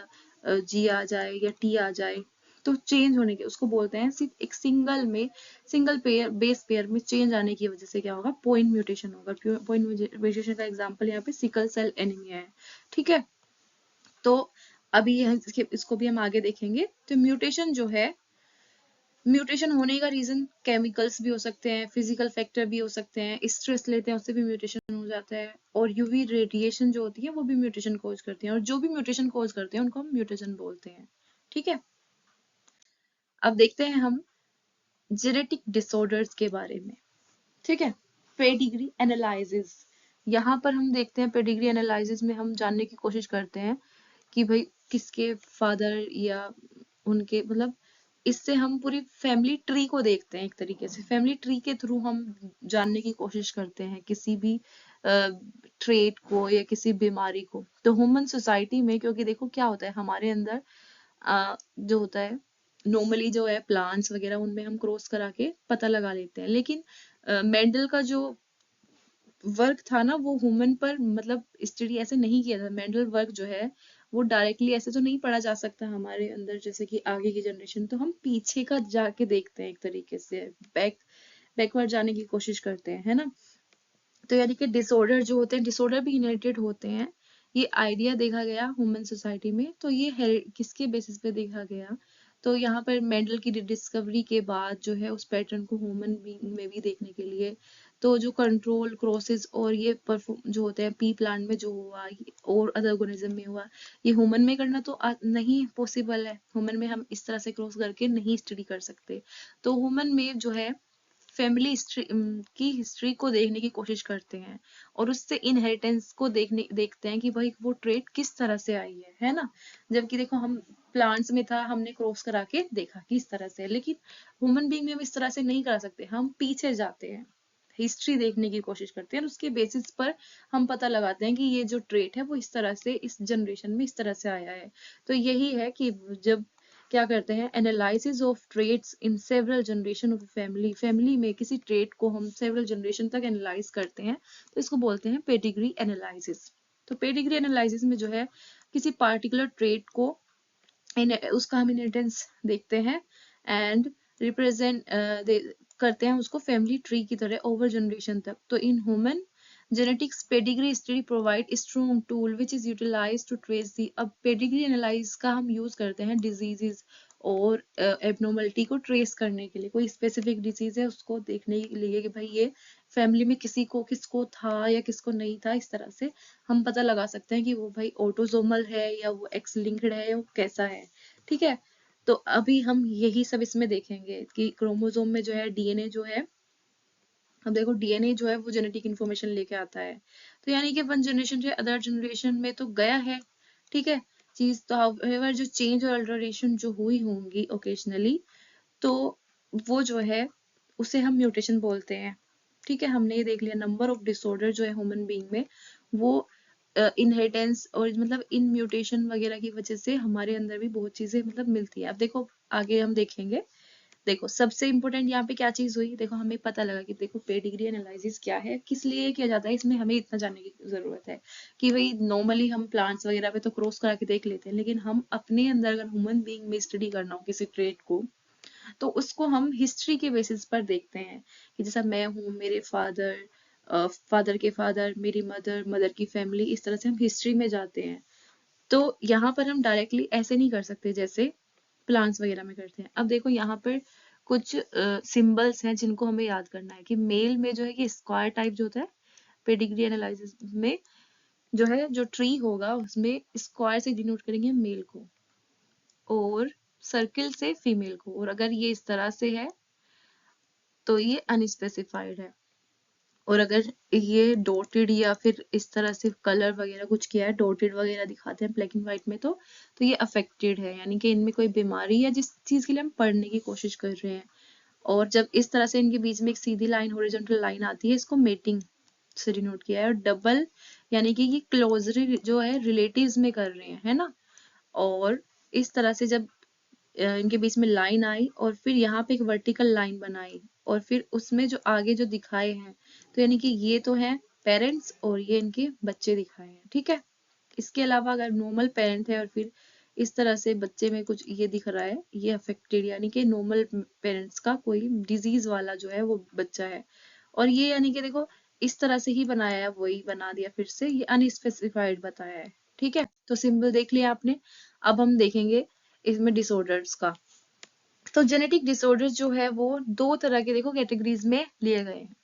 G आ जाए, या T आ जाए, तो चेंज होने के उसको बोलते हैं, सिर्फ एक सिंगल पेयर बेस पेयर में चेंज आने की वजह से क्या होगा, पॉइंट म्यूटेशन होगा। पॉइंट म्यूटेशन का एग्जांपल यहाँ पे सिकल सेल एनीमिया है, ठीक है। तो अभी इसको भी हम आगे देखेंगे। तो म्यूटेशन जो है, म्यूटेशन होने का रीजन केमिकल्स भी हो सकते हैं, फिजिकल फैक्टर भी हो सकते हैं, स्ट्रेस लेते हैं उससे भी म्यूटेशन हो जाता है, और यूवी रेडिएशन जो होती है वो भी म्यूटेशन कॉज करती है, और जो भी म्यूटेशन कॉज करते हैं उनको हम म्यूटेशन बोलते हैं, ठीक है। अब देखते हैं हम जेनेटिक डिसऑर्डर्स के बारे में, ठीक है। पेडिग्री एनालिसिस, यहाँ पर हम देखते हैं पेडिग्री एनालिसिस में हम जानने की कोशिश करते हैं कि भाई किसके फादर या उनके मतलब, इससे हम पूरी फैमिली ट्री को देखते हैं, एक तरीके से फैमिली ट्री के थ्रू हम जानने की कोशिश करते हैं किसी भी ट्रेट को या किसी बीमारी को। तो ह्यूमन सोसाइटी में, क्योंकि देखो क्या होता है हमारे अंदर जो होता है नॉर्मली जो है प्लांट्स वगैरह उनमें हम क्रॉस करा के पता लगा लेते हैं, लेकिन मेंडल का जो वर्क था ना वो ह्यूमन पर मतलब स्टडी ऐसे नहीं किया था। मेंडल वर्क जो है वो डायरेक्टली ऐसे तो नहीं पढ़ा जा सकता हमारे अंदर, जैसे कि आगे की जनरेशन, तो हम पीछे का जाके देखते हैं, एक तरीके से बैकवर्ड जाने की कोशिश करते हैं, है ना। तो यानी कि डिसऑर्डर जो होते हैं, डिसऑर्डर भी इनहेरिटेड होते हैं। ये आइडिया देखा गया ह्यूमन सोसाइटी में, तो ये किसके बेसिस पे देखा गया, तो यहाँ पर मेंडल की डिस्कवरी के बाद जो है उस पैटर्न को ह्यूमन बीइंग में भी देखने के लिए, तो जो कंट्रोल क्रॉसेस और ये परफॉर्म जो होते हैं पी प्लांट में जो हुआ और अदर ऑर्गेनिज्म में हुआ, ये ह्यूमन में करना तो नहीं पॉसिबल है। ह्यूमन में हम इस तरह से क्रॉस करके नहीं स्टडी कर सकते। तो ह्यूमन में जो है फैमिली हिस्ट्री की हिस्ट्री को देखने की कोशिश करते हैं, और उससे इनहेरिटेंस को देखते हैं कि भाई वो ट्रेट किस तरह से आई है ना। जबकि देखो हम प्लांट्स में था, हमने क्रॉस करा के देखा किस तरह से, लेकिन ह्यूमन बीइंग में हम इस तरह से नहीं करा सकते। हम पीछे जाते हैं, हिस्ट्री देखने की कोशिश करते हैं, और उसके बेसिस पर हम पता लगाते हैं कि ये जो ट्रेट है वो इस तरह से इस जनरेशन में इस तरह से आया है। तो यही है कि जब क्या करते हैं, analysis of traits in several generation of family में किसी ट्रेट को हम सेवरल जनरेशन तक एनालाइज करते हैं, तो इसको बोलते हैं पेडिग्री एनालिसिस। तो पेडिग्री एनालिसिस में जो है किसी पार्टिकुलर ट्रेट को उसका हम इनहेरिटेंस देखते हैं, एंड रिप्रेजेंट करते हैं उसको फैमिली ट्री की तरह ओवर जनरेशन तक। तो in human genetics pedigree study provide strong tool which is utilize to trace the. अब पेडिग्री एनालाइज का हम यूज करते हैं डिजीजेस और एबनॉर्मलिटी को ट्रेस करने के लिए। कोई स्पेसिफिक डिजीज है उसको देखने के लिए कि भाई ये फैमिली में किसको था या किसको नहीं था, इस तरह से हम पता लगा सकते हैं कि वो भाई ऑटोसोमल है या वो एक्स लिंक्ड है या वो कैसा है। ठीक है, तो अभी हम यही सब इसमें देखेंगे कि क्रोमोसोम में जो है डीएनए जो है, अब देखो डीएनए जो है वो जेनेटिक इन्फॉर्मेशन लेके आता है। तो यानी कि वन जनरेशन से अदर जनरेशन में तो गया है, ठीक है चीज। तो हाउएवर जो चेंज और अल्टरेशन जो हुई होंगी ओकेजनली, तो वो जो है उसे हम म्यूटेशन बोलते हैं। ठीक है, हमने ये देख लिया नंबर ऑफ डिसऑर्डर जो है ह्यूमन बीइंग में, वो इनहेरिटेंस और मतलब इन म्यूटेशन वगैरह की वजह से हमारे अंदर भी बहुत चीजें मतलब मिलती है। अब देखो आगे हम देखेंगे। देखो सबसे इंपॉर्टेंट यहाँ पे क्या चीज हुई, देखो हमें पता लगा कि देखो पेडिग्री एनालिसिस क्या है, किस लिए किया जाता है, इसमें हमें इतना जानने की जरूरत है कि भाई नॉर्मली हम प्लांट्स वगैरह पे तो क्रॉस करा के देख लेते हैं, लेकिन हम अपने अंदर अगर ह्यूमन बीइंग में स्टडी करना हो किसी ट्रेट को, तो उसको हम हिस्ट्री के बेसिस पर देखते हैं कि जैसा मैं हूँ, मेरे फादर के फादर, मेरी मदर, मदर की फैमिली, इस तरह से हम हिस्ट्री में जाते हैं। तो यहाँ पर हम डायरेक्टली ऐसे नहीं कर सकते जैसे प्लांट्स वगैरह में करते हैं। अब देखो यहाँ पर कुछ सिंबल्स हैं जिनको हमें याद करना है कि मेल में जो है कि स्क्वायर टाइप जो होता है पेडिग्री एनालिसिस में, जो है जो ट्री होगा उसमें स्क्वायर से डिनोट करेंगे मेल को और सर्किल से फीमेल को, और अगर ये इस तरह से है तो ये अनस्पेसिफाइड है, और अगर ये डॉटेड या फिर इस तरह से कलर वगैरह कुछ किया है, डॉटेड वगैरह दिखाते हैं ब्लैक एंड व्हाइट में, तो ये अफेक्टेड है, यानी कि इनमें कोई बीमारी है जिस चीज के लिए हम पढ़ने की कोशिश कर रहे हैं। और जब इस तरह से इनके बीच में एक सीधी लाइन हॉरिजॉन्टल लाइन आती है, इसको मेटिंग से डिनोट किया है। और डबल यानी कि ये क्लोजली जो है रिलेटिव्स में कर रहे हैं, है ना। और इस तरह से जब इनके बीच में लाइन आई और फिर यहाँ पे एक वर्टिकल लाइन बनाई और फिर उसमें जो आगे जो दिखाए हैं, तो यानी कि ये तो है पेरेंट्स और ये इनके बच्चे दिखाए हैं। ठीक है, इसके अलावा अगर नॉर्मल पेरेंट है और फिर इस तरह से बच्चे में कुछ ये दिख रहा है, ये अफेक्टेड यानी कि नॉर्मल पेरेंट्स का कोई डिजीज वाला जो है वो बच्चा है। और ये यानी कि देखो इस तरह से ही बनाया है, वही बना दिया फिर से, ये अनस्पेसिफाइड बताया है। ठीक है, तो सिंबल देख लिया आपने। अब हम देखेंगे इसमें डिसऑर्डर्स का। तो जेनेटिक डिसऑर्डर्स जो है वो दो तरह के देखो कैटेगरीज में लिए गए हैं।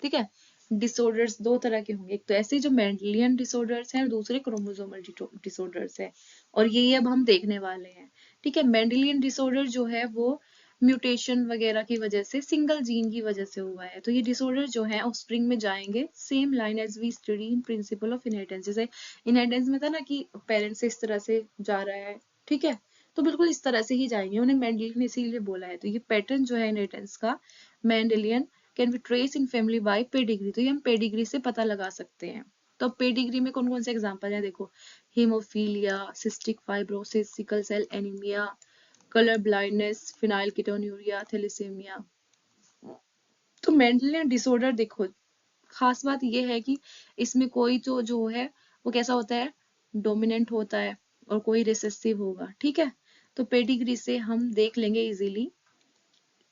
ठीक है, डिसऑर्डर्स दो तरह के होंगे, एक तो ऐसे जो मेंडलियन डिसऑर्डर्स हैं और दूसरे क्रोमोसोमल डिसऑर्डर्स है, और यही अब हम देखने वाले हैं। ठीक है, मेंडलियन डिसऑर्डर जो है वो म्यूटेशन वगैरह की वजह से, सिंगल जीन की वजह से हुआ है। तो ये डिसऑर्डर जो है ऑफस्प्रिंग में जाएंगे same line as we study in principle of inheritance. जैसे इनहेरिटेंस में था ना कि पेरेंट्स से इस तरह से जा रहा है, ठीक है, तो बिल्कुल इस तरह से ही जाएंगे, उन्हें मेंडलियन इसीलिए बोला है। तो ये पैटर्न जो है इनहेरिटेंस का Mendelian can be trace in family by pedigree, तो ये हम पेडिग्री से पता लगा सकते हैं। तो पेडिग्री में कौन कौन से एग्जांपल है देखो, haemophilia, cystic fibrosis, sickle cell anaemia, colour blindness, phenylketonuria, thalassaemia. तो मेंडलियन डिसऑर्डर देखो खास बात यह है कि इसमें कोई तो जो है वो कैसा होता है, डोमिनेंट होता है, और कोई रिसेसिव होगा। ठीक है, तो पेडिग्री से हम देख लेंगे इजीली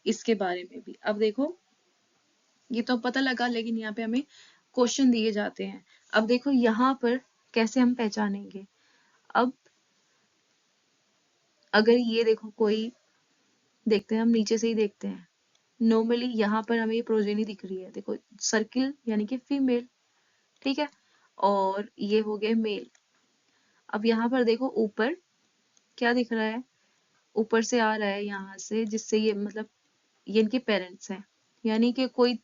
इसके बारे में भी। अब देखो ये तो पता लगा, लेकिन यहाँ पे हमें क्वेश्चन दिए जाते हैं। अब देखो यहाँ पर कैसे हम पहचानेंगे। अब अगर ये देखो कोई, देखते हैं हम नीचे से ही देखते हैं, नॉर्मली यहाँ पर हमें ये प्रोजेनी दिख रही है, देखो सर्किल यानी कि फीमेल, ठीक है, और ये हो गए मेल। अब यहाँ पर देखो ऊपर क्या दिख रहा है, ऊपर से आ रहा है यहाँ से, जिससे ये मतलब ये इनके पेरेंट्स हैं, यानी कि कोई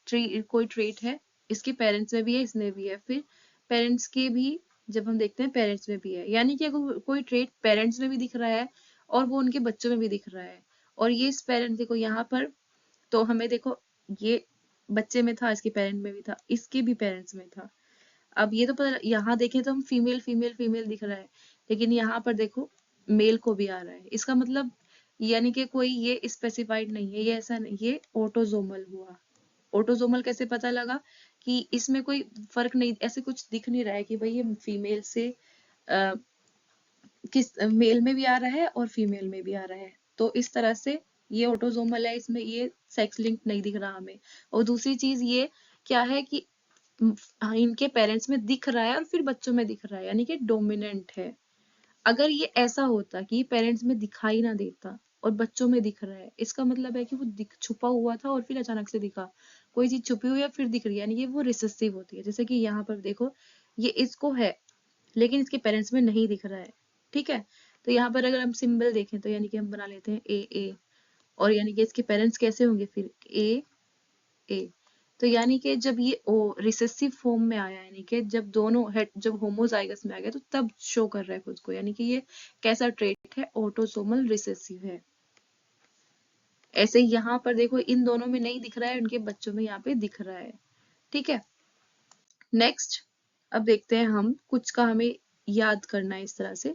ट्रेट है, इसके पेरेंट्स में भी है, इसमें भी है, फिर पेरेंट्स के भी जब हम देखते हैं पेरेंट्स में भी है, यानी कि अगर कोई ट्रेट पेरेंट्स में भी दिख रहा है और वो उनके बच्चों में भी दिख रहा है। और ये इस पेरेंट देखो यहाँ पर, तो हमें देखो ये बच्चे में था, इसके पेरेंट में भी था, इसके भी पेरेंट्स में था। अब ये तो पता, यहाँ देखें तो हम फीमेल फीमेल फीमेल दिख रहा है, लेकिन यहाँ पर देखो मेल को भी आ रहा है, इसका मतलब यानी कि कोई ये स्पेसिफाइड नहीं है, ये ऐसा नहीं, ये ऑटोजोमल हुआ। ऑटोजोमल कैसे पता लगा कि इसमें कोई फर्क नहीं, ऐसे कुछ दिख नहीं रहा है कि भाई ये फीमेल से आ, किस मेल में भी आ रहा है और फीमेल में भी आ रहा है, तो इस तरह से ये ऑटोजोमल है, इसमें ये सेक्स लिंक नहीं दिख रहा हमें। और दूसरी चीज ये क्या है कि इनके पेरेंट्स में दिख रहा है और फिर बच्चों में दिख रहा है, यानी कि डोमिनेंट है। अगर ये ऐसा होता कि पेरेंट्स में दिखाई ना देता और बच्चों में दिख रहा है, इसका मतलब है कि वो छुपा हुआ था और फिर अचानक से दिखा। कोई चीज छुपी हुई है फिर दिख रही है, यानी कि वो रिसेसिव होती है। जैसे कि यहाँ पर देखो, ये इसको है लेकिन इसके पेरेंट्स में नहीं दिख रहा है, ठीक है। तो यहाँ पर अगर हम सिंबल देखें तो यानी कि हम बना लेते हैं ए, और यानी कि इसके पेरेंट्स कैसे होंगे फिर ए। तो यानी कि जब ये ओ रिसेसिव फॉर्म में आया, यानी कि जब दोनों जब होमोजाइगस में आ गया तो तब शो कर रहा है खुद को, यानी कि ये कैसा ट्रेट है, ऑटोसोमल रिसेसिव है। ऐसे यहाँ पर देखो इन दोनों में नहीं दिख रहा है, उनके बच्चों में यहाँ पे दिख रहा है, ठीक है। नेक्स्ट अब देखते हैं हम कुछ का हमें याद करना है इस तरह से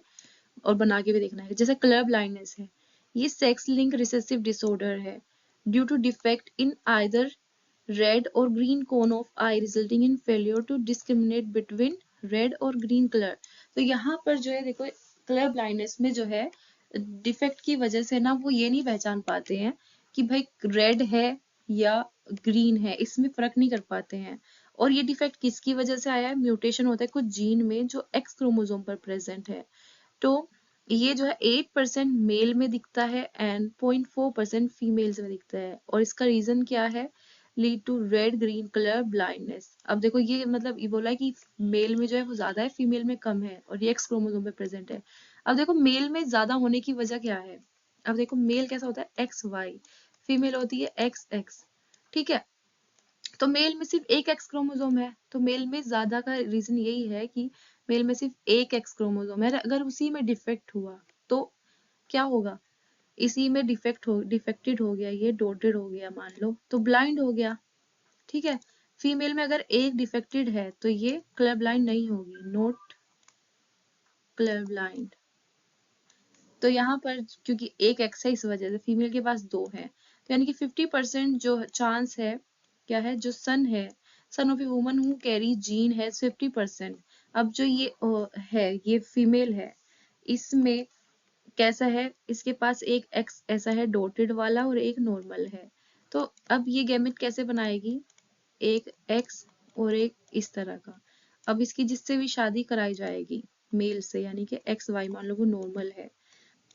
और बना के भी देखना है। जैसे कलर ब्लाइंडनेस है, ये सेक्स लिंक रिसेसिव डिसऑर्डर है due to defect in either red और green cone of eye resulting in failure to discriminate between red और ग्रीन कलर। तो यहाँ पर जो है देखो, कलर ब्लाइंडनेस में जो है डिफेक्ट की वजह से ना वो ये नहीं पहचान पाते हैं कि भाई रेड है या ग्रीन है, इसमें फर्क नहीं कर पाते हैं। और ये डिफेक्ट किसकी वजह से आया है, म्यूटेशन होता है कुछ जीन में जो एक्स क्रोमोसोम पर प्रेजेंट है। तो ये जो है 8% मेल में दिखता है एंड 0.4% फीमेल्स में दिखता है। और इसका रीजन क्या है, lead to red green colour blindness. अब देखो ये मतलब ये बोला है कि मेल में जो है वो ज्यादा है, फीमेल में कम है, और ये एक्स क्रोमोसोम पे प्रेजेंट है। अब देखो मेल में ज्यादा होने की वजह क्या है, अब देखो मेल कैसा होता है एक्स वाई, फीमेल होती है एक्स एक्स, ठीक है। तो मेल में सिर्फ एक एक्स क्रोमोसोम है, तो मेल में ज्यादा का रीजन यही है कि मेल में सिर्फ एक एक्स क्रोमोसोम है। अगर उसी में डिफेक्ट हुआ तो क्या होगा, इसी में डिफेक्टेड हो गया, ये डॉटेड हो गया मान लो, तो ब्लाइंड हो गया, ठीक है। फीमेल में अगर एक डिफेक्टेड है तो ये कलर ब्लाइंड नहीं होगी, नॉट कलर ब्लाइंड। तो यहाँ पर क्योंकि एक एक्स है इस वजह से फीमेल के पास दो है, तो यानी कि 50% जो चांस है क्या है, जो son of a woman who carry gene है 50%। अब जो ये है ये फीमेल है, इसमें कैसा है, इसके पास एक एक्स ऐसा है डॉटेड वाला और एक नॉर्मल है। तो अब ये गैमेट कैसे बनाएगी, एक एक्स और एक इस तरह का। अब इसकी जिससे भी शादी कराई जाएगी मेल से, यानी कि एक्स वाई, मान लो वो नॉर्मल है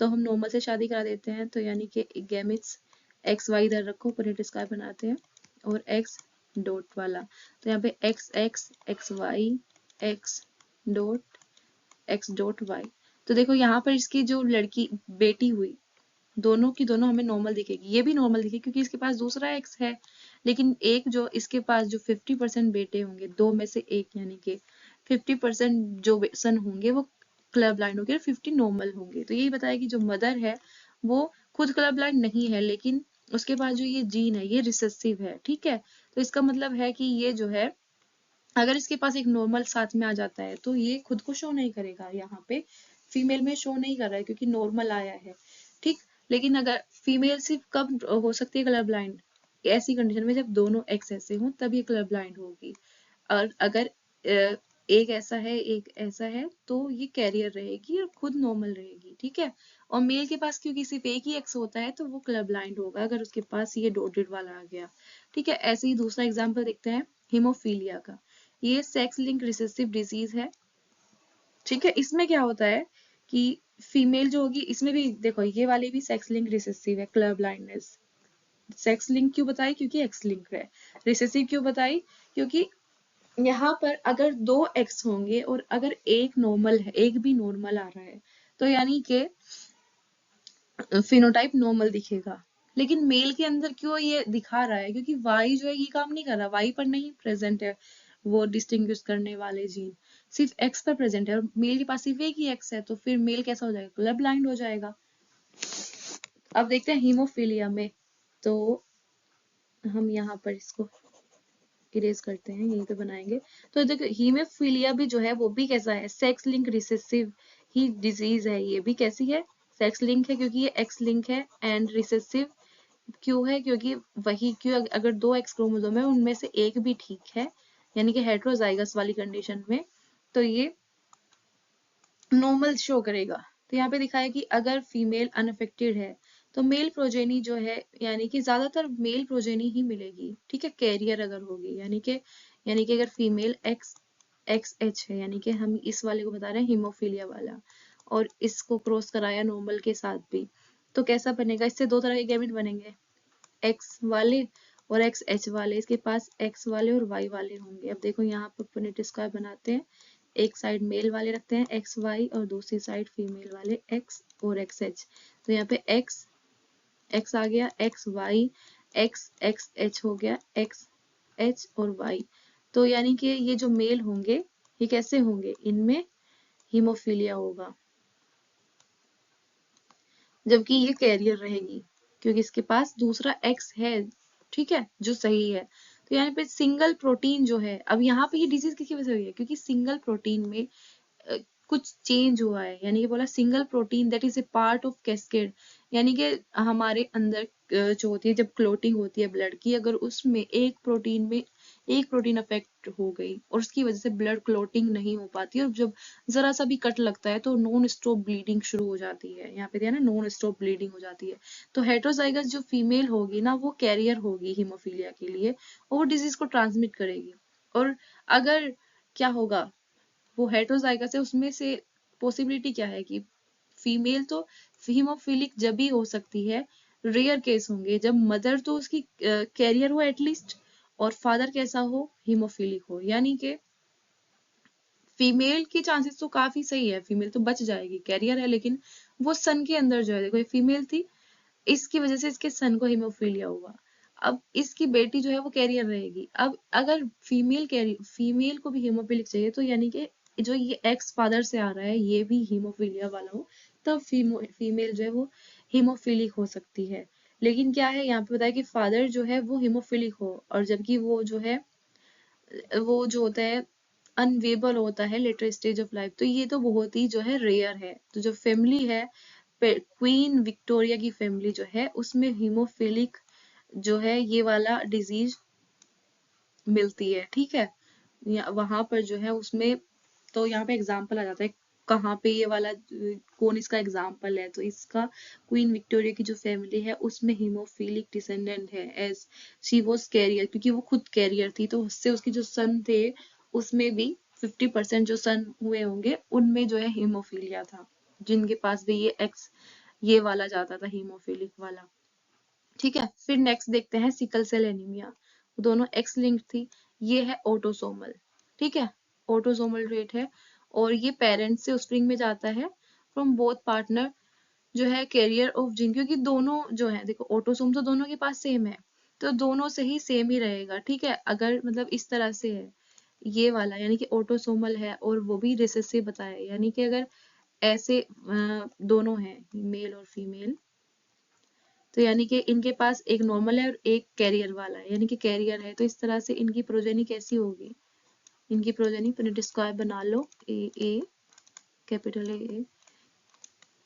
तो हम नॉर्मल से शादी करा देते हैं, तो यानी कि गैमेट्स एक्स वाई इधर रखो, पॉलिट स्क्वायर बनाते हैं, और एक्स डॉट वाला, तो यहाँ पे X X X Y X dot Y. तो देखो यहाँ पर इसकी जो लड़की बेटी हुई, दोनों की दोनों हमें नॉर्मल दिखेगी, ये भी नॉर्मल दिखेगी क्योंकि इसके पास दूसरा एक्स है। लेकिन एक जो इसके पास जो 50% बेटे होंगे, दो में से एक, यानी कि 50% जो सन होंगे वो कलर ब्लाइंड होंगे और 50 नॉर्मल होंगे। तो यही बताया कि जो मदर है वो खुद कलर ब्लाइंड नहीं है, लेकिन उसके पास जो ये जीन है ये रिसेसिव है, ठीक है। तो इसका मतलब है कि ये जो है अगर इसके पास एक नॉर्मल साथ में आ जाता है तो ये खुद को शो नहीं करेगा, यहाँ पे फीमेल में शो नहीं कर रहा है क्योंकि नॉर्मल आया है, ठीक। लेकिन अगर फीमेल सिर्फ कब हो सकती है कलर ब्लाइंड, ऐसी कंडीशन में जब दोनों एक्स ऐसे हों तब ये कलर ब्लाइंड होगी। और अगर एक ऐसा है एक ऐसा है तो ये कैरियर रहेगी और खुद नॉर्मल रहेगी, ठीक है। और मेल के पास क्योंकि सिर्फ एक ही एक्स होता है तो वो कलर ब्लाइंड होगा अगर उसके पास ये डॉटेड वाला आ गया, ठीक है। ऐसे ही दूसरा एग्जांपल देखते हैं हीमोफीलिया का। ये सेक्स लिंक रिसेसिव डिजीज है, ठीक है। इसमें क्या होता है कि फीमेल जो होगी, इसमें भी देखो ये वाली भी सेक्स लिंक रिसेसिव है, कलर ब्लाइंडनेस। सेक्स लिंक क्यों बताई, क्योंकि एक्स लिंक है। रिसेसिव क्यों बताई, क्योंकि यहाँ पर अगर दो एक्स होंगे और अगर एक नॉर्मल है, एक भी नॉर्मल आ रहा है, तो यानी कि फिनोटाइप नॉर्मल दिखेगा। लेकिन मेल के अंदर क्यों ये दिखा रहा है, क्योंकि वाई जो है ये काम नहीं कर रहा, वाई पर नहीं प्रेजेंट है वो डिस्टिंग्विश करने वाले जीन, सिर्फ एक्स पर प्रेजेंट है, और मेल के पास सिर्फ एक ही एक्स है, तो फिर मेल कैसा हो जाएगा, कलर ब्लाइंड हो जाएगा। अब देखते हैं हीमोफीलिया में, तो हम यहाँ पर इसको इरेज करते हैं, यहीं पे बनाएंगे। तो देखो हीमोफीलिया भी जो है वो भी कैसा है, सेक्स लिंक रिसेसिव ही डिजीज है। ये भी कैसी है, सेक्स लिंक है क्योंकि ये एक्स लिंक है, एंड रिसेसिव क्यों है, क्योंकि वही क्यों अगर दो एक्स क्रोमोसोम है उनमें से एक भी ठीक है, यानी कि हेट्रोजाइगस वाली कंडीशन में, तो ये नॉर्मल शो करेगा। तो यहाँ पे दिखा है कि अगर फीमेल अनअफेक्टेड है तो मेल प्रोजेनी जो है यानी कि ज्यादातर मेल प्रोजेनी ही मिलेगी, ठीक है, कैरियर अगर होगी, यानी कि अगर फीमेल एक्स है, यानी कि हम इस वाले को बता रहे हैं हीमोफीलिया वाला, और इसको क्रॉस कराया नॉर्मल के साथ भी, तो कैसा बनेगा, इससे दो तरह के गैमेट बनेंगे, एक्स वाले और एक्स एच वाले। इसके पास एक्स वाले और वाई वाले होंगे। अब देखो यहाँ पर पुनेट स्क्वायर बनाते हैं, एक साइड मेल वाले रखते हैं एक्स वाई और दूसरी साइड फीमेल वाले एक्स और एक्स एच। तो यहाँ पे एक्स एक्स आ गया, X Y X X H हो गया, एक्स एच और वाई। तो यानी कि ये जो मेल होंगे ये कैसे होंगे, इनमें हीमोफीलिया होगा, जबकि ये कैरियर रहेगी क्योंकि इसके पास दूसरा एक्स है, ठीक है, जो सही है। तो यहाँ पे सिंगल प्रोटीन जो है, अब यहाँ पे ये डिजीज किसकी वजह से हुई है, क्योंकि सिंगल प्रोटीन में कुछ चेंज हुआ है, यानी कि बोला single protein that is a part of cascade, यानी कि हमारे अंदर जो होती है, जब क्लोटिंग होती है ब्लड की, अगर उसमें एक प्रोटीन अफेक्ट हो गई और उसकी वजह से ब्लड क्लोटिंग नहीं हो पाती, और जब जरा सा भी कट लगता है तो नॉन स्टॉप ब्लीडिंग शुरू हो जाती है, यहाँ पे दिया ना नॉन स्टॉप ब्लीडिंग हो जाती है। तो हेटेरोजाइगस जो फीमेल होगी ना, वो कैरियर होगी हीमोफीलिया के लिए, और वो डिजीज को ट्रांसमिट करेगी। और अगर क्या होगा, वो हेटेरोजाइगस है, उसमें से पॉसिबिलिटी क्या है कि फीमेल तो हीमोफिलिक जब भी हो सकती है, रेयर केस होंगे जब मदर तो उसकी कैरियर हो एटलीस्ट, और फादर कैसा हो, हीमोफिलिक हो, यानी कि फीमेल की चांसेस तो काफी सही है, फीमेल तो बच जाएगी, कैरियर है, लेकिन वो सन के अंदर जो है, देखो ये फीमेल थी, इसकी वजह से इसके सन को हीमोफीलिया हुआ। अब इसकी बेटी जो है वो कैरियर रहेगी। अब अगर फीमेल को भी हीमोफिलिक चाहिए, तो यानी कि जो ये एक्स फादर से आ रहा है ये भी हीमोफीलिया वाला हो, तब फीमेल जो है वो हीमोफिलिक हो सकती है। लेकिन क्या है, यहाँ पे बताया कि फादर जो है वो हीमोफिलिक हो, और जबकि वो जो है वो जो होता है अनवेबल होता है लेटर स्टेज ऑफ लाइफ, तो ये तो बहुत ही जो है रेयर है। तो जो फैमिली है, क्वीन विक्टोरिया की फैमिली जो है, उसमें हीमोफिलिक जो है ये वाला डिजीज मिलती है, ठीक है, वहां पर जो है उसमें, तो यहाँ पे एग्जाम्पल आ जाता है कहाँ पे ये वाला कौन इसका एग्जाम्पल है, तो इसका क्वीन विक्टोरिया की जो फैमिली है उसमें हीमोफिलिक डिसेंडेंट है, एज शी वॉज कैरियर, क्योंकि वो खुद कैरियर थी, तो उससे उसके जो सन थे उसमें भी 50% जो सन हुए होंगे उनमें जो है हीमोफीलिया था, जिनके पास भी ये वाला जाता था हीमोफिलिक वाला, ठीक है। फिर नेक्स्ट देखते हैं सिकल सेल एनीमिया, दोनों एक्स लिंक्ड थी, ये है ऑटोसोमल, ठीक है, ऑटोसोमल ट्रेट है, और ये पेरेंट्स से ऑफस्प्रिंग में जाता है फ्रॉम बोथ पार्टनर जो है कैरियर ऑफ जीन, क्योंकि दोनों जो है, देखो ऑटोसोम तो दोनों के पास सेम है, तो दोनों से ही सेम ही रहेगा, ठीक है। अगर मतलब इस तरह से है ये वाला, यानी कि ऑटोसोमल है और वो भी रिसेसिव बताया, यानी कि अगर ऐसे दोनों हैं मेल और फीमेल, तो यानी कि इनके पास एक नॉर्मल है और एक कैरियर वाला है, यानी कि कैरियर है, तो इस तरह से इनकी प्रोजेनी कैसी होगी, इनकी प्रोजेनी पुनेट स्क्वायर बना लो, A capital A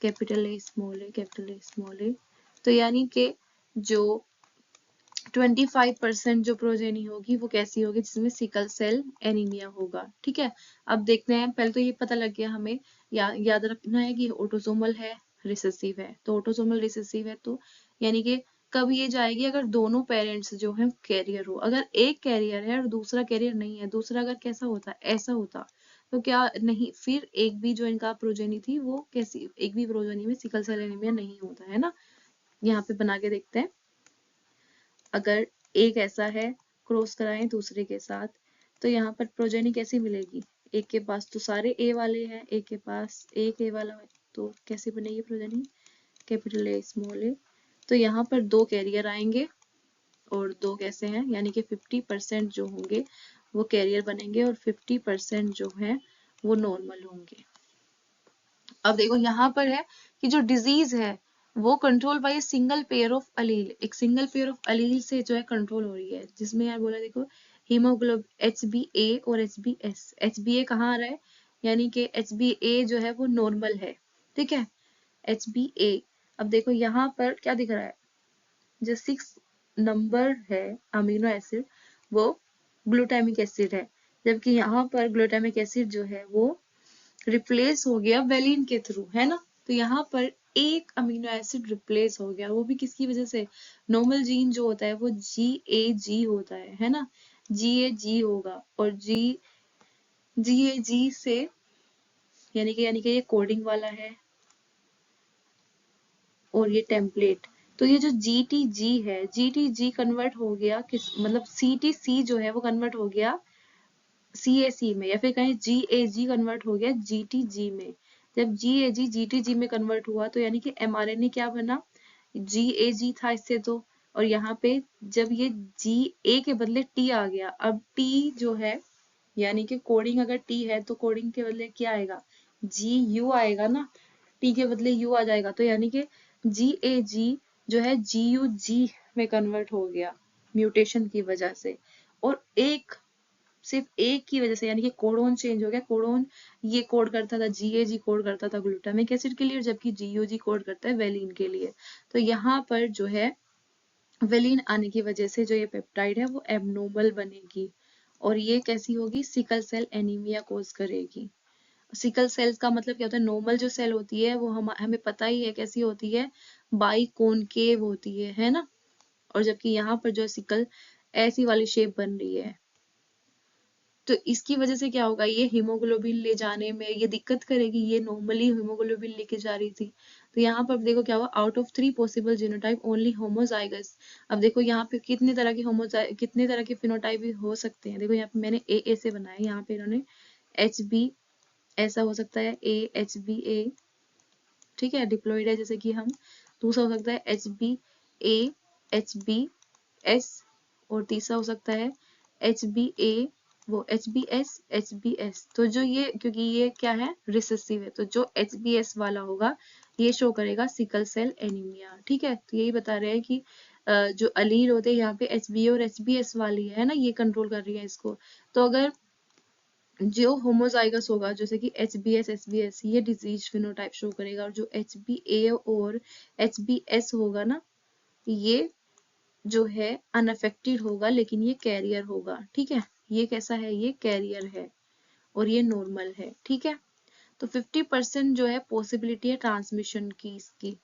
capital A small A capital A small A, तो यानी कि जो 25% जो प्रोजेनी होगी वो कैसी होगी, जिसमें सिकल सेल एनीमिया होगा, ठीक है। अब देखते हैं, पहले तो ये पता लग गया हमें, याद रखना है कि ऑटोसोमल है, रिसेसिव है, तो ऑटोसोमल रिसेसिव है, तो यानी कि कब ये जाएगी, अगर दोनों पेरेंट्स जो हैं कैरियर हो, अगर एक कैरियर है और दूसरा कैरियर नहीं है, दूसरा अगर कैसा होता, ऐसा होता, तो क्या नहीं, फिर एक भी जो इनका प्रोजेनी थी वो कैसी, एक भी प्रोजेनी में सिकल सेल एनीमिया नहीं होता है ना। यहाँ पे बना के देखते हैं, अगर एक ऐसा है क्रॉस कराएं दूसरे के साथ, तो यहाँ पर प्रोजेनी कैसी मिलेगी, एक के पास तो सारे ए वाले हैं, एक के पास एक ए वाला है, तो कैसे बनेगी progeny, capital A small A, तो यहाँ पर दो कैरियर आएंगे और दो कैसे हैं, यानी कि 50% जो होंगे वो कैरियर बनेंगे और 50% जो है वो नॉर्मल होंगे। अब देखो यहाँ पर है कि जो डिजीज है वो control by single pair of allele, एक सिंगल पेयर ऑफ अलील से जो है कंट्रोल हो रही है, जिसमें यार बोला देखो हीमोग्लोबिन HbA और HbS, HbA कहाँ आ रहा है, यानी कि HbA जो है वो नॉर्मल है, ठीक है, HbA। अब देखो यहाँ पर क्या दिख रहा है, जो 6 नंबर है अमीनो एसिड वो ग्लूटामिक एसिड है, जबकि यहाँ पर ग्लूटामिक एसिड जो है वो रिप्लेस हो गया वेलिन के थ्रू, है ना। तो यहाँ पर एक अमीनो एसिड रिप्लेस हो गया, वो भी किसकी वजह से? नॉर्मल जीन जो होता है वो GAG होता है ना, GAG होगा, और GAG से यानी कि ये कोडिंग वाला है और ये टेम्पलेट। तो ये जो GTG है, GTG कन्वर्ट हो गया किस, मतलब CTC जो है वो कन्वर्ट हो गया CAC में, या फिर कहें GAG कन्वर्ट हो गया GTG में। जब GAG GTG में कन्वर्ट हुआ तो यानी कि mRNA क्या बना, GAG था इससे तो, और यहाँ पे जब ये GA के बदले T आ गया, अब T जो है यानी कि कोडिंग अगर T है तो कोडिंग के बदले क्या आएगा, GU आएगा ना, T के बदले U आ जाएगा, तो यानी कि GAG जो है GUG में कन्वर्ट हो गया म्यूटेशन की वजह से, और सिर्फ एक की वजह से, यानी कि कोडोन चेंज हो गया। कोडोन ये कोड करता था, GAG कोड करता था ग्लूटामिक एसिड के लिए, जबकि GUG कोड करता है वेलिन के लिए। तो यहाँ पर जो है वेलिन आने की वजह से जो ये पेप्टाइड है वो एबनॉर्मल बनेगी, और ये कैसी होगी, सिकल सेल एनीमिया कोज करेगी। सिकल सेल्स का मतलब क्या होता है, नॉर्मल जो सेल होती है वो हमें पता ही है कैसी होती है, बाई कॉनकेव होती है ना, और जबकि यहाँ पर जो सिकल ऐसी वाली शेप बन रही है। तो इसकी वजह से क्या होगा, ये हीमोग्लोबिन ले जाने में ये दिक्कत करेगी, ये नॉर्मली हीमोग्लोबिन लेके जा रही थी। तो यहाँ पर देखो क्या हुआ, out of 3 possible genotype only homozygous. अब देखो यहाँ पे कितने तरह के फिनोटाइप भी हो सकते हैं। देखो यहाँ पे मैंने ए से बनाया, यहाँ पे इन्होंने HB ऐसा हो सकता है, HBA, ठीक है, डिप्लॉइड है जैसे कि हम। दूसरा हो सकता है HBA HBS, और तीसरा हो सकता है HBA वो HBS। तो जो ये, क्योंकि ये क्या है, रिसेसिव है, तो जो HBS वाला होगा ये शो करेगा सिकल सेल एनीमिया, ठीक है। तो यही बता रहे हैं कि जो अलील होते हैं यहाँ पे HBA और HBS वाली है ना, ये कंट्रोल कर रही है इसको। तो अगर जो होमोजाइगस होगा जैसे कि HBS SBS, ये डिजीज फिनोटाइप शो करेगा, और जो HBA और HBS होगा ना, ये जो है अनअफेक्टेड होगा, लेकिन ये कैरियर होगा, ठीक है। ये कैसा है, ये कैरियर है, और ये नॉर्मल है, ठीक है। तो 50% जो है पॉसिबिलिटी है ट्रांसमिशन की इसकी।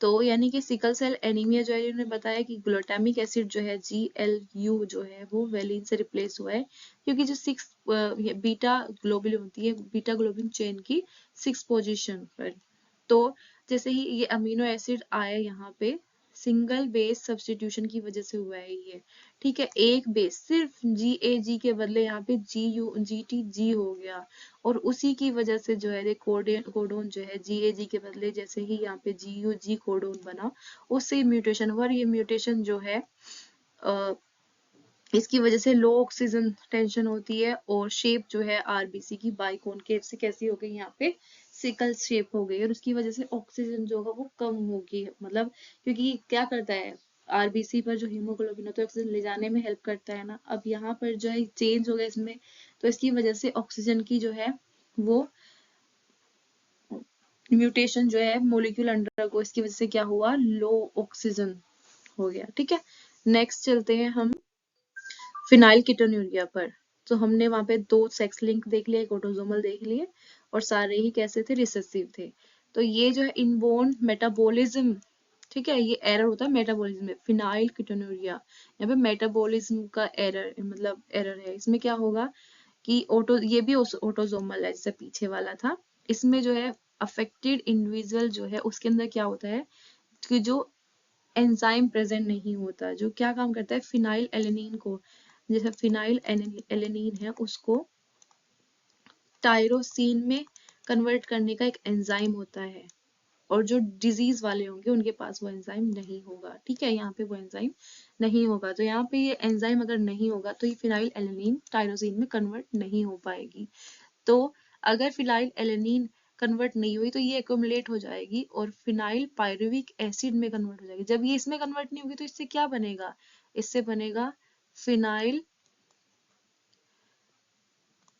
तो यानी कि सिकल सेल एनीमिया जो है, इन्होंने बताया कि ग्लूटामिक एसिड जो है GLU जो है वो वेलिन से रिप्लेस हुआ है, क्योंकि जो 6 बीटा ग्लोबिन होती है, बीटा ग्लोबिन चेन की 6 पोजीशन पर। तो जैसे ही ये अमीनो एसिड आया यहाँ पे, सिंगल बेस सब्स्टिट्यूशन की वजह से हुआ है ये, ठीक है। एक बेस सिर्फ GAG के बदले यहाँ पे GTG हो गया, और उसी की वजह से जो है कोडोन जो है GAG के बदले जैसे ही यहाँ पे GUG कोडोन बना, उससे म्यूटेशन हुआ, और ये म्यूटेशन जो है इसकी वजह से लो ऑक्सीजन टेंशन होती है, और शेप जो है RBC की बाइकॉनकेव से कैसी हो गई, यहाँ पे सिकल शेप हो गई, और उसकी वजह से ऑक्सीजन जो होगा वो कम होगी, मतलब क्योंकि क्या करता है RBC पर जो हीमोग्लोबिन होता है ऑक्सीजन ले जाने में हेल्प करता है ना। अब यहाँ पर जो है चेंज हो गया इसमें, तो इसकी वजह से ऑक्सीजन की जो है वो म्यूटेशन जो है मोलिक्यूल अंडर को, इसकी वजह से क्या हुआ, लो ऑक्सीजन हो गया, ठीक है। नेक्स्ट चलते हैं हम फिनाइल कीटोन्यूरिया पर। तो हमने वहां पे 2 सेक्स लिंक देख लिए, एक ऑटोसोमल देख लिए, और सारे ही कैसे थे, रिसेसिव थे। तो ये जो है इनबोर्न मेटाबॉलिज्म, ठीक है, ये एरर होता है मेटाबॉलिज्म में, फिनाइल कीटोन्यूरिया। यहाँ पे मेटाबॉलिज्म का एरर, मतलब एरर है, इसमें क्या होगा कि ये भी ऑटोसोमल है जैसे पीछे वाला था। इसमें जो है अफेक्टेड इंडिविजुअल जो है उसके अंदर क्या होता है कि जो एंजाइम प्रेजेंट नहीं होता, जो क्या काम करता है, फिनाइल एलेनिन को, जैसे फिनाइल एलेनिन है उसको टायरोसिन में कन्वर्ट करने का एक एंजाइम होता है, और जो डिजीज वाले होंगे उनके पास वो एंजाइम नहीं होगा, ठीक है, यहाँ पे वो एंजाइम नहीं होगा। तो यहाँ पे ये एंजाइम अगर नहीं होगा तो ये फिनाइल एलेनिन टायरोसिन में कन्वर्ट नहीं हो पाएगी। तो अगर फिनाइल एलेनिन कन्वर्ट नहीं हुई तो ये एक्युमुलेट हो जाएगी और फिनाइल पायरुविक एसिड में कन्वर्ट हो जाएगी। जब ये इसमें कन्वर्ट नहीं होगी तो इससे क्या बनेगा, इससे बनेगा फिनाइल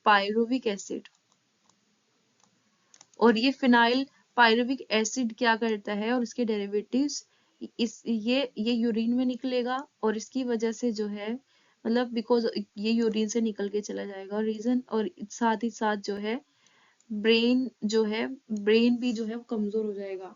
पायरुविक एसिड। और ये फिनाइल पायरुविक एसिड क्या करता है, और इसके डेरिवेटिव्स ये यूरिन में निकलेगा, और इसकी वजह से जो है, मतलब बिकॉज ये यूरिन से निकल के चला जाएगा रीजन, और साथ ही साथ जो है ब्रेन भी जो है वो कमजोर हो जाएगा।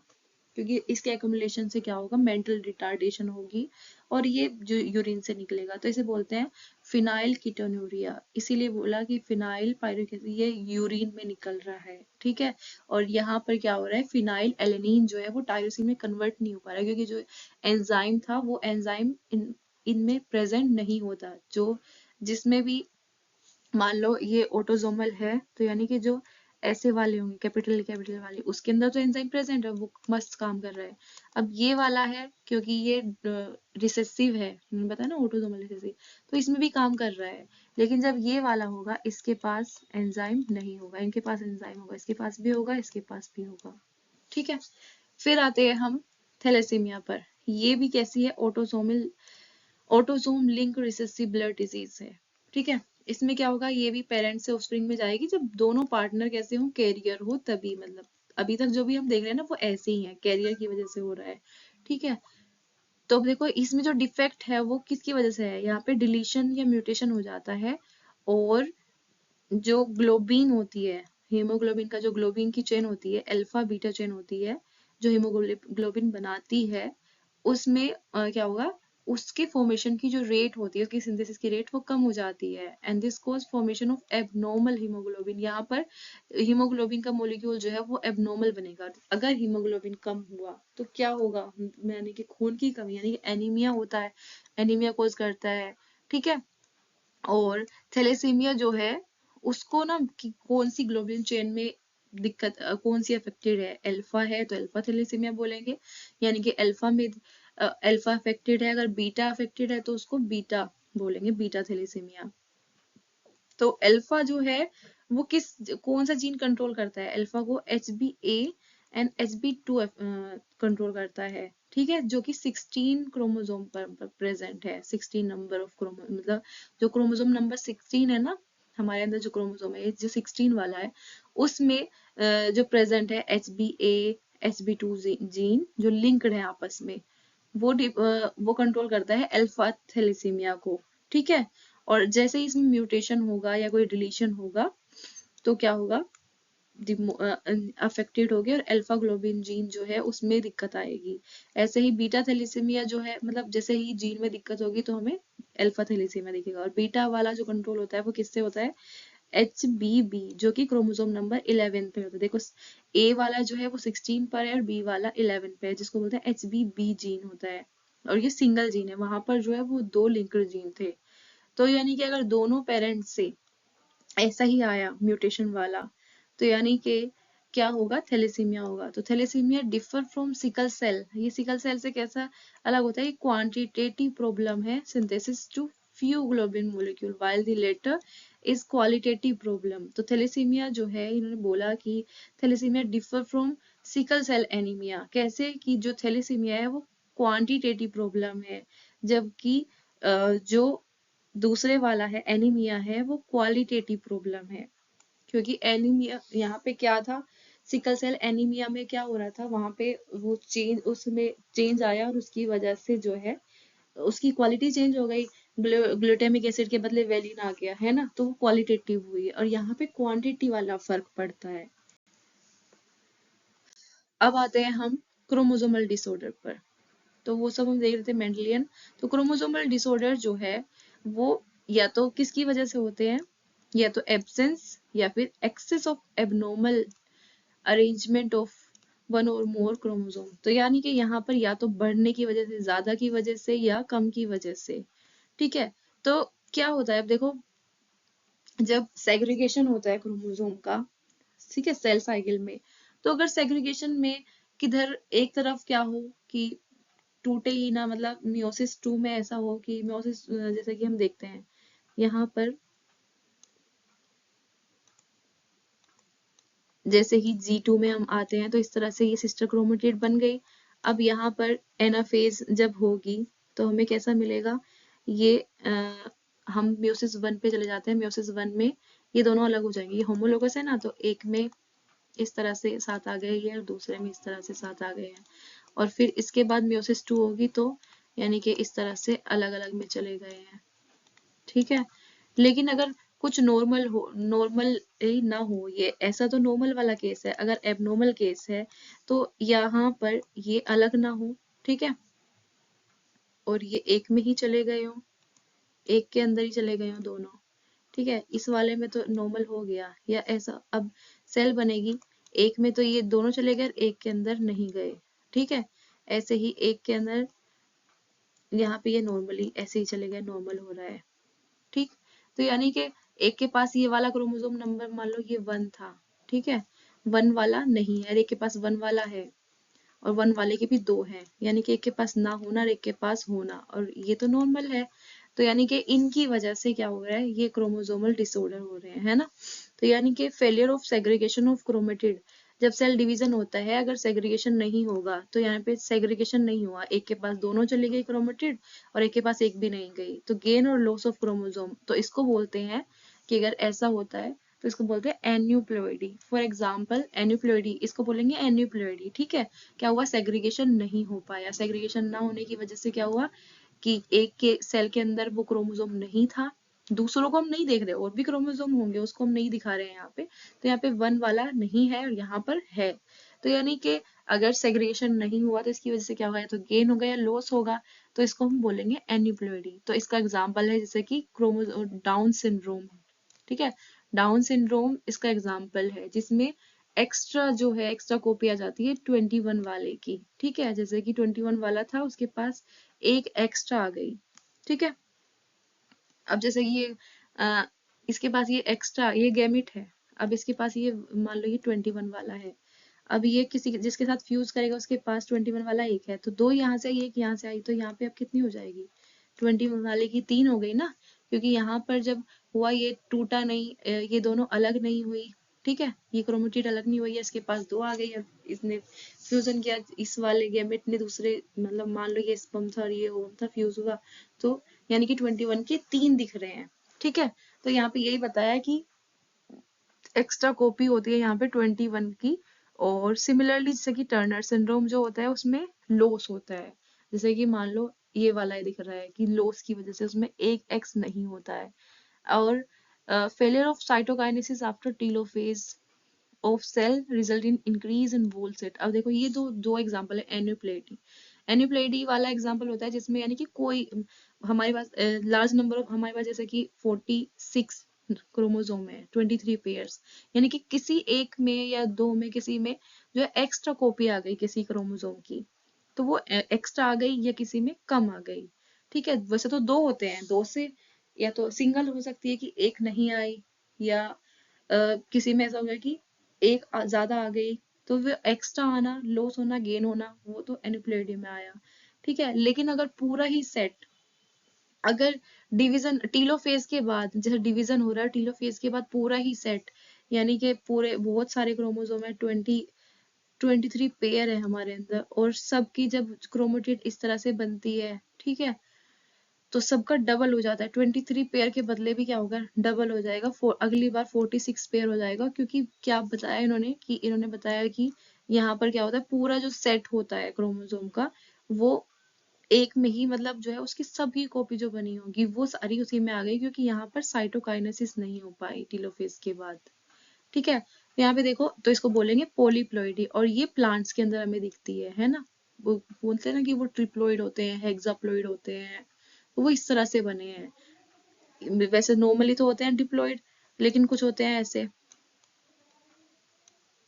क्योंकि इसके एक्युमुलेशन से क्या होगा, मेंटल रिटार्डेशन होगी और ये जो यूरिन से निकलेगा तो इसे बोलते हैं फिनाइल कीटोन्यूरिया। इसीलिए बोला कि फिनाइल पायरुवेट एसिड ये यूरिन में निकल रहा है, ठीक है। और यहाँ पर क्या हो रहा है, फिनाइल एलेनिन जो है वो टायरोसिन में कन्वर्ट नहीं हो पा रहा है, क्योंकि जो एंजाइम था वो एंजाइम इनमें प्रेजेंट नहीं होता। जो जिसमें भी मान लो ये ऑटोजोमल है तो यानी कि जो ऐसे वाले होंगे कैपिटल कैपिटल वाले, उसके अंदर तो एंजाइम प्रेजेंट है, वो मस्त काम कर रहा है। अब ये वाला है क्योंकि ये रिसेसिव है, मैंने बताया ना ऑटोजोमल रिसेसिव, तो इसमें भी काम कर रहा है। लेकिन जब ये वाला होगा इसके पास एंजाइम नहीं होगा, इनके पास एंजाइम होगा, इसके पास भी होगा, इसके पास भी होगा, ठीक है। फिर आते हैं हम थैलेसीमिया पर। ये भी कैसी है, autosome link recessive blood disease है, ठीक है। इसमें क्या होगा, ये भी पेरेंट से ऑफस्प्रिंग में जाएगी जब दोनों पार्टनर कैसे हो, कैरियर हो तभी। मतलब अभी तक जो भी हम देख रहे हैं ना वो ऐसे ही है, कैरियर की वजह से हो रहा है, ठीक है। तो अब देखो इसमें जो डिफेक्ट है वो किसकी वजह से है, यहाँ पे डिलीशन या म्यूटेशन हो जाता है। और जो ग्लोबिन होती है, हीमोग्लोबिन का जो ग्लोबिन की चेन होती है, अल्फा बीटा चेन होती है जो हीमोग्लोबिन बनाती है, उसमें क्या होगा, उसके फॉर्मेशन की जो रेट होती है, उसकी सिंथेसिस की रेट वो कम हो जाती है। And this cause formation of abnormal haemoglobin. यहाँ पर हीमोग्लोबिन का मोलिक्यूल जो है वो एबनॉर्मल बनेगा। अगर हीमोग्लोबिन कम हुआ तो क्या होगा, यानी कि खून की कमी, यानी कि एनीमिया होता है, एनीमिया कॉज करता है, ठीक है। और थैलेसीमिया जो है उसको ना कौन सी ग्लोबुलिन चेन में दिक्कत, कौन सी अफेक्टेड है, अल्फा है तो अल्फा थैलेसीमिया बोलेंगे, यानी कि अल्फा में अल्फा अफेक्टेड है। अगर बीटा अफेक्टेड है तो उसको बीटा बोलेंगे, बीटा थैलेसीमिया। तो अल्फा जो है वो कौन सा जीन कंट्रोल करता है, अल्फा को HbA एंड HB2 कंट्रोल करता है, ठीक है, जो कि 16 क्रोमोसोम पर प्रेजेंट है। 16 नंबर ऑफ क्रोमोसोम, मतलब जो क्रोमोसोम नंबर 16 है ना हमारे अंदर, जो क्रोमोसोम है जो 16 वाला है, उसमें जो प्रेजेंट है HbA HB2 जीन जो लिंक्ड है आपस में, वो कंट्रोल करता है अल्फा थैलेसीमिया को, ठीक है। और जैसे ही इसमें म्यूटेशन होगा या कोई डिलीशन होगा तो क्या होगा, अफेक्टेड हो गया और अल्फा ग्लोबिन जीन जो है उसमें दिक्कत आएगी। ऐसे ही बीटा थैलेसीमिया जो है, मतलब जैसे ही जीन में दिक्कत होगी तो हमें अल्फा थैलेसीमिया दिखेगा। और बीटा वाला जो कंट्रोल होता है वो किससे होता है, HBB, जो कि क्रोमोसोम नंबर 11 पे होता है। देखो A वाला जो है वो 16 पर है और B वाला 11 पे है, जिसको बोलते हैं HBB जीन होता है। और ये सिंगल जीन है, वहां पर जो है वो 2 लिंक्ड जीन थे। तो यानी कि अगर दोनों पेरेंट्स से ऐसा ही आया म्यूटेशन वाला, तो यानी कि क्या होगा, थैलेसीमिया होगा। तो thalassaemia differ from sickle cell, ये सिकल सेल से कैसा अलग होता है, क्वांटिटेटिव प्रॉब्लम है, synthesis too few globin molecule while the latter is qualitative problem. तो थैलेसीमिया जो है, इन्होंने बोला कि thalassaemia differ from sickle cell anaemia, कैसे कि जो थैलेसीमिया है वो क्वांटिटेटिव प्रॉब्लम है, जबकि जो दूसरे वाला है एनीमिया है वो क्वालिटेटिव प्रॉब्लम है। क्योंकि एनीमिया यहाँ पे क्या था, सिकल सेल एनीमिया में क्या हो रहा था, वहां पे वो चेंज, उसमें चेंज आया और उसकी वजह से जो है उसकी क्वालिटी चेंज हो गई, ग्लूटामिक एसिड के बदले वेलिन आ गया है ना, तो वो क्वालिटेटिव हुई। और यहाँ पे क्वांटिटी वाला फर्क पड़ता है। अब आते हैं हम क्रोमोसोमल डिसऑर्डर पर। तो वो सब हम देख रहे थे मेंडलियन। तो क्रोमोसोमल डिसऑर्डर जो है वो या तो किसकी वजह से होते हैं, या तो एब्सेंस या फिर excess of abnormal arrangement of one और मोर क्रोमोसोम। तो यानी कि यहाँ पर या तो बढ़ने की वजह से, ज्यादा की वजह से, या कम की वजह से, ठीक है। तो क्या होता है, अब देखो जब सेग्रीगेशन होता है क्रोमोसोम का, ठीक है, सेल साइकिल में, तो अगर सेग्रीगेशन में किधर एक तरफ क्या हो कि टूटे ही ना, मतलब मियोसिस 2 में ऐसा हो कि मियोसिस, जैसे कि हम देखते हैं यहाँ पर, जैसे ही G2 में हम आते हैं तो इस तरह से ये सिस्टर क्रोमेटिड बन गई। अब यहाँ पर एनाफेज जब होगी तो हमें कैसा मिलेगा, ये हम मियोसिस 1 पे चले जाते हैं। मियोसिस 1 में ये दोनों अलग हो जाएंगे, ये होमोलोगस है ना, तो एक में इस तरह से साथ आ गए ये और दूसरे में इस तरह से साथ आ गए हैं। और फिर इसके बाद मियोसिस 2 होगी तो यानी कि इस तरह से अलग अलग में चले गए हैं, ठीक है। लेकिन अगर कुछ नॉर्मल ही ना हो, ये ऐसा तो नॉर्मल वाला केस है। अगर एबनॉर्मल केस है तो यहाँ पर ये अलग ना हो, ठीक है, और ये एक में ही चले गए हो, एक के अंदर ही चले गए हो दोनों, ठीक है। इस वाले में तो नॉर्मल हो गया, या ऐसा अब सेल बनेगी, एक में तो ये दोनों चले गए, एक के अंदर नहीं गए, ठीक है। ऐसे ही एक के अंदर यहाँ पे ये नॉर्मली ऐसे ही चले गए, नॉर्मल हो रहा है, ठीक। तो यानी कि एक के पास ये वाला क्रोमोसोम नंबर मान लो ये 1 था, ठीक है, 1 वाला नहीं है, और एक के पास 1 वाला है, और 1 वाले के भी 2 हैं, यानी कि एक के पास ना होना और एक के पास होना, और ये तो नॉर्मल है। तो यानी कि इनकी वजह से क्या हो रहा है, ये क्रोमोसोमल डिसऑर्डर हो रहे हैं, है ना। तो यानी कि failure of segregation of chromatid, जब सेल डिवीजन होता है, अगर सेग्रीगेशन नहीं होगा तो यहाँ पे सेग्रीगेशन नहीं हुआ, एक के पास दोनों चली गई क्रोमेटिड और एक के पास एक भी नहीं गई, तो गेन और लॉस ऑफ क्रोमोसोम, तो इसको बोलते हैं कि अगर ऐसा होता है तो इसको बोलते हैं एन्यूप्लॉइडी। फॉर एग्जाम्पल एन्यूप्लॉइडी, इसको बोलेंगे एन्यूप्लॉइडी, ठीक है। क्या हुआ, सेग्रीगेशन नहीं हो पाया, सेग्रीगेशन ना होने की वजह से क्या हुआ कि एक के सेल के अंदर वो क्रोमोसोम नहीं था, दूसरों को हम नहीं देख रहे, और भी क्रोमोसोम होंगे उसको हम नहीं दिखा रहे हैं यहाँ पे, तो यहाँ पे 1 वाला नहीं है और यहाँ पर है। तो यानी कि अगर सेग्रीगेशन नहीं हुआ तो इसकी वजह से क्या होगा, या तो गेन होगा या लॉस होगा, तो इसको हम बोलेंगे एन्यूप्लॉइडी। तो इसका एग्जाम्पल है जैसे कि डाउन सिंड्रोम, ठीक है, डाउन सिंड्रोम इसका एग्जाम्पल है, जिसमें एक्स्ट्रा जो है एक्स्ट्रा कॉपी आ जाती है 21 वाले की, ठीक है, जैसे कि 21 वाला था उसके पास एक एक्स्ट्रा आ गई, ठीक है। अब जैसे कि ये इसके पास ये एक्स्ट्रा ये गैमिट है, अब इसके पास ये मान लो ये 21 वाला है, अब ये किसी जिसके साथ फ्यूज करेगा उसके पास 21 वाला एक है, तो 2 यहाँ से आई एक यहाँ से आई, तो यहाँ पे अब कितनी हो जाएगी, 21 वाले की 3 हो गई ना, क्योंकि यहाँ पर जब हुआ ये टूटा नहीं, ये दोनों अलग नहीं हुई, ठीक है, ये क्रोमेटिड अलग नहीं हुई है, इसके पास 2 आ गई, अब इसने फ्यूजन किया, इस वाले गैमेट ने दूसरे, मतलब मान लो ये स्पर्म था और ये ओवम था, फ्यूज हुआ, तो यानी कि 21 के 3 दिख रहे हैं, ठीक है। तो यहाँ पे यही बताया कि एक्स्ट्रा कॉपी होती है यहाँ पे 21 की, और सिमिलरली जैसे कि टर्नर सिंड्रोम जो होता है उसमें लॉस होता है, जैसे कि मान लो ये वाला दिख रहा है कि लॉस की वजह से उसमें एक एक्स नहीं होता है, और failure of cytokinesis after telophase of cell result in increase in whole set. अब देखो ये दो एग्जांपल है एन्यूप्लेटी, एन्यूप्लेटी वाला एग्जांपल होता है जिसमें यानी कि कोई हमारे पास लार्ज नंबर ऑफ, हमारे पास जैसे कि 46 क्रोमोसोम है, 23 पेयर्स, यानी कि किसी एक में या दो में किसी में जो है एक्स्ट्रा कॉपी आ गई किसी क्रोमोसोम की, तो वो एक्स्ट्रा आ गई या किसी में कम आ गई, ठीक है। वैसे तो दो होते हैं, दो से या तो सिंगल हो सकती है कि एक नहीं आई, या किसी में ऐसा हो गया कि एक ज्यादा आ गई, तो वो एक्स्ट्रा आना, लॉस होना, गेन होना, वो तो एन्यूप्लॉइडी में आया, ठीक है। लेकिन अगर पूरा ही सेट, अगर डिवीजन टीलोफेज के बाद, जैसे डिवीजन हो रहा है टीलोफेज के बाद पूरा ही सेट, यानी कि पूरे बहुत सारे क्रोमोसोम है, 23 पेयर है हमारे अंदर, और सबकी जब क्रोमेटिड इस तरह से बनती है, ठीक है, तो सबका डबल हो जाता है, 23 पेयर के बदले भी क्या होगा, डबल हो जाएगा, अगली बार 46 पेयर हो जाएगा, क्योंकि क्या बताया इन्होंने कि इन्होंने बताया कि यहाँ पर क्या होता है, पूरा जो सेट होता है क्रोमोसोम का, वो एक में ही, मतलब जो है उसकी सभी कॉपी जो बनी होगी वो सारी उसी में आ गई, क्योंकि यहाँ पर साइटोकाइनेसिस नहीं हो पाई टीलोफेज के बाद, ठीक है। तो यहाँ पे देखो, तो इसको बोलेंगे पॉलीप्लॉइडी, और ये प्लांट्स के अंदर हमें दिखती है ना, वो बोलते हैं ना कि वो ट्रिप्लॉइड होते हैं, हेक्साप्लॉइड होते हैं, तो वो इस तरह से बने हैं। वैसे नॉर्मली तो होते हैं डिप्लॉइड, लेकिन कुछ होते हैं ऐसे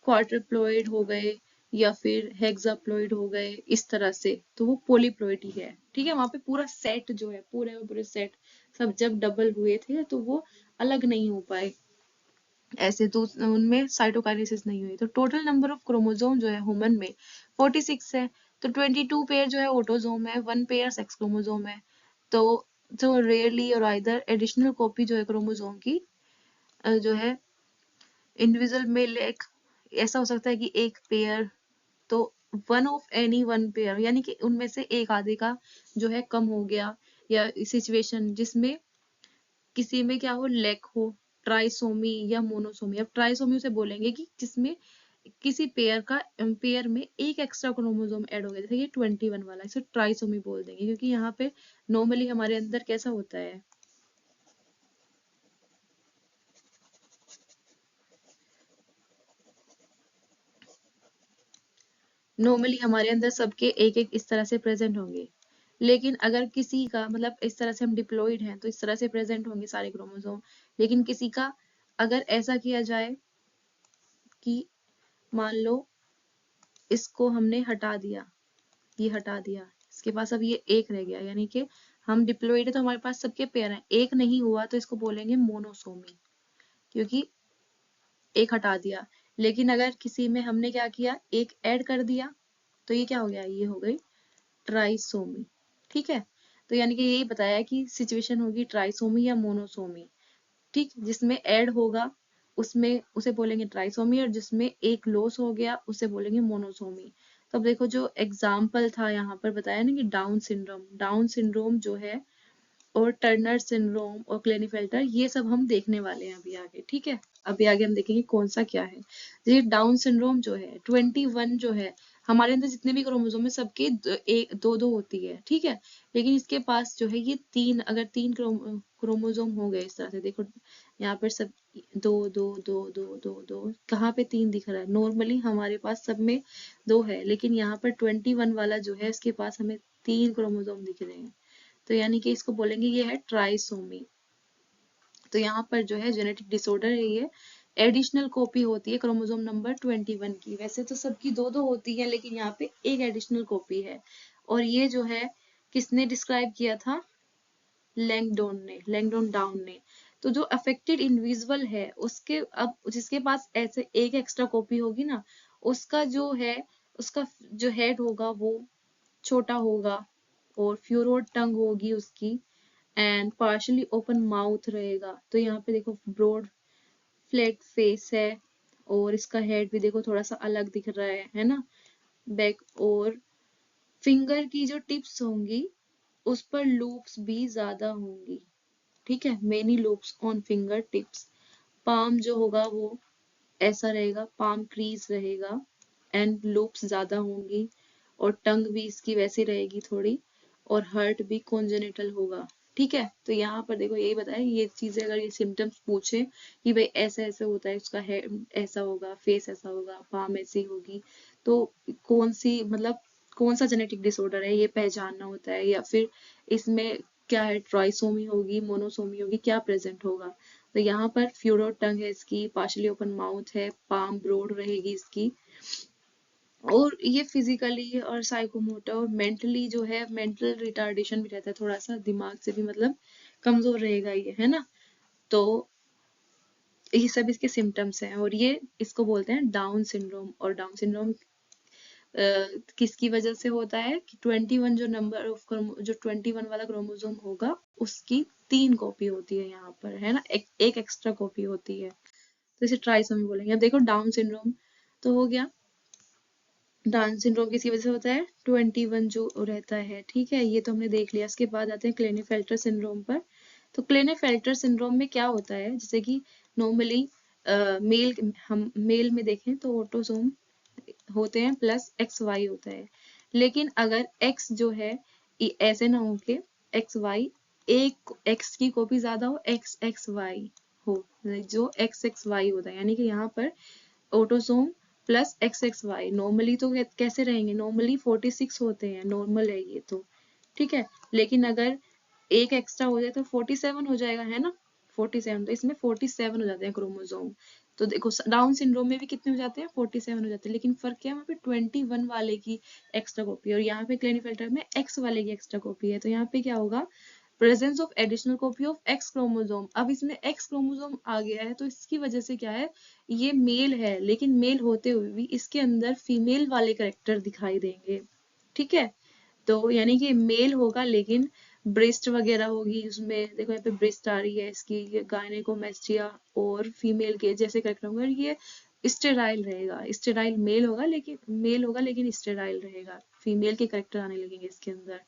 क्वाड्रिप्लॉइड हो गए या फिर हेक्साप्लॉइड हो गए, इस तरह से, तो वो पॉलीप्लॉइड ही है, ठीक है। वहां पे पूरा सेट जो है, पूरे सेट सब जब डबल हुए थे तो वो अलग नहीं हो पाए, ऐसे तो उनमें साइटोकाइनेसिस नहीं हुई। तो टोटल नंबर ऑफ क्रोमोसोम जो है ह्यूमन में 46 है, तो 22 पेयर जो है ऑटोसोम है, 1 पेयर सेक्स क्रोमोसोम है, तो रेयरली और आइदर एडिशनल कॉपी जो है क्रोमोसोम की जो है इंडिविजुअल में लेक, ऐसा हो सकता है कि एक पेयर, तो one of any one pair, यानी कि उनमें से एक आधे का जो है कम हो गया, या सिचुएशन जिसमें किसी में क्या हो, लैक हो, ट्राइसोमी या मोनोसोमी। अब ट्राइसोमी उसे बोलेंगे कि जिसमें किसी पेयर में एक एक्स्ट्रा क्रोमोसोम ऐड हो गया, जैसे ये 21 वाला, इसे ट्राइसोमी बोल देंगे, क्योंकि यहाँ पे नॉर्मली हमारे अंदर कैसा होता है, नॉर्मली हमारे अंदर सबके एक एक इस तरह से प्रेजेंट होंगे, लेकिन अगर किसी का मतलब इस तरह से हम डिप्लॉइड हैं तो इस तरह से प्रेजेंट होंगे सारे क्रोमोसोम, लेकिन किसी का अगर ऐसा किया जाए कि मान लो इसको हमने हटा दिया, ये हटा दिया, इसके पास अब ये एक रह गया, यानी कि हम डिप्लॉइड है तो हमारे पास सबके पेयर हैं, एक नहीं हुआ तो इसको बोलेंगे मोनोसोमी, क्योंकि एक हटा दिया। लेकिन अगर किसी में हमने क्या किया, एक ऐड कर दिया, तो ये क्या हो गया, ये हो गई ट्राइसोमी। ठीक है, तो यानी कि यही बताया कि सिचुएशन होगी ट्राइसोमी या मोनोसोमी। ठीक, जिसमें ऐड होगा उसमें उसे बोलेंगे ट्राइसोमी, और जिसमें एक लॉस हो गया उसे बोलेंगे मोनोसोमी। तो अब देखो जो एग्जाम्पल था यहाँ पर बताया ना कि डाउन सिंड्रोम, डाउन सिंड्रोम जो है और टर्नर सिंड्रोम और क्लेनीफेल्टर, ये सब हम देखने वाले हैं अभी आगे। ठीक है, अभी आगे हम देखेंगे कौन सा क्या है। ये डाउन सिंड्रोम जो है 21 जो है, हमारे अंदर जितने भी क्रोमोसोम है सबके दो दो होती है। ठीक है, लेकिन इसके पास जो है ये तीन, अगर तीन क्रोमोसोम हो गए इस तरह से, देखो यहाँ पर सब दो दो दो दो दो दो, कहाँ पे तीन दिख रहा है, नॉर्मली हमारे पास सब में दो है, लेकिन यहाँ पर 21 वाला जो है इसके पास हमें तीन क्रोमोसोम दिख रहे हैं, तो यानी कि इसको बोलेंगे ये है ट्राइसोमी। तो यहाँ पर जो है जेनेटिक डिसऑर्डर है, ये एडिशनल कॉपी होती है क्रोमोसोम नंबर 21 की। वैसे तो सबकी दो दो होती है, लेकिन यहाँ पे एक एडिशनल कॉपी है, और ये जो है किसने डिस्क्राइब किया था, लैंगडोन ने, लैंगडोन डाउन ने। तो जो अफेक्टेड इंडिविजुअल है उसके, अब जिसके पास ऐसे एक एक्स्ट्रा कॉपी होगी ना, उसका जो है, उसका जो हेड होगा वो छोटा होगा, और फ्यूरोड टंग होगी उसकी, एंड पार्शली ओपन माउथ रहेगा। तो यहाँ पे देखो ब्रॉड फ्लैट फेस है, और इसका हेड भी देखो थोड़ा सा अलग दिख रहा है ना, बैक, और फिंगर की जो टिप्स होंगी उस पर लूप्स भी ज्यादा होंगी। ठीक है, many loops on finger tips. Palm जो होगा वो ऐसा रहेगा, पाम क्रीज रहेगा, एंड लूप्स ज्यादा होंगी, और टंग भी इसकी वैसी रहेगी थोड़ी, और हर्ट भी कॉन्जेनिटल होगा। ठीक है, तो यहाँ पर देखो यही बताया, ये चीजें अगर ये सिम्टम्स पूछे कि भाई ऐसे ऐसे होता है, उसका हेड ऐसा होगा, फेस ऐसा होगा, पाम ऐसी होगी, तो कौन सी मतलब कौन सा जेनेटिक डिसऑर्डर है ये पहचानना होता है, या फिर इसमें क्या है, ट्राइसोमी होगी, मोनोसोमी होगी, क्या प्रेजेंट होगा। तो यहाँ पर फ्यूरोड टंग है इसकी, पार्शली ओपन माउथ है, पाम ब्रॉड रहेगी इसकी, और ये फिजिकली और साइकोमोटर और मेंटली जो है, मेंटल रिटार्डेशन भी रहता है थोड़ा सा, दिमाग से भी मतलब कमजोर रहेगा ये, है ना। तो ये सब इसके सिम्टम्स हैं, और ये इसको बोलते हैं डाउन सिंड्रोम। और डाउन सिंड्रोम किसकी वजह से होता है कि 21 जो नंबर ऑफ जो 21 वाला क्रोमोसोम होगा उसकी तीन कॉपी होती है यहाँ पर, है ना, एक एक्स्ट्रा कॉपी होती है, तो इसे ट्राइसोमी बोलेंगे। अब देखो डाउन सिंड्रोम तो हो गया, डाउन सिंड्रोम किसी वजह से होता है, 21 जो रहता है। ठीक है, ये तो हमने देख लिया। इसके बाद आते हैं क्लेनेफेल्टर सिंड्रोम पर। तो क्लेनेफेल्टर सिंड्रोम में क्या होता है, जैसे कि नॉर्मली मेल, हम मेल में देखें तो ऑटोसोम होते हैं प्लस एक्स वाई होता है, लेकिन अगर एक्स जो है ऐसे ना हो के एक्स वाई, एक एक्स की कॉपी ज्यादा हो, एक्स एक्स वाई हो, जो एक्स एक्स वाई होता है, यानी कि यहाँ पर autosome plus X X Y, normally तो कैसे रहेंगे, नॉर्मली 46 होते हैं, नॉर्मल है ये तो। ठीक है, लेकिन अगर एक एक्स्ट्रा हो जाए तो 47 हो जाएगा, है ना, 47, तो इसमें 47 हो जाते हैं क्रोमोसोम। तो देखो डाउन सिंड्रोम में भी कितने हो जाते हैं, 47 हो जाते हैं, लेकिन फर्क क्या है, वहाँ पे 21 वाले की एक्स्ट्रा कॉपी, और यहाँ पे क्लेनीफेल्टर में एक्स वाले की एक्स्ट्रा कॉपी है, तो यहाँ पे क्या होगा, presence of additional copy of x chromosome. अब इसमें एक्स क्रोमोसोम आ गया है, तो इसकी वजह से क्या है, ये मेल है, लेकिन मेल होते हुए भी इसके अंदर फीमेल वाले करेक्टर दिखाई देंगे। ठीक है, तो यानी कि मेल होगा, लेकिन ब्रेस्ट वगैरह होगी उसमें, देखो यहाँ पे ब्रेस्ट आ रही है इसकी, ये गायनेकोमेस्टिया और फीमेल के जैसे करेक्टर होंगे, और ये स्टेराइल रहेगा, स्टेराइल मेल होगा लेकिन स्टेराइल रहेगा, फीमेल के करेक्टर आने लगेंगे इसके अंदर।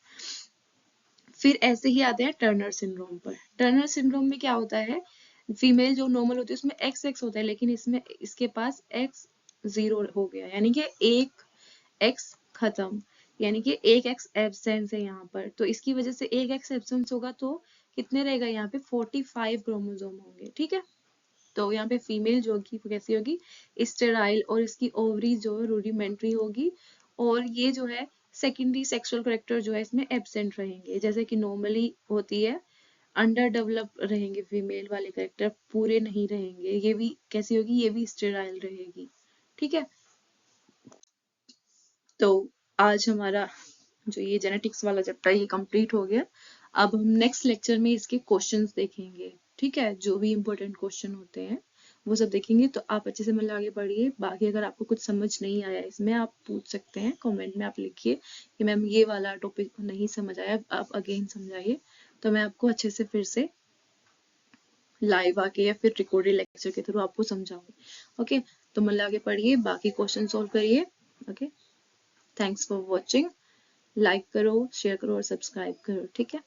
फिर ऐसे ही आते हैं टर्नर सिंड्रोम पर। टर्नर सिंड्रोम में क्या होता है, फीमेल जो नॉर्मल होती है उसमें एक्स एक्स होता है, लेकिन इसमें इसके पास एक्स जीरो हो गया, यानी कि एक एक्स खत्म, यानी कि एक एक्स एब्सेंस है यहाँ पर, तो इसकी वजह से एक एक्स एब्सेंस होगा तो कितने रहेगा यहाँ पे, 45 क्रोमोसोम होंगे। ठीक है, तो यहाँ पे फीमेल जो होगी वो कैसी होगी, स्टेराइल, और इसकी ओवरी जो रूडिमेंट्री होगी, और ये जो है सेकेंडरी सेक्सुअल कैरेक्टर जो है इसमें एब्सेंट रहेंगे, जैसे कि नॉर्मली होती है अंडर डेवलप रहेंगे फीमेल वाले कैरेक्टर, पूरे नहीं रहेंगे। ये भी कैसी होगी, ये भी स्टेराइल रहेगी। ठीक है, तो आज हमारा जो ये जेनेटिक्स वाला चैप्टर ये कंप्लीट हो गया। अब हम नेक्स्ट लेक्चर में इसके क्वेश्चंस देखेंगे। ठीक है, जो भी इम्पोर्टेंट क्वेश्चन होते हैं वो सब देखेंगे। तो आप अच्छे से मतलब आगे पढ़िए। बाकी अगर आपको कुछ समझ नहीं आया इसमें, आप पूछ सकते हैं कमेंट में, आप लिखिए कि मैम ये वाला टॉपिक नहीं समझ आया, आप अगेन समझाइए, तो मैं आपको अच्छे से फिर से लाइव आके या फिर रिकॉर्डेड लेक्चर के थ्रू आपको समझाऊंगी। ओके, तो मतलब आगे पढ़िए, बाकी क्वेश्चन सॉल्व करिए। Okay, thanks for watching. Like करो, शेयर करो और सब्सक्राइब करो। ठीक है।